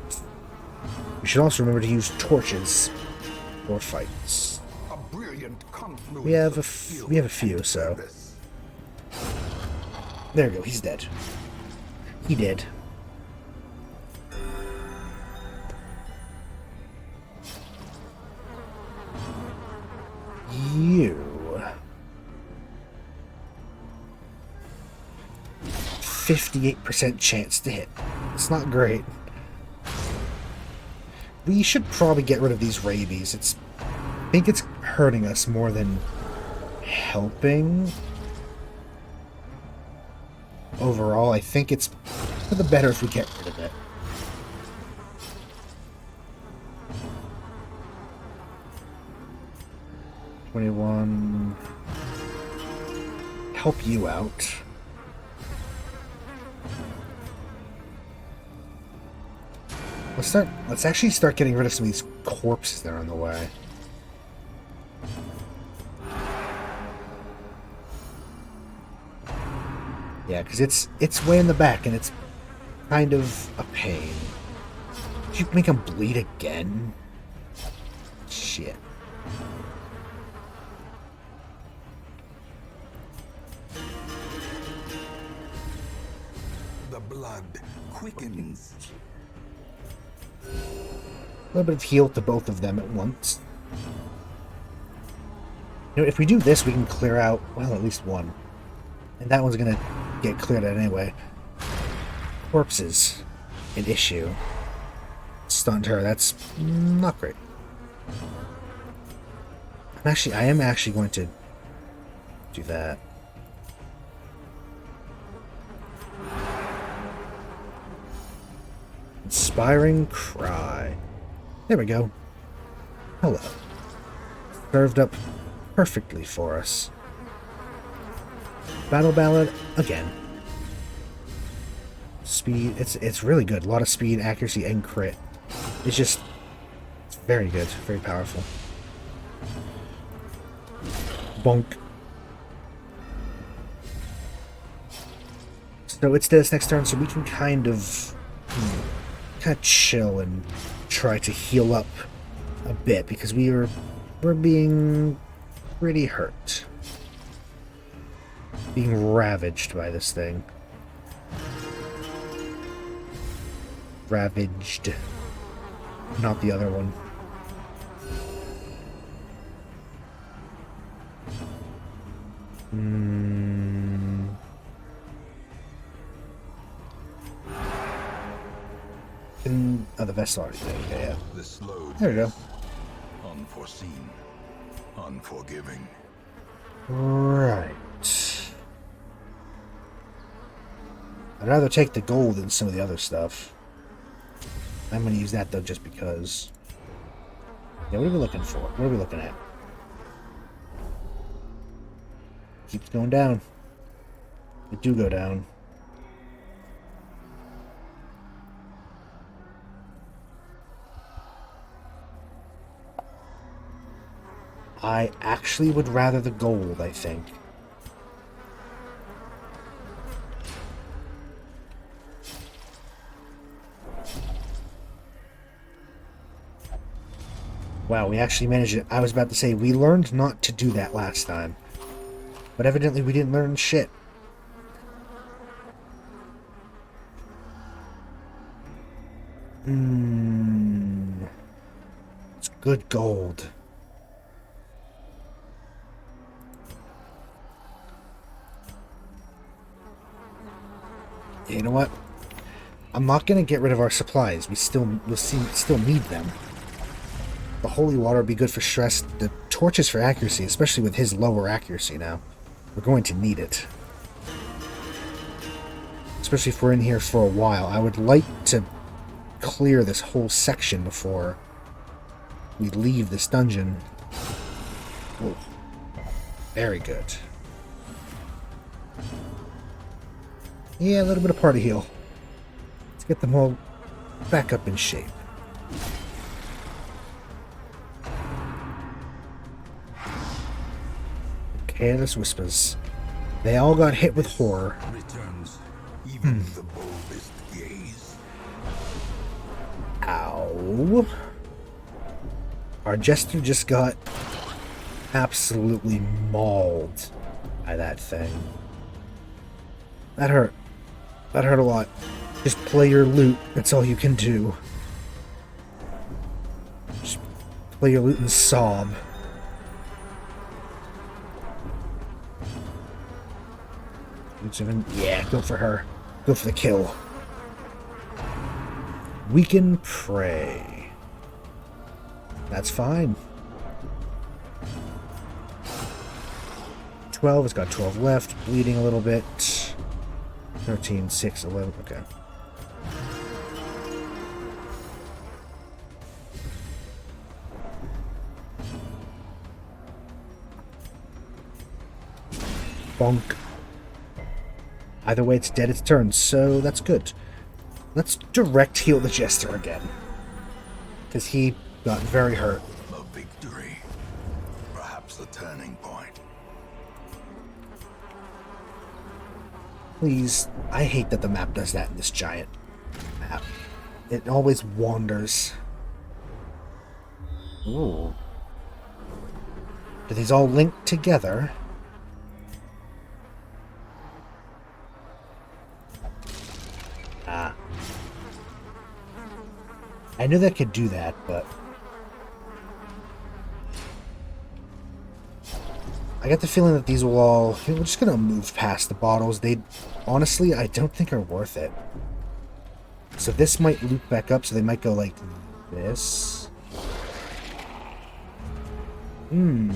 We should also remember to use torches for fights. We have a few, so... There we go, he's dead. He did. You... 58% chance to hit. It's not great. We should probably get rid of these rabies. I think it's hurting us more than helping. Overall, I think it's for the better if we get rid of it. $21. Help you out. Let's actually start getting rid of some of these corpses that are on the way. Yeah, because it's way in the back and it's kind of a pain. Did you make him bleed again? Shit. The blood quickens. A little bit of heal to both of them at once. You know, if we do this, we can clear out, well, at least one. And that one's gonna get cleared out anyway. Corpses. An issue. Stunned her. That's not great. I am actually going to do that. Inspiring Cry. There we go. Hello. Served up perfectly for us. Battle Ballad again. Speed, it's really good. A lot of speed, accuracy, and crit. It's very good, very powerful. Bonk. So it's this next turn, so we can kind of chill and try to heal up a bit because we're being pretty hurt. Being ravaged by this thing. Ravaged. Not the other one. The vest already there. Okay, yeah. This load There we go. unforeseen, unforgiving. Right. I'd rather take the gold than some of the other stuff. I'm going to use that, though, just because. Yeah, what are we looking for? What are we looking at? Keeps going down. It do go down. I actually would rather the gold, I think. Wow, we actually managed it. I was about to say, we learned not to do that last time. But evidently we didn't learn shit. It's good gold. You know what? I'm not going to get rid of our supplies. We'll still need them. The holy water would be good for stress. The torches for accuracy, especially with his lower accuracy now. We're going to need it. Especially if we're in here for a while. I would like to clear this whole section before we leave this dungeon. Ooh. Very good. Yeah, a little bit of party heal. Let's get them all back up in shape. Careless Whispers. They all got hit with horror. Returns even the boldest gaze. Ow. Our Jester just got absolutely mauled by that thing. That hurt. That hurt a lot. Just play your loot. That's all you can do. Just play your loot and sob. Yeah, go for her. Go for the kill. Weaken Prey. That's fine. 12, it's got 12 left. Bleeding a little bit. 13, 6, 11, okay. Bonk. Either way, it's dead its turn, so that's good. Let's direct heal the Jester again. Because he got very hurt. A victory. Perhaps the turning point. Please, I hate that the map does that in this giant map. It always wanders. Ooh. Do these all link together? Ah. I knew that could do that, but... I get the feeling that these will all... We're just gonna move past the bottles. They, honestly, I don't think are worth it. So this might loop back up, so they might go like this. Hmm.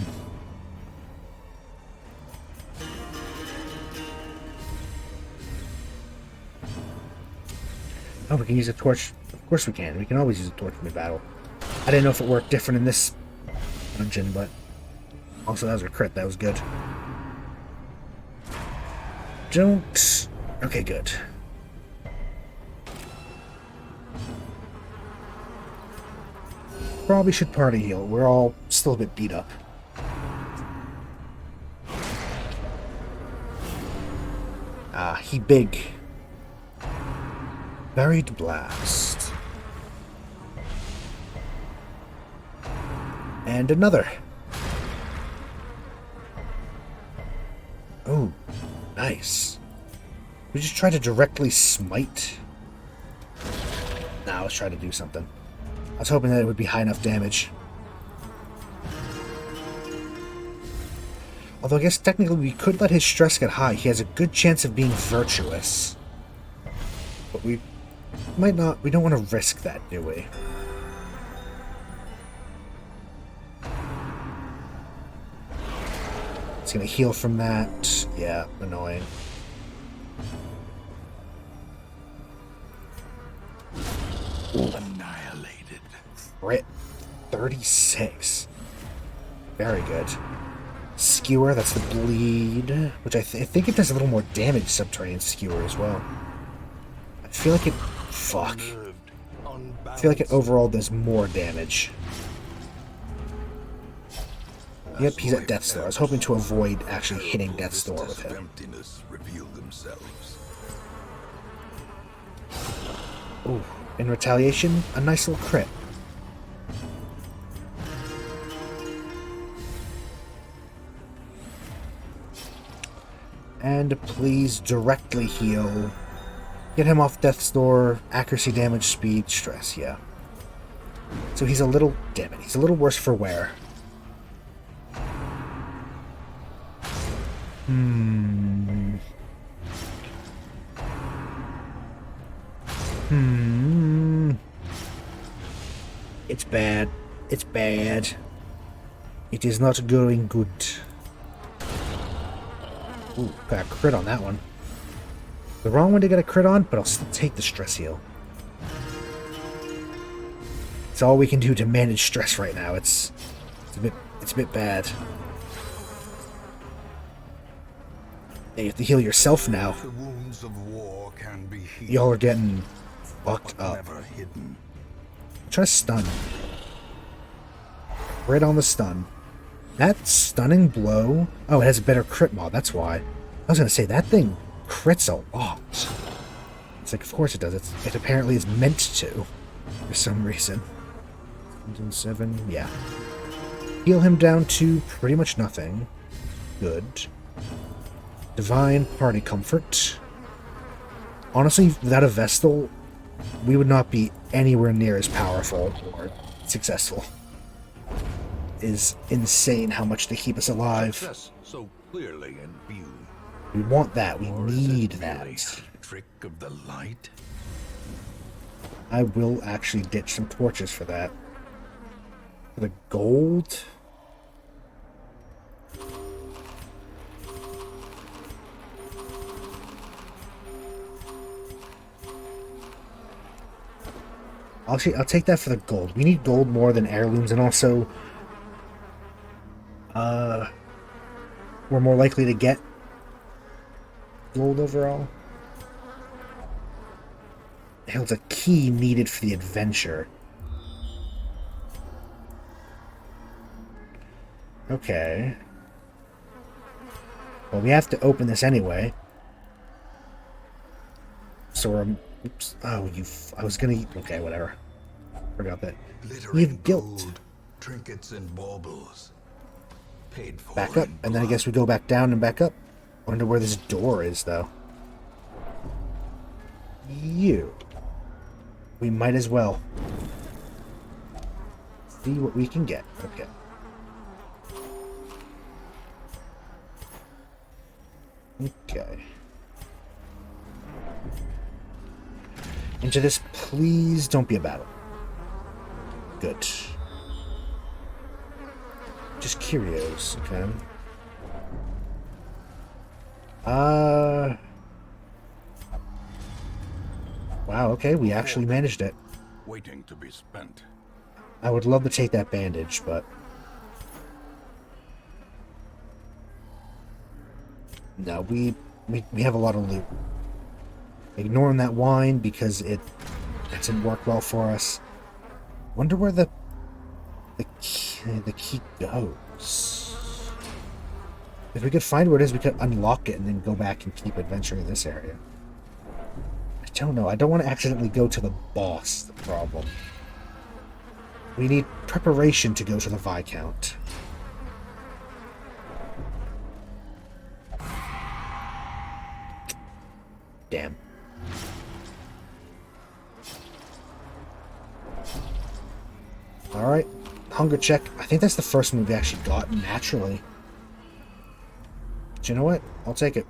Oh, we can use a torch. Of course we can. We can always use a torch in the battle. I didn't know if it worked different in this dungeon, but... Also, that was a crit. That was good. Don't... Okay, good. Probably should party heal. We're all still a bit beat up. Ah, he big. Buried blast. And another. Oh, nice. We just try to directly smite. Nah, let's try to do something. I was hoping that it would be high enough damage. Although I guess technically we could let his stress get high. He has a good chance of being virtuous. But we might not. We don't want to risk that, do we? It's going to heal from that. Yeah, annoying. Ooh. Annihilated. Crit 36. Very good. Skewer, that's the bleed. Which I think it does a little more damage, Subterranean Skewer, as well. I feel like it... Fuck. I feel like it overall does more damage. Yep, he's at Death's Door. I was hoping to avoid actually hitting Death's Door with him. Emptiness reveal themselves. Ooh. In retaliation, a nice little crit. And please directly heal. Get him off Death's Door. Accuracy, damage, speed, stress, yeah. So he's a little... Damn it, he's a little worse for wear. It's bad. It's bad. It is not going good. Ooh, got a crit on that one. The wrong one to get a crit on, but I'll still take the stress heal. It's all we can do to manage stress right now. It's a bit bad. You have to heal yourself now. The wounds of war can be healed. Y'all are getting fucked up. Never hidden. Try to stun. Right on the stun. That stunning blow... Oh, it has a better crit mod, that's why. I was gonna say, that thing crits a lot. It's like, of course it does. It apparently is meant to. For some reason. 7, yeah. Heal him down to pretty much nothing. Good. Divine Party Comfort. Honestly, without a Vestal, we would not be anywhere near as powerful or successful. It is insane how much they keep us alive. Success so clearly in view. We want that. We Or is it need merely that. a trick of the light. I will actually ditch some torches for that. For the gold... Actually, I'll take that for the gold. We need gold more than heirlooms, and also... we're more likely to get gold overall. It holds a key needed for the adventure. Okay. Well, we have to open this anyway. So we're Oops. Oh, I was gonna... Okay, whatever. Forgot that. You Glittering have guilt. gold, trinkets and baubles. Paid for Back up, in and then I blood. guess we go back down and back up. Wonder where this door is, though. You. We might as well see what we can get. Okay. Okay. Into this, please don't be a battle. Good. Just curios, okay? Wow, okay, we actually managed it. Waiting to be spent. I would love to take that bandage, but... No, we have a lot of loot. Ignoring that wine because it didn't work well for us. Wonder where the key goes. If we could find where it is, we could unlock it and then go back and keep adventuring in this area. I don't know. I don't want to accidentally go to the boss, the problem. We need preparation to go to the Viscount. Damn. Alright. Hunger check. I think that's the first one we've actually got naturally. But you know what? I'll take it.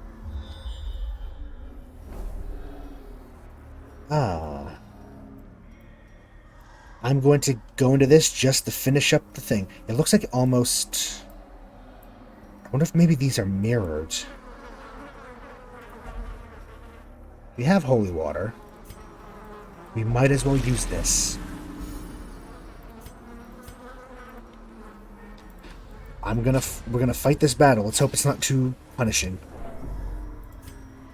Ah. I'm going to go into this just to finish up the thing. It looks like almost... I wonder if maybe these are mirrored. We have holy water. We might as well use this. We're gonna fight this battle. Let's hope it's not too punishing.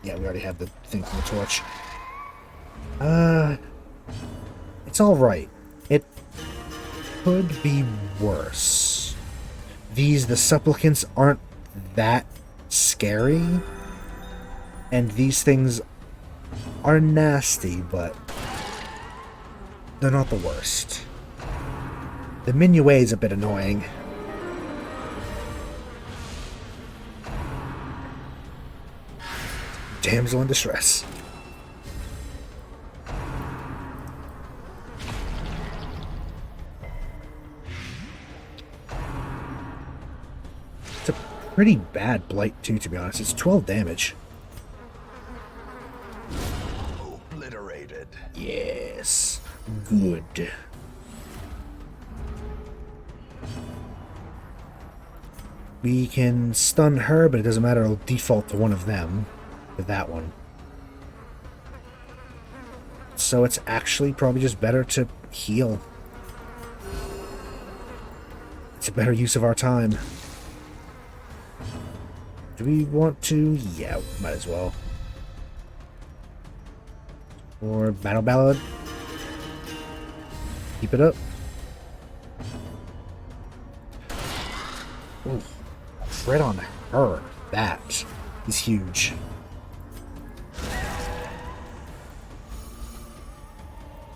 Yeah, we already have the thing from the torch. It's alright. It could be worse. The supplicants aren't that scary. And these things are nasty, but they're not the worst. The minuet is a bit annoying. Damsel in distress. It's a pretty bad blight too, to be honest. It's 12 damage. Obliterated. Yes. Good. We can stun her, but it doesn't matter. It'll default to one of them. With that one. So it's actually probably just better to heal. It's a better use of our time. Do we want to? Yeah, might as well. Or Battle Ballad. Keep it up. Ooh. Crit on her. That is huge.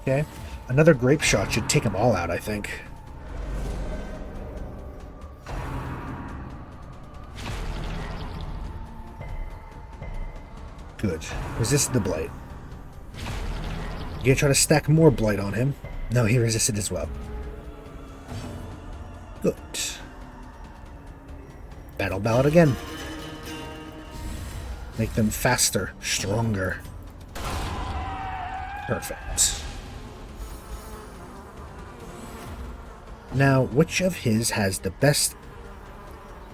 Okay. Another grape shot should take them all out, I think. Good. Resist the blight. You gonna try to stack more blight on him? No, he resisted as well. Good. Battle Ballad again. Make them faster, stronger. Perfect. Now, which of his has the best...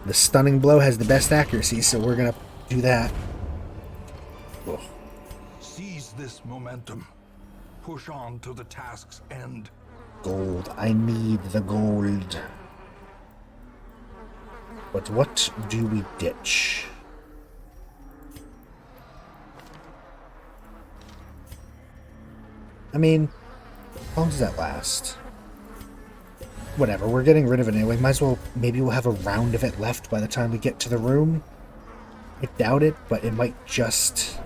The stunning blow has the best accuracy, so we're gonna do that. Ugh. Seize this momentum. Push on to the task's end. Gold. I need the gold. But what do we ditch? I mean, how long does that last? Whatever, we're getting rid of it anyway. Might as well, maybe we'll have a round of it left by the time we get to the room. I doubt it, but it might just...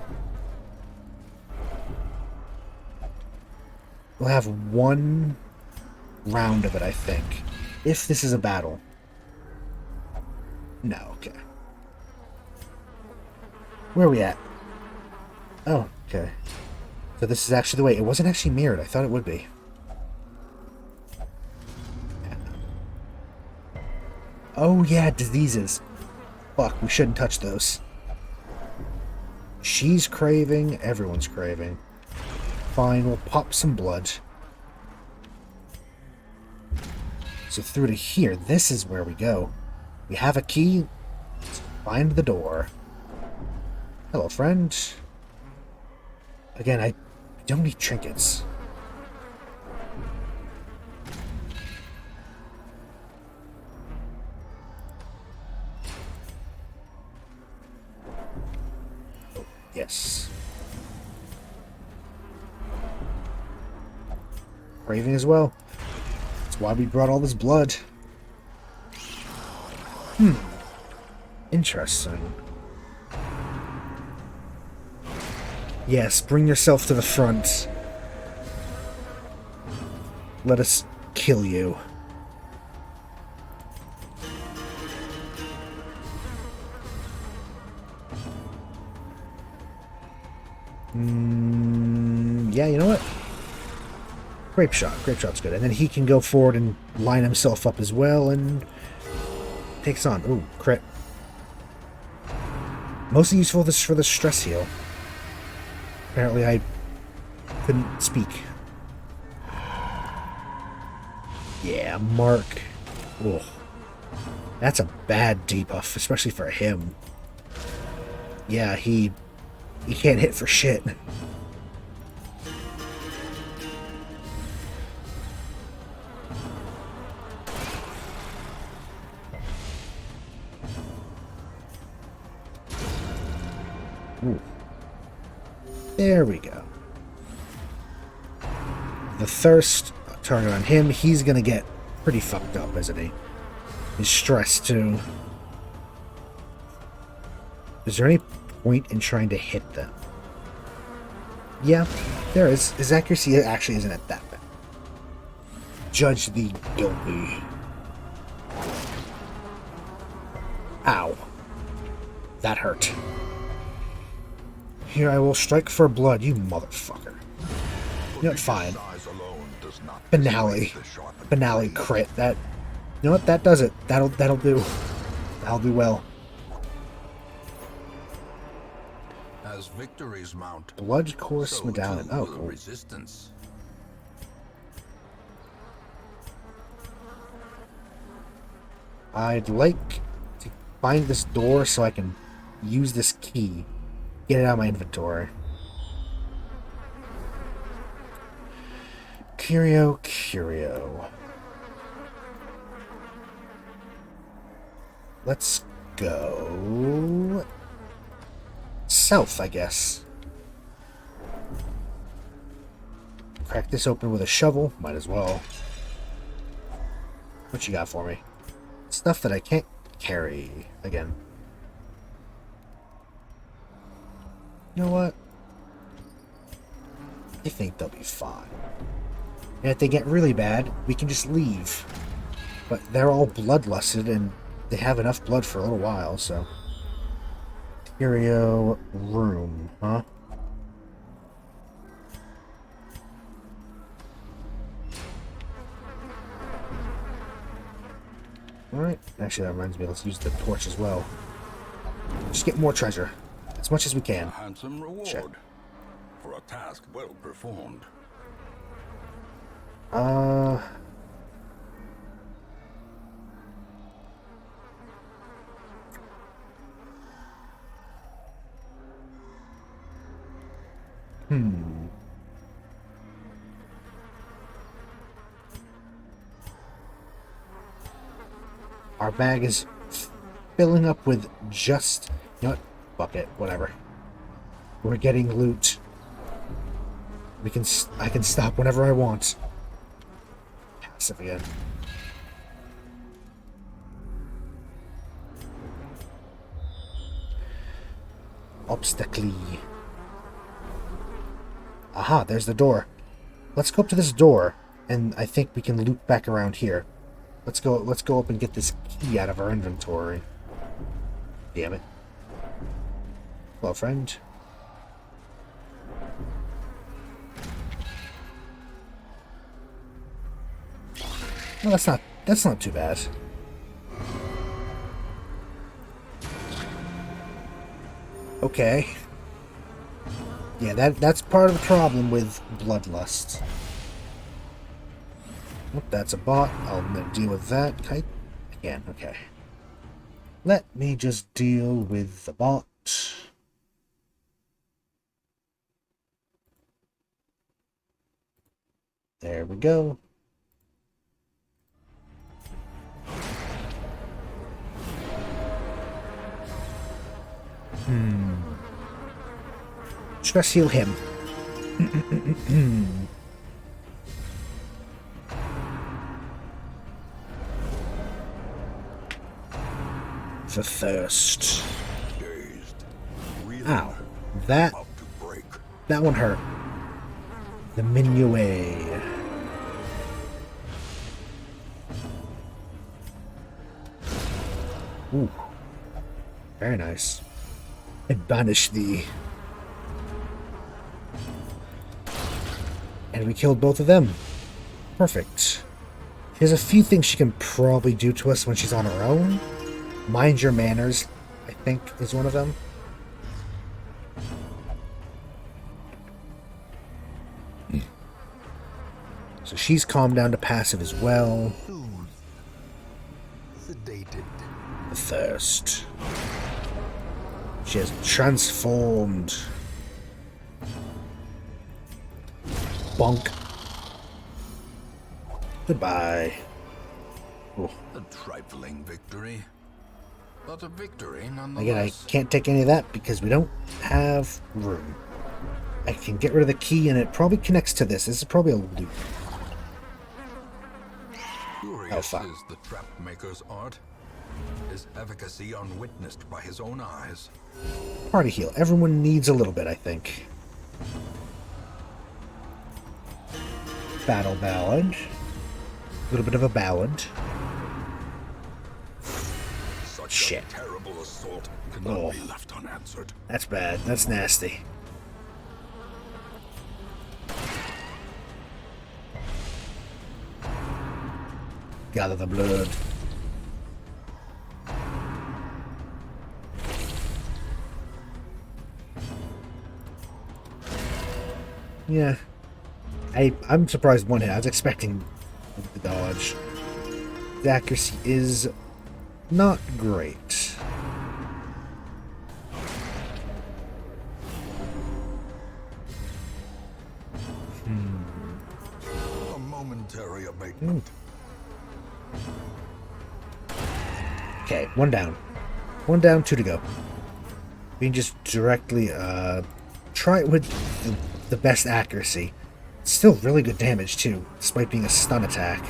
We'll have one round of it, I think. If this is a battle. No, okay. Where are we at? Oh, okay. So this is actually the way. It wasn't actually mirrored. I thought it would be. Oh, yeah, diseases. Fuck, we shouldn't touch those. She's craving. Everyone's craving. Fine, we'll pop some blood. So through to here, this is where we go. We have a key. Let's find the door. Hello, friend. Again, I don't need trinkets. Oh, yes. Craving as well. That's why we brought all this blood. Interesting. Yes, bring yourself to the front. Let us kill you. Yeah, you know what? Grape shot. Grape shot's good. And then he can go forward and line himself up as well and takes on. Ooh, crit. Mostly useful for the stress heal. Apparently I couldn't speak. Yeah, Mark. Ugh. That's a bad debuff, especially for him. Yeah, he can't hit for shit. Ooh. There we go. The thirst target on him, he's gonna get pretty fucked up, isn't he? He's stressed too. Is there any point in trying to hit them? Yeah, there is. His accuracy actually isn't at that bad. Judge the guilty. Ow. That hurt. Here, I will strike for blood, you motherfucker. You know what, fine. Finale. Finale crit. That, you know what, that does it. That'll do. That'll do well. As victories mount, Blood course so medallion. too Oh, will cool. resistance. I'd like to find this door so I can use this key. Get it out of my inventory. Curio. Let's go south, I guess. Crack this open with a shovel. Might as well. What you got for me? Stuff that I can't carry again. You know what? I think they'll be fine. And if they get really bad, we can just leave. But they're all bloodlusted, and they have enough blood for a little while, so... Curio room, huh? Alright, actually that reminds me, let's use the torch as well. Just get more treasure. As much as we A can. handsome reward Check. for a task well performed. Our bag is filling up with just... You know what? Fuck it. Whatever. We're getting loot. I can stop whenever I want. Passive again. Obstacle. Aha, there's the door. Let's go up to this door, and I think we can loop back around here. Let's go up and get this key out of our inventory. Damn it. Hello, friend. No, that's not too bad. Okay. Yeah, that's part of the problem with bloodlust. Oh, that's a bot. I'll deal with that. Again, okay. Let me just deal with the bot. There we go. Stress heal him. The thirst. Dazed. Really Ow. That about to break. one hurt. The Minuet. Ooh. Very nice. I banish thee. And we killed both of them. Perfect. There's a few things she can probably do to us when she's on her own. Mind your manners, I think, is one of them. So she's calmed down to passive as well. Sedated. The thirst. She has transformed. Bonk. Goodbye. Oh. A trifling victory, but a victory Again, I nonetheless. can't take any of that because we don't have room. I can get rid of the key and it probably connects to this. This is probably a loop. Curious Alpha. is the trap maker's art. His efficacy unwitnessed by his own eyes. Party heal. Everyone needs a little bit, I think. Battle ballad. A little bit of a ballad. Such Shit. a terrible assault cannot Oh. be left unanswered. That's bad. That's nasty. Gather the blood. Yeah. I'm surprised one hit. I was expecting the dodge. The accuracy is not great. A momentary abatement. Okay, one down. One down, two to go. We can just directly try it with the best accuracy. It's still really good damage too, despite being a stun attack.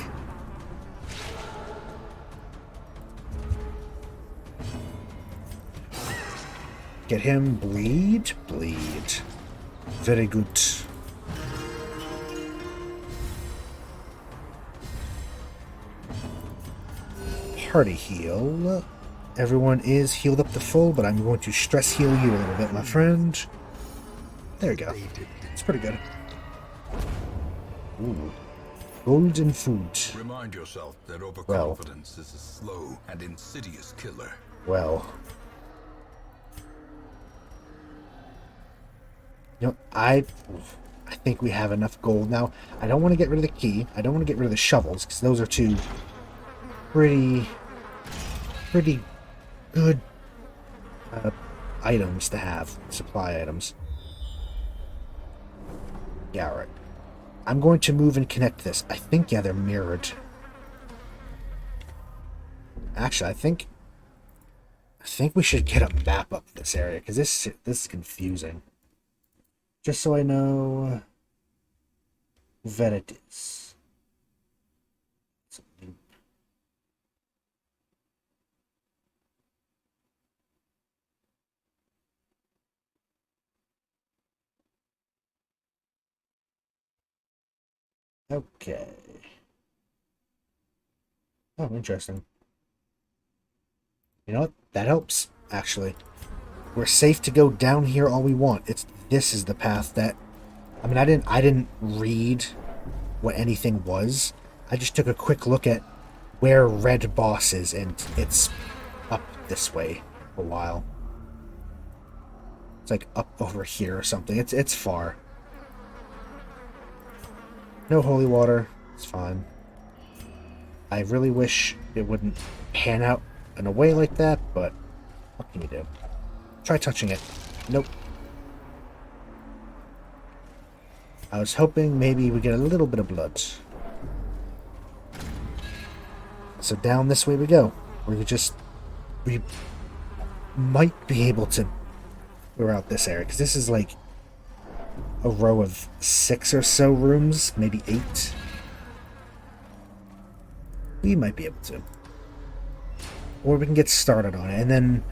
Get him, bleed, bleed. Very good. Party heal. Everyone is healed up to full, but I'm going to stress heal you a little bit, my friend. There we go. It's pretty good. Ooh. Golden food. Remind yourself that overconfidence is a slow and insidious killer. Well. You know, I think we have enough gold now. I don't want to get rid of the key. I don't want to get rid of the shovels, because those are two pretty good items to have. Supply items. Yeah, alright. I'm going to move and connect this. I think, yeah, they're mirrored. Actually, I think we should get a map up this area, because this is confusing. Just so I know where it is. Okay. Oh, interesting. You know what? That helps, actually. We're safe to go down here all we want. This is the path that... I mean, I didn't read what anything was. I just took a quick look at where Red Boss is, and it's up this way for a while. It's like up over here or something. It's far. No holy water. It's fine. I really wish it wouldn't pan out in a way like that, but what can you do? Try touching it. Nope. I was hoping maybe we get a little bit of blood. So down this way we go. We might be able to clear out this area, because this is like a row of 6 or so rooms, maybe 8. We might be able to. Or we can get started on it, and then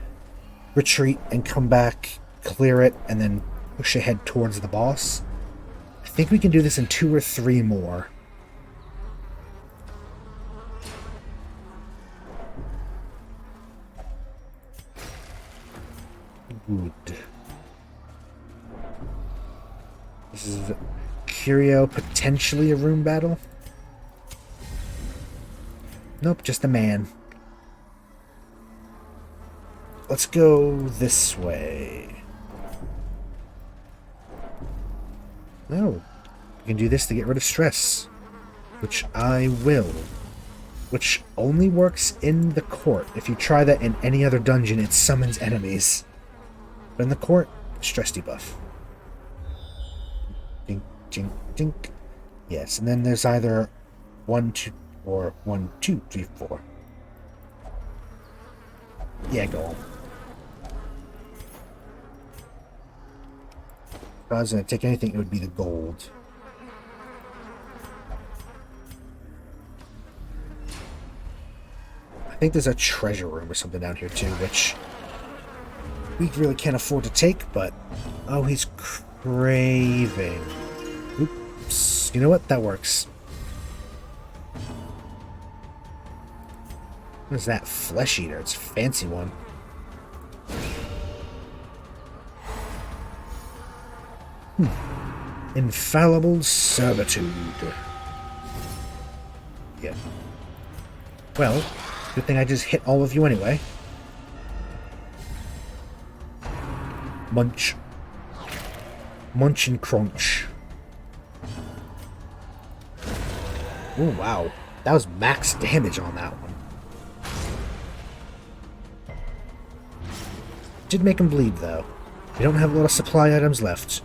retreat and come back, clear it, and then push ahead towards the boss. I think we can do this in 2 or 3 more. Good. This is Curio, potentially a room battle. Nope, just a man. Let's go this way. No. We can do this to get rid of stress. Which I will. Which only works in the court. If you try that in any other dungeon, it summons enemies. But in the court, stress debuff. Dink, dink, dink. Yes, and then there's either 1, 2, or 1, 2, 3, 4. Yeah, go on. If I was going to take anything, it would be the gold. I think there's a treasure room or something down here too, which we really can't afford to take, but... Oh, he's craving. Oops. You know what? That works. What is that? Flesh Eater. It's a fancy one. Infallible Servitude. Yep. Well, good thing I just hit all of you anyway. Munch. Munch and crunch. Oh, wow. That was max damage on that one. Did make him bleed, though. We don't have a lot of supply items left.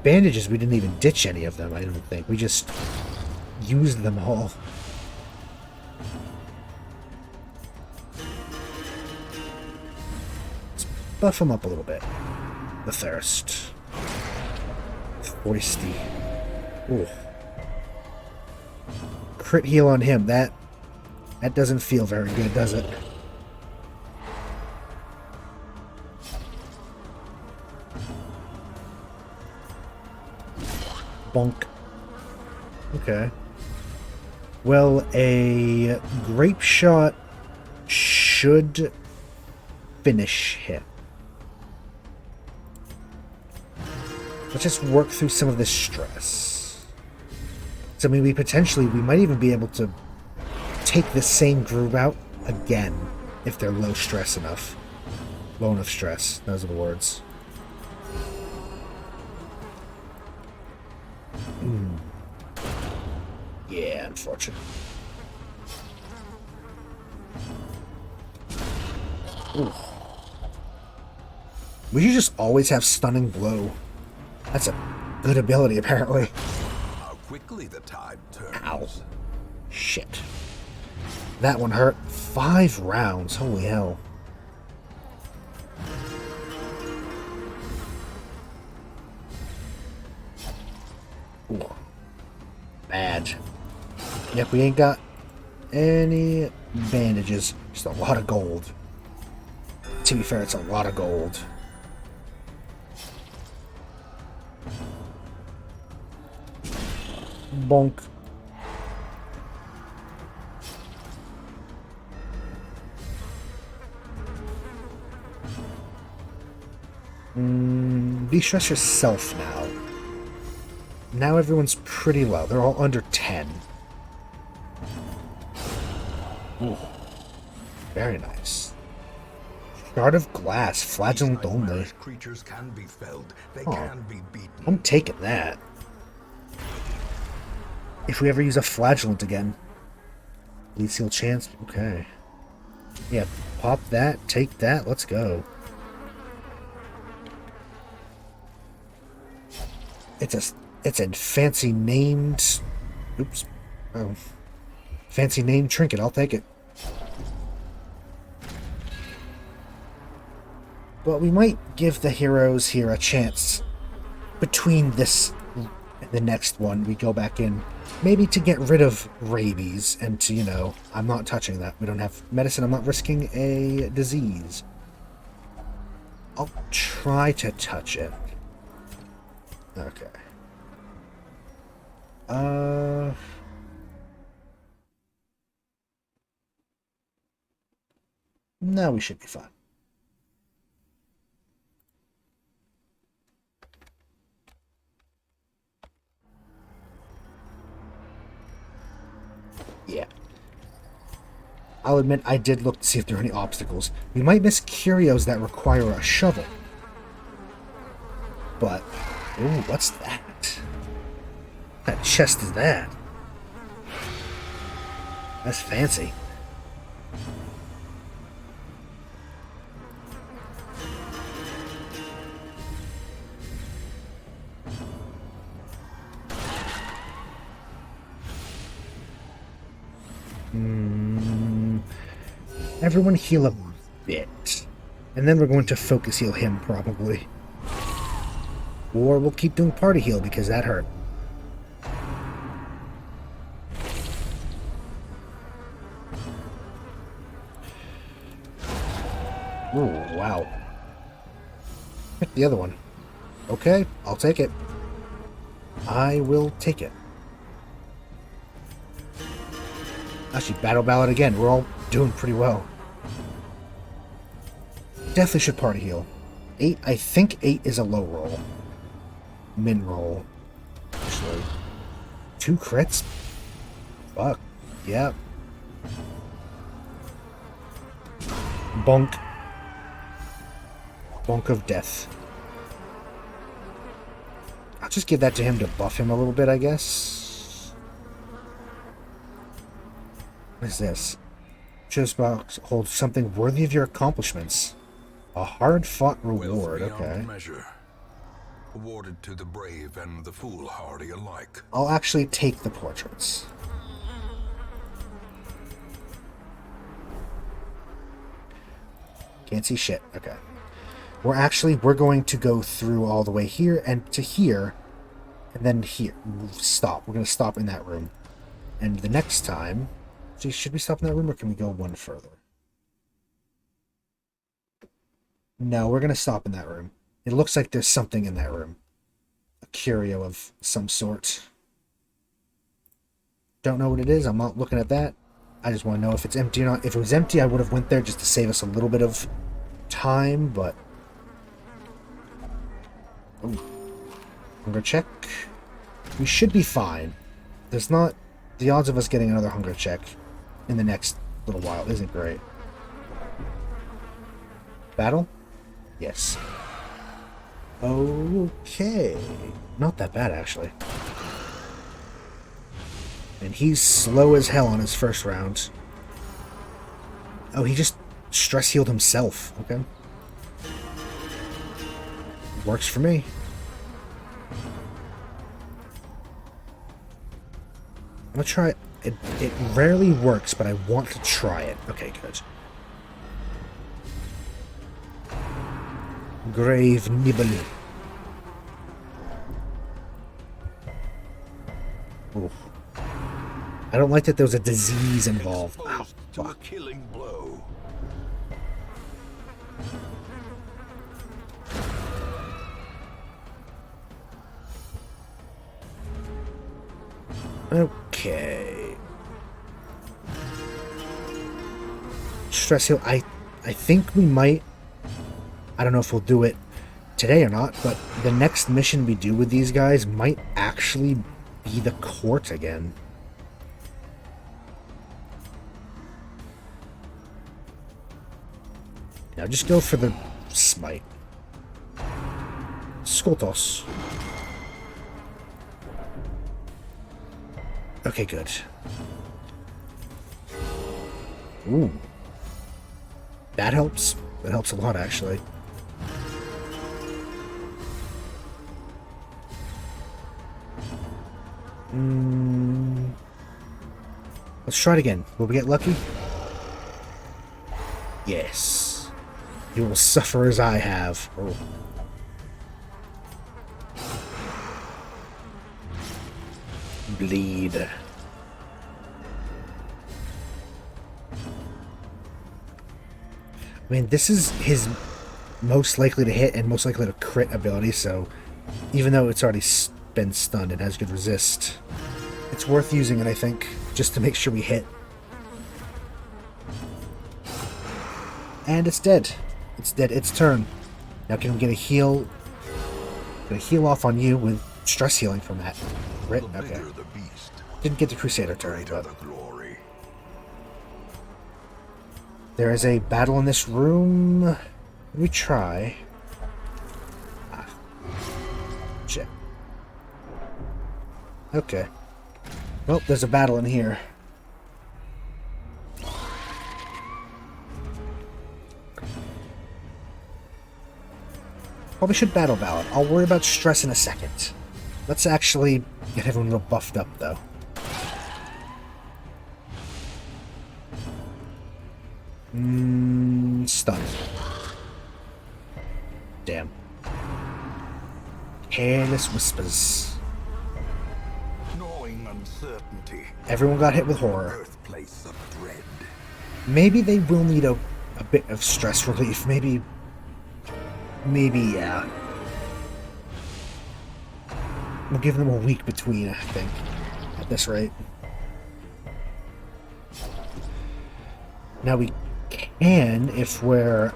Bandages, we didn't even ditch any of them, I don't think. We just used them all. Let's buff him up a little bit. The thirst. Foisty. Ooh. Crit heal on him. That doesn't feel very good, does it? Bonk. Okay. Well, a grape shot should finish him. Let's just work through some of this stress. So, I mean, we might even be able to take the same group out again if they're low stress enough. Low enough stress. Those are the words. Yeah, unfortunate. Ooh. We should just always have Stunning Blow. That's a good ability, apparently. How quickly the tide turns. Ow. Shit. That one hurt. 5 rounds. Holy hell. Ooh. Bad. Yep, we ain't got any bandages. Just a lot of gold. To be fair, it's a lot of gold. Bonk. De-stress yourself now. Now everyone's pretty low. They're all under 10. Ooh. Very nice. Shard of glass, flagellant only. Creatures can be felled. They Oh. can be beaten. I'm taking that. If we ever use a flagellant again. Bleed seal chance? Okay. Yeah, pop that, take that, let's go. It's a fancy named... Oops. Oh. Fancy named trinket, I'll take it. But we might give the heroes here a chance between this and the next one. We go back in, maybe to get rid of rabies and to, you know, I'm not touching that. We don't have medicine. I'm not risking a disease. I'll try to touch it. Okay. No, we should be fine. Yeah. I'll admit I did look to see if there are any obstacles. We might miss curios that require a shovel. But, ooh, what's that? What chest is that? That's fancy. Everyone heal a bit. And then we're going to focus heal him, probably. Or we'll keep doing party heal, because that hurt. Ooh, wow. Pick the other one. Okay, I'll take it. I will take it. Actually, battle ballad again. We're all doing pretty well. Definitely should party heal. 8, I think 8 is a low roll. Min roll. Actually. 2 crits? Fuck. Yeah. Bonk. Bonk of death. I'll just give that to him to buff him a little bit, I guess. What is this? Choose box holds something worthy of your accomplishments. A hard-fought reward, Wealth beyond okay. measure. Awarded to the brave and the foolhardy alike. I'll actually take the portraits. Can't see shit, okay. We're going to go through all the way here and to here, and then here. Stop. We're going to stop in that room. And the next time... Should we stop in that room, or can we go one further? No, we're going to stop in that room. It looks like there's something in that room. A curio of some sort. Don't know what it is. I'm not looking at that. I just want to know if it's empty or not. If it was empty, I would have went there just to save us a little bit of time, but... Ooh. Hunger check. We should be fine. There's not... The odds of us getting another hunger check in the next little while isn't great. Battle? Yes. Okay. Not that bad, actually. And he's slow as hell on his first round. Oh, he just stress healed himself. Okay. Works for me. I'm gonna try it. It rarely works, but I want to try it. Okay, good. Grave Nibble. Ooh. I don't like that there was a disease involved. Oh, To a fuck. killing blow. Okay. Stress heal. I think we might... I don't know if we'll do it today or not, but the next mission we do with these guys might actually be the court again. Now just go for the smite. Skoltos. Okay, good. Ooh. That helps. That helps a lot, actually. Let's try it again. Will we get lucky? Yes. You will suffer as I have. Oh. Bleed. I mean, this is his most likely to hit and most likely to crit ability, so even though it's already been stunned, it has good resist. It's worth using it, I think, just to make sure we hit. And it's dead. It's dead. It's turn. Now can we get a heal? Get a heal off on you with stress healing from that. Crit? Okay. Didn't get the Crusader turn, but... There is a battle in this room. Let me try. Ah. Shit. Okay. Well, there's a battle in here. Probably should battle Valid. I'll worry about stress in a second. Let's actually get everyone real buffed up, though. Stun. Damn. Careless whispers. Gnawing uncertainty. Everyone got hit with horror. Birthplace of dread. Maybe they will need a bit of stress relief. Maybe, yeah. We'll give them a week between, I think, at this rate. Now we can, if we're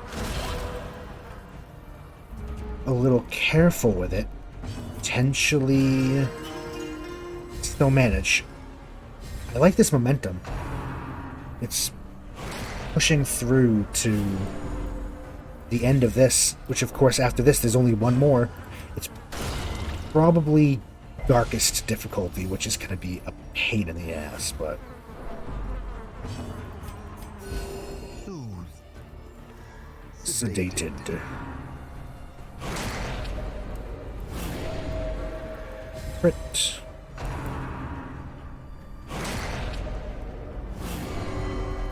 a little careful with it, potentially still manage. I like this momentum. It's pushing through to the end of this, which of course after this there's only one more. It's probably darkest difficulty, which is going to be a pain in the ass, but... Sedated. Crit.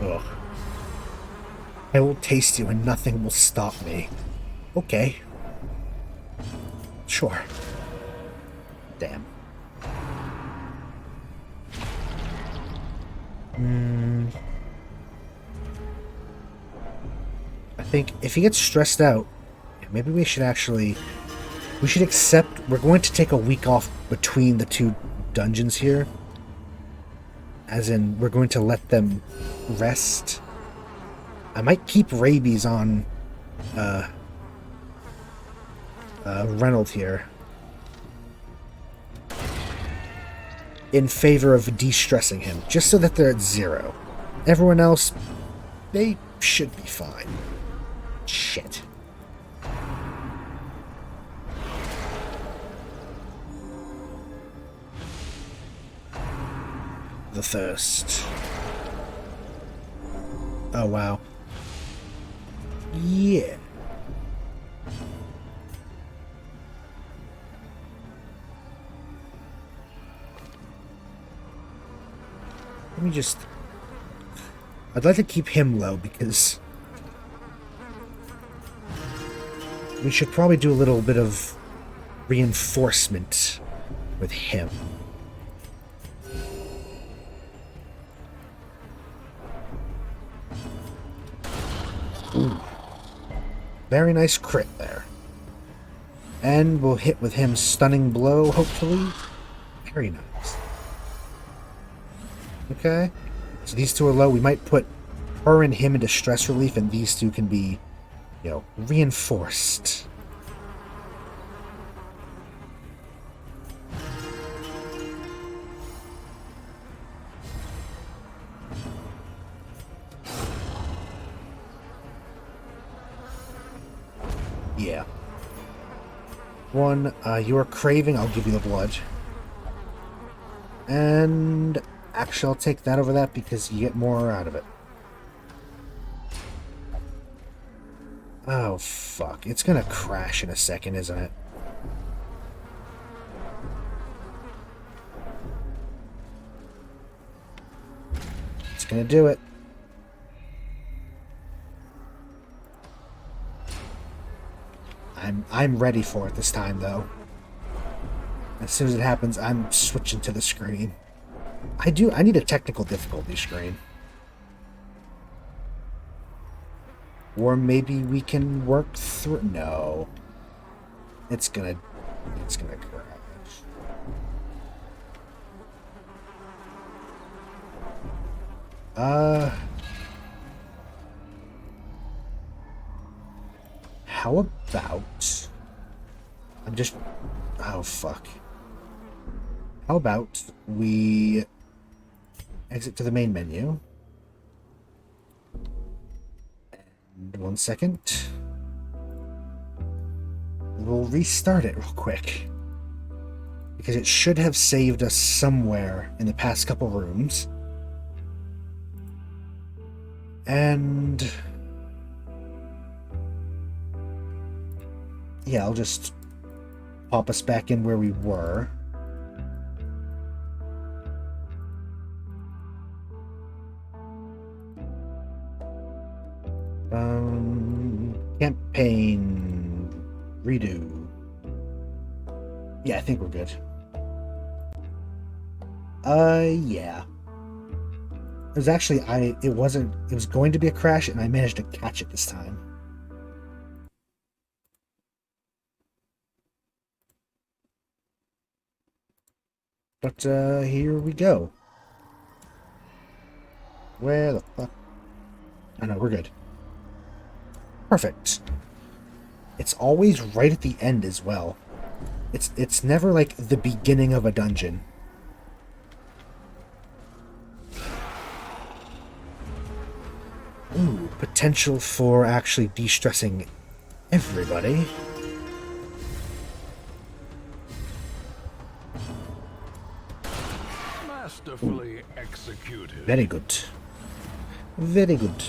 Ugh. I will taste you and nothing will stop me. Okay. Sure. Damn. I think if he gets stressed out, maybe we should actually... We should accept... We're going to take a week off between the two dungeons here. As in, we're going to let them rest. I might keep rabies on Reynold here. In favor of de-stressing him, just so that they're at 0. Everyone else, they should be fine. Shit. The thirst. Oh, wow. Yeah. Let me just... I'd like to keep him low because... We should probably do a little bit of reinforcement with him. Ooh. Very nice crit there. And we'll hit with him stunning blow, hopefully. Very nice. Okay. So these two are low. We might put her and him into stress relief, and these two can be, you know, reinforced. Yeah. One, you are craving, I'll give you the blood. And actually, I'll take that over that because you get more out of it. Oh, fuck. It's gonna crash in a second, isn't it? It's gonna do it. I'm ready for it this time, though. As soon as it happens, I'm switching to the screen. I need a technical difficulty screen. Or maybe we can work through... No. It's gonna crash. How about... Oh, fuck. How about we exit to the main menu. And 1 second. We'll restart it real quick. Because it should have saved us somewhere in the past couple rooms. And... yeah, I'll just pop us back in where we were. Campaign redo. Yeah, I think we're good. Yeah. It was actually, it was going to be a crash, and I managed to catch it this time. But, here we go. Where the fuck? Oh no, we're good. Perfect. It's always right at the end as well. It's never like the beginning of a dungeon. Ooh, potential for actually de-stressing everybody. Masterfully executed. Very good. Very good.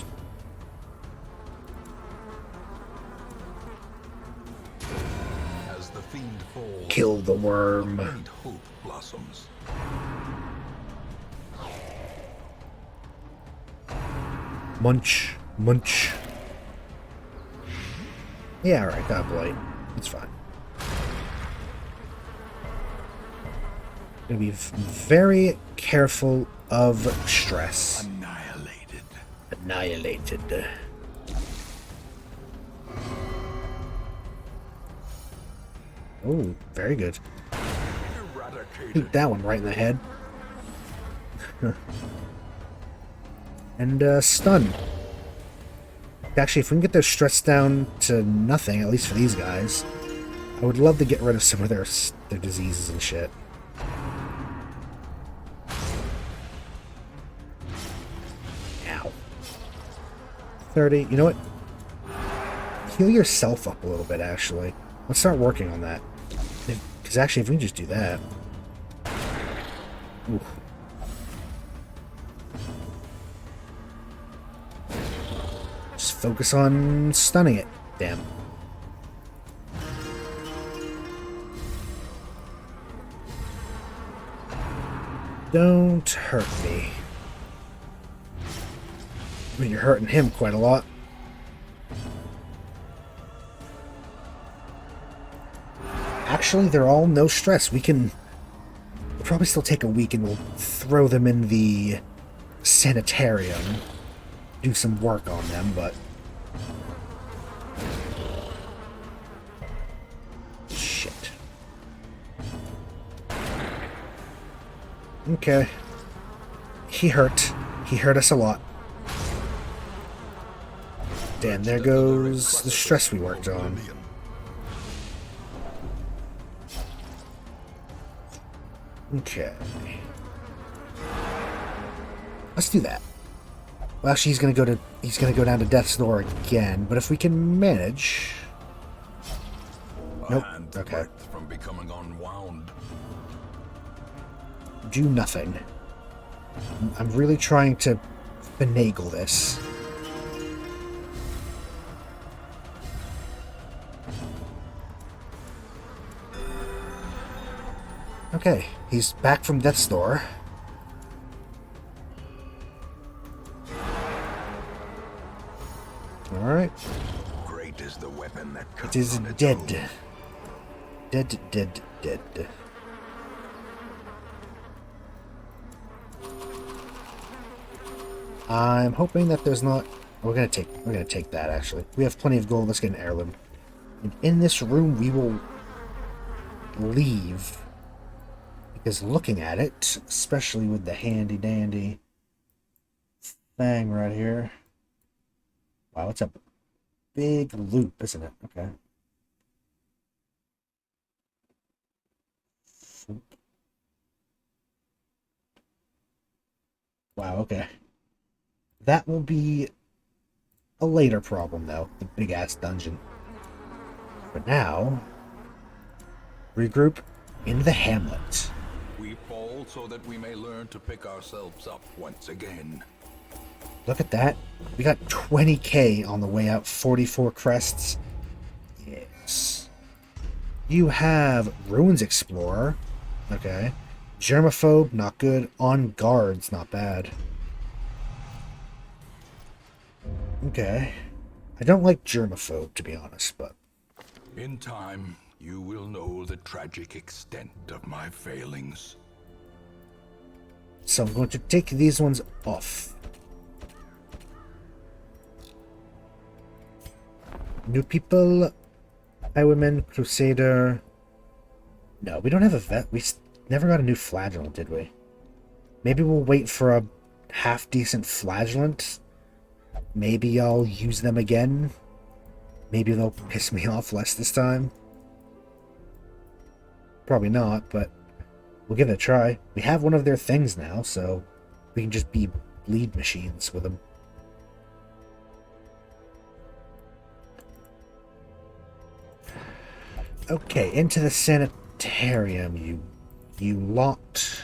As the fiend falls, Kill the worm. faint hope blossoms. Munch. Munch. Yeah, alright, got blight. It's fine. Gonna be very careful of stress. Annihilated. Annihilated. Oh, very good. Eradicated. Shoot that one right in the head. And, stun. Actually, if we can get their stress down to nothing, at least for these guys, I would love to get rid of some of their diseases and shit. Ow. 30. You know what? Heal yourself up a little bit, actually. Let's start working on that. Because actually, if we can just do that... Oof. Just focus on stunning it. Damn. Don't hurt me. I mean, you're hurting him quite a lot. Actually, they're all no stress. We'll probably still take a week and we'll throw them in the sanitarium. Do some work on them, but... shit. Okay. He hurt. He hurt us a lot. Damn, there goes the stress we worked on. Okay. Let's do that. Well, actually, he's gonna go down to Death's Door again. But if we can manage, nope. Okay. From becoming unwound. Do nothing. I'm really trying to finagle this. Okay, he's back from Death's Door. Alright. Great is the weapon that It cuts is on its dead. own. Dead, dead, dead. I'm hoping that there's not... We're gonna take that, actually. We have plenty of gold. Let's get an heirloom. And in this room, we will leave. Because looking at it, especially with the handy-dandy thing right here... Wow, it's a big loop, isn't it? Okay. Wow, okay. That will be a later problem, though. The big-ass dungeon. But now... regroup in the hamlet. We fall so that we may learn to pick ourselves up once again. Look at that. We got 20k on the way out. 44 crests. Yes. You have Ruins Explorer. Okay. Germaphobe, not good. On Guard's not bad. Okay. I don't like Germaphobe, to be honest, but... In time, you will know the tragic extent of my failings. So I'm going to take these ones off. New people, Highwayman, Crusader. No, we don't have a vet. We never got a new Flagellant, did we? Maybe we'll wait for a half-decent Flagellant. Maybe I'll use them again. Maybe they'll piss me off less this time. Probably not, but we'll give it a try. We have one of their things now, so we can just be bleed machines with them. Okay, into the sanitarium, you lot.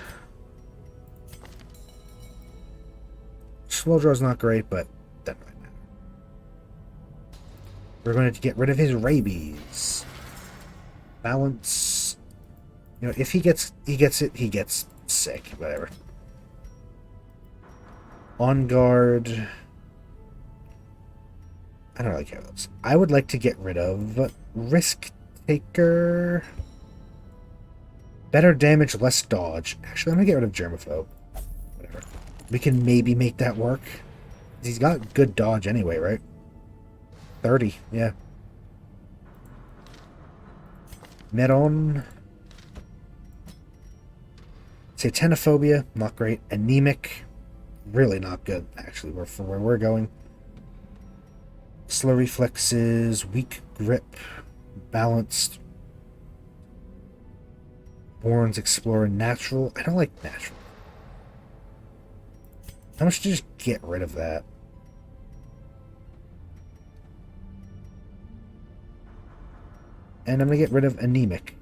Slow draw's not great, but doesn't really matter. We're going to get rid of his rabies. Balance. You know, if he gets it, he gets sick. Whatever. On guard. I don't really care about those. I would like to get rid of Risk Taker. Better damage, less dodge. Actually, I'm gonna get rid of Germaphobe. Whatever. We can maybe make that work. He's got good dodge anyway, right? 30, yeah. Meron. Satanophobia, not great. Anemic, really not good, actually, for where we're going. Slow reflexes, weak grip, balanced. Born's Explorer, natural. I don't like natural. How much to just get rid of that? And I'm going to get rid of anemic.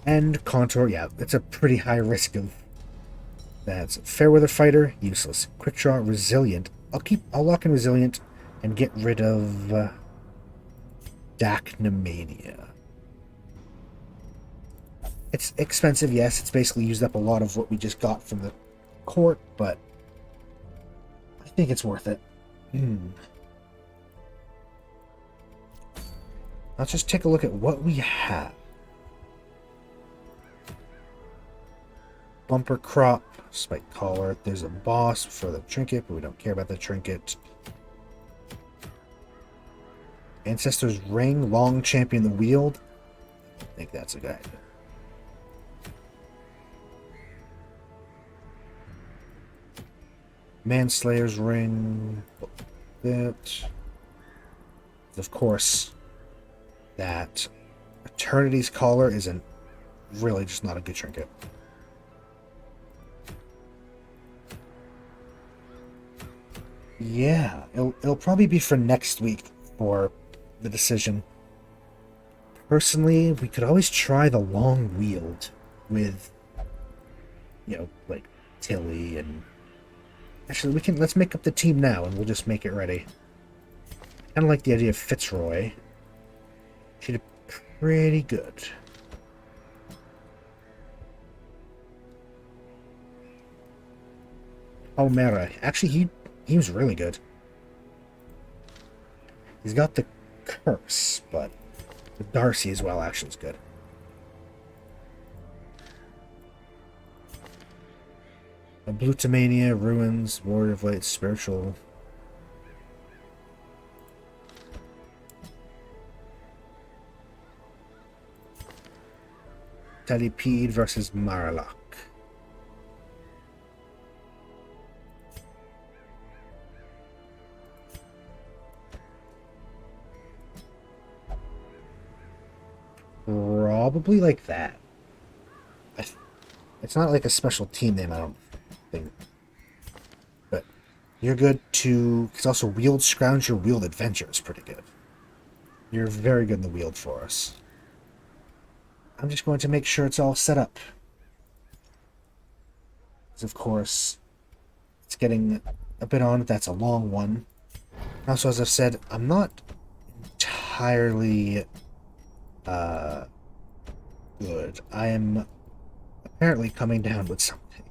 And contour, yeah, it's a pretty high risk of that. Fairweather Fighter, useless. Quick Draw, resilient. I'll lock in resilient and get rid of Dacnomania. It's expensive, yes. It's basically used up a lot of what we just got from the court, but I think it's worth it. Let's just take a look at what we have. Bumper crop, spike collar. There's a boss for the trinket, but we don't care about the trinket. Ancestor's ring, long champion the wield. I think that's a good idea. Manslayer's ring. That. Of course, that Eternity's collar isn't really just not a good trinket. Yeah, it'll probably be for next week for the decision. Personally, we could always try the long wield with, like Tilly and... Actually, let's make up the team now and we'll just make it ready. Kind of like the idea of Fitzroy. She did pretty good. Palmera. Actually, he was really good. He's got the curse, but the Darcy as well actually is good. A Blutomania, Ruins, Warrior of Light, Spiritual. Talipede versus Maralak. Probably like that. It's not like a special team name, I don't think. But you're good to... Because also Wield Scrounger, Wield Adventure is pretty good. You're very good in the Wield for us. I'm just going to make sure it's all set up. Because of course, it's getting a bit on. That's a long one. Also, as I've said, I'm not entirely good. I am apparently coming down with something.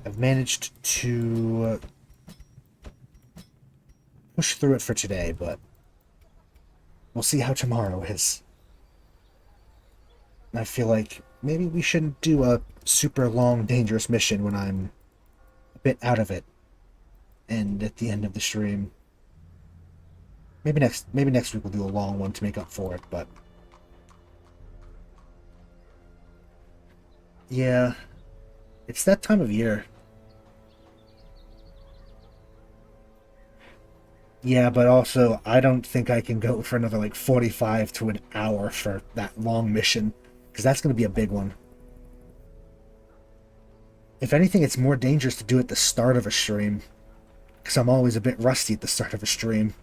I've managed to push through it for today, but we'll see how tomorrow is. I feel like maybe we shouldn't do a super long, dangerous mission when I'm a bit out of it and at the end of the stream. Maybe next week we'll do a long one to make up for it, but yeah, it's that time of year. Yeah, but also I don't think I can go for another like 45 to an hour for that long mission, because that's going to be a big one. If anything, it's more dangerous to do it at the start of a stream, because I'm always a bit rusty at the start of a stream.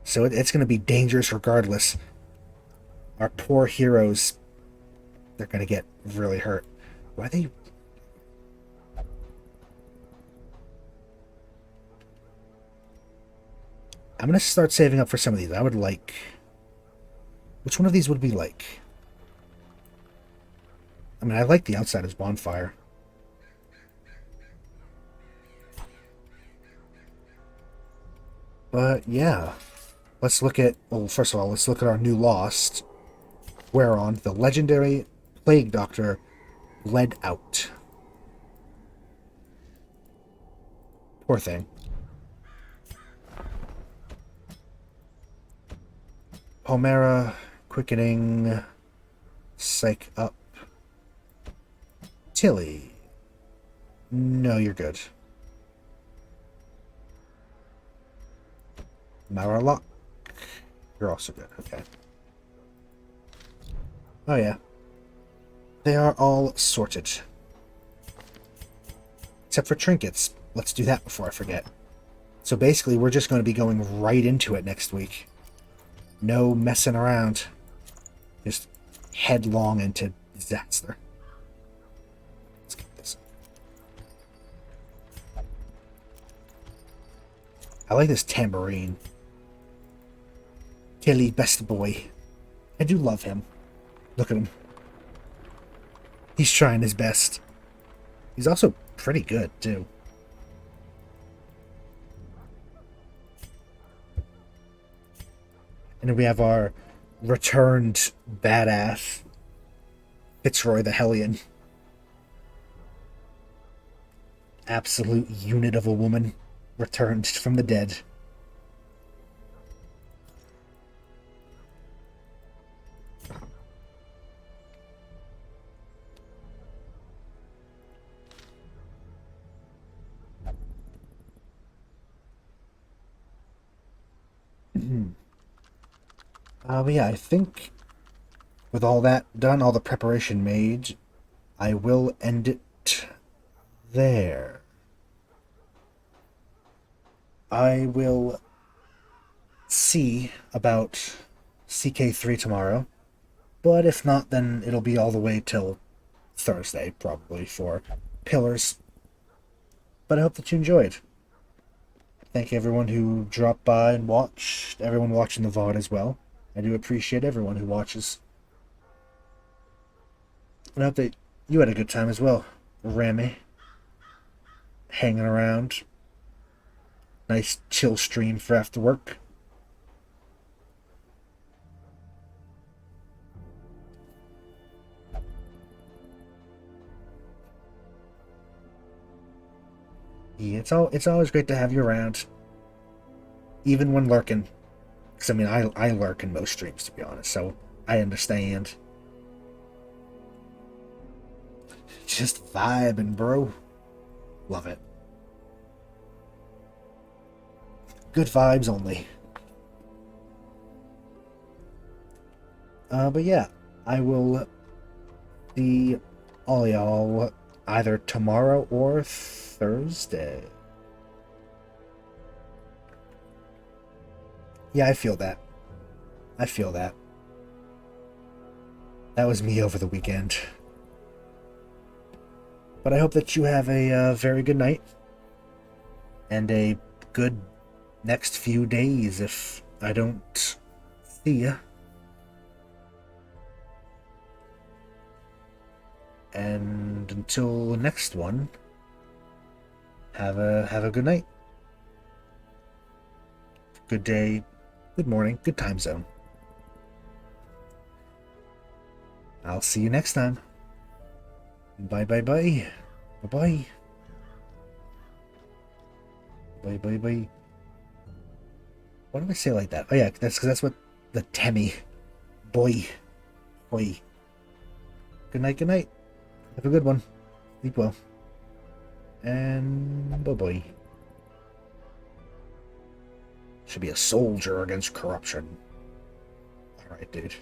So it's going to be dangerous regardless. Our poor heroes, they're going to get really hurt. Why are they... I'm going to start saving up for some of these. I would like... Which one of these would we like? I mean, I like the Outsider's Bonfire. But, yeah. Let's look at... Well, first of all, let's look at our new Lost. Whereon the legendary Plague Doctor bled out. Poor thing. Palmera, Quickening, Psych Up. Tilly. No, you're good. Maralock. You're also good, okay. Oh yeah. They are all sorted. Except for trinkets. Let's do that before I forget. So basically, we're just going to be going right into it next week. No messing around. Just headlong into disaster. Let's get this. I like this tambourine. Tilly, best boy. I do love him. Look at him. He's trying his best. He's also pretty good, too. And then we have our returned badass, Fitzroy the Hellion. Absolute unit of a woman returned from the dead. But yeah, I think with all that done, all the preparation made, I will end it there. I will see about CK3 tomorrow, but if not, then it'll be all the way till Thursday, probably, for Pillars. But I hope that you enjoyed. Thank you everyone who dropped by and watched, everyone watching the VOD as well. I do appreciate everyone who watches. And I hope that you had a good time as well, Remy. Hanging around. Nice chill stream for after work. Yeah, it's always great to have you around. Even when lurking. Because, I mean, I lurk in most streams, to be honest, so I understand. Just vibing, bro. Love it. Good vibes only. But yeah, I will see all y'all either tomorrow or Thursday. Yeah, I feel that. I feel that. That was me over the weekend. But I hope that you have a very good night. And a good next few days if I don't see ya. And until the next one, have a good night. Good day, good morning, good time zone. I'll see you next time. Bye bye bye. Bye bye. Bye bye bye. Why do I say it like that? Oh yeah, that's what the Temmie. Boy. Boy. Good night, good night. Have a good one. Sleep well. And bye-bye. Should be a soldier against corruption. Alright, dude.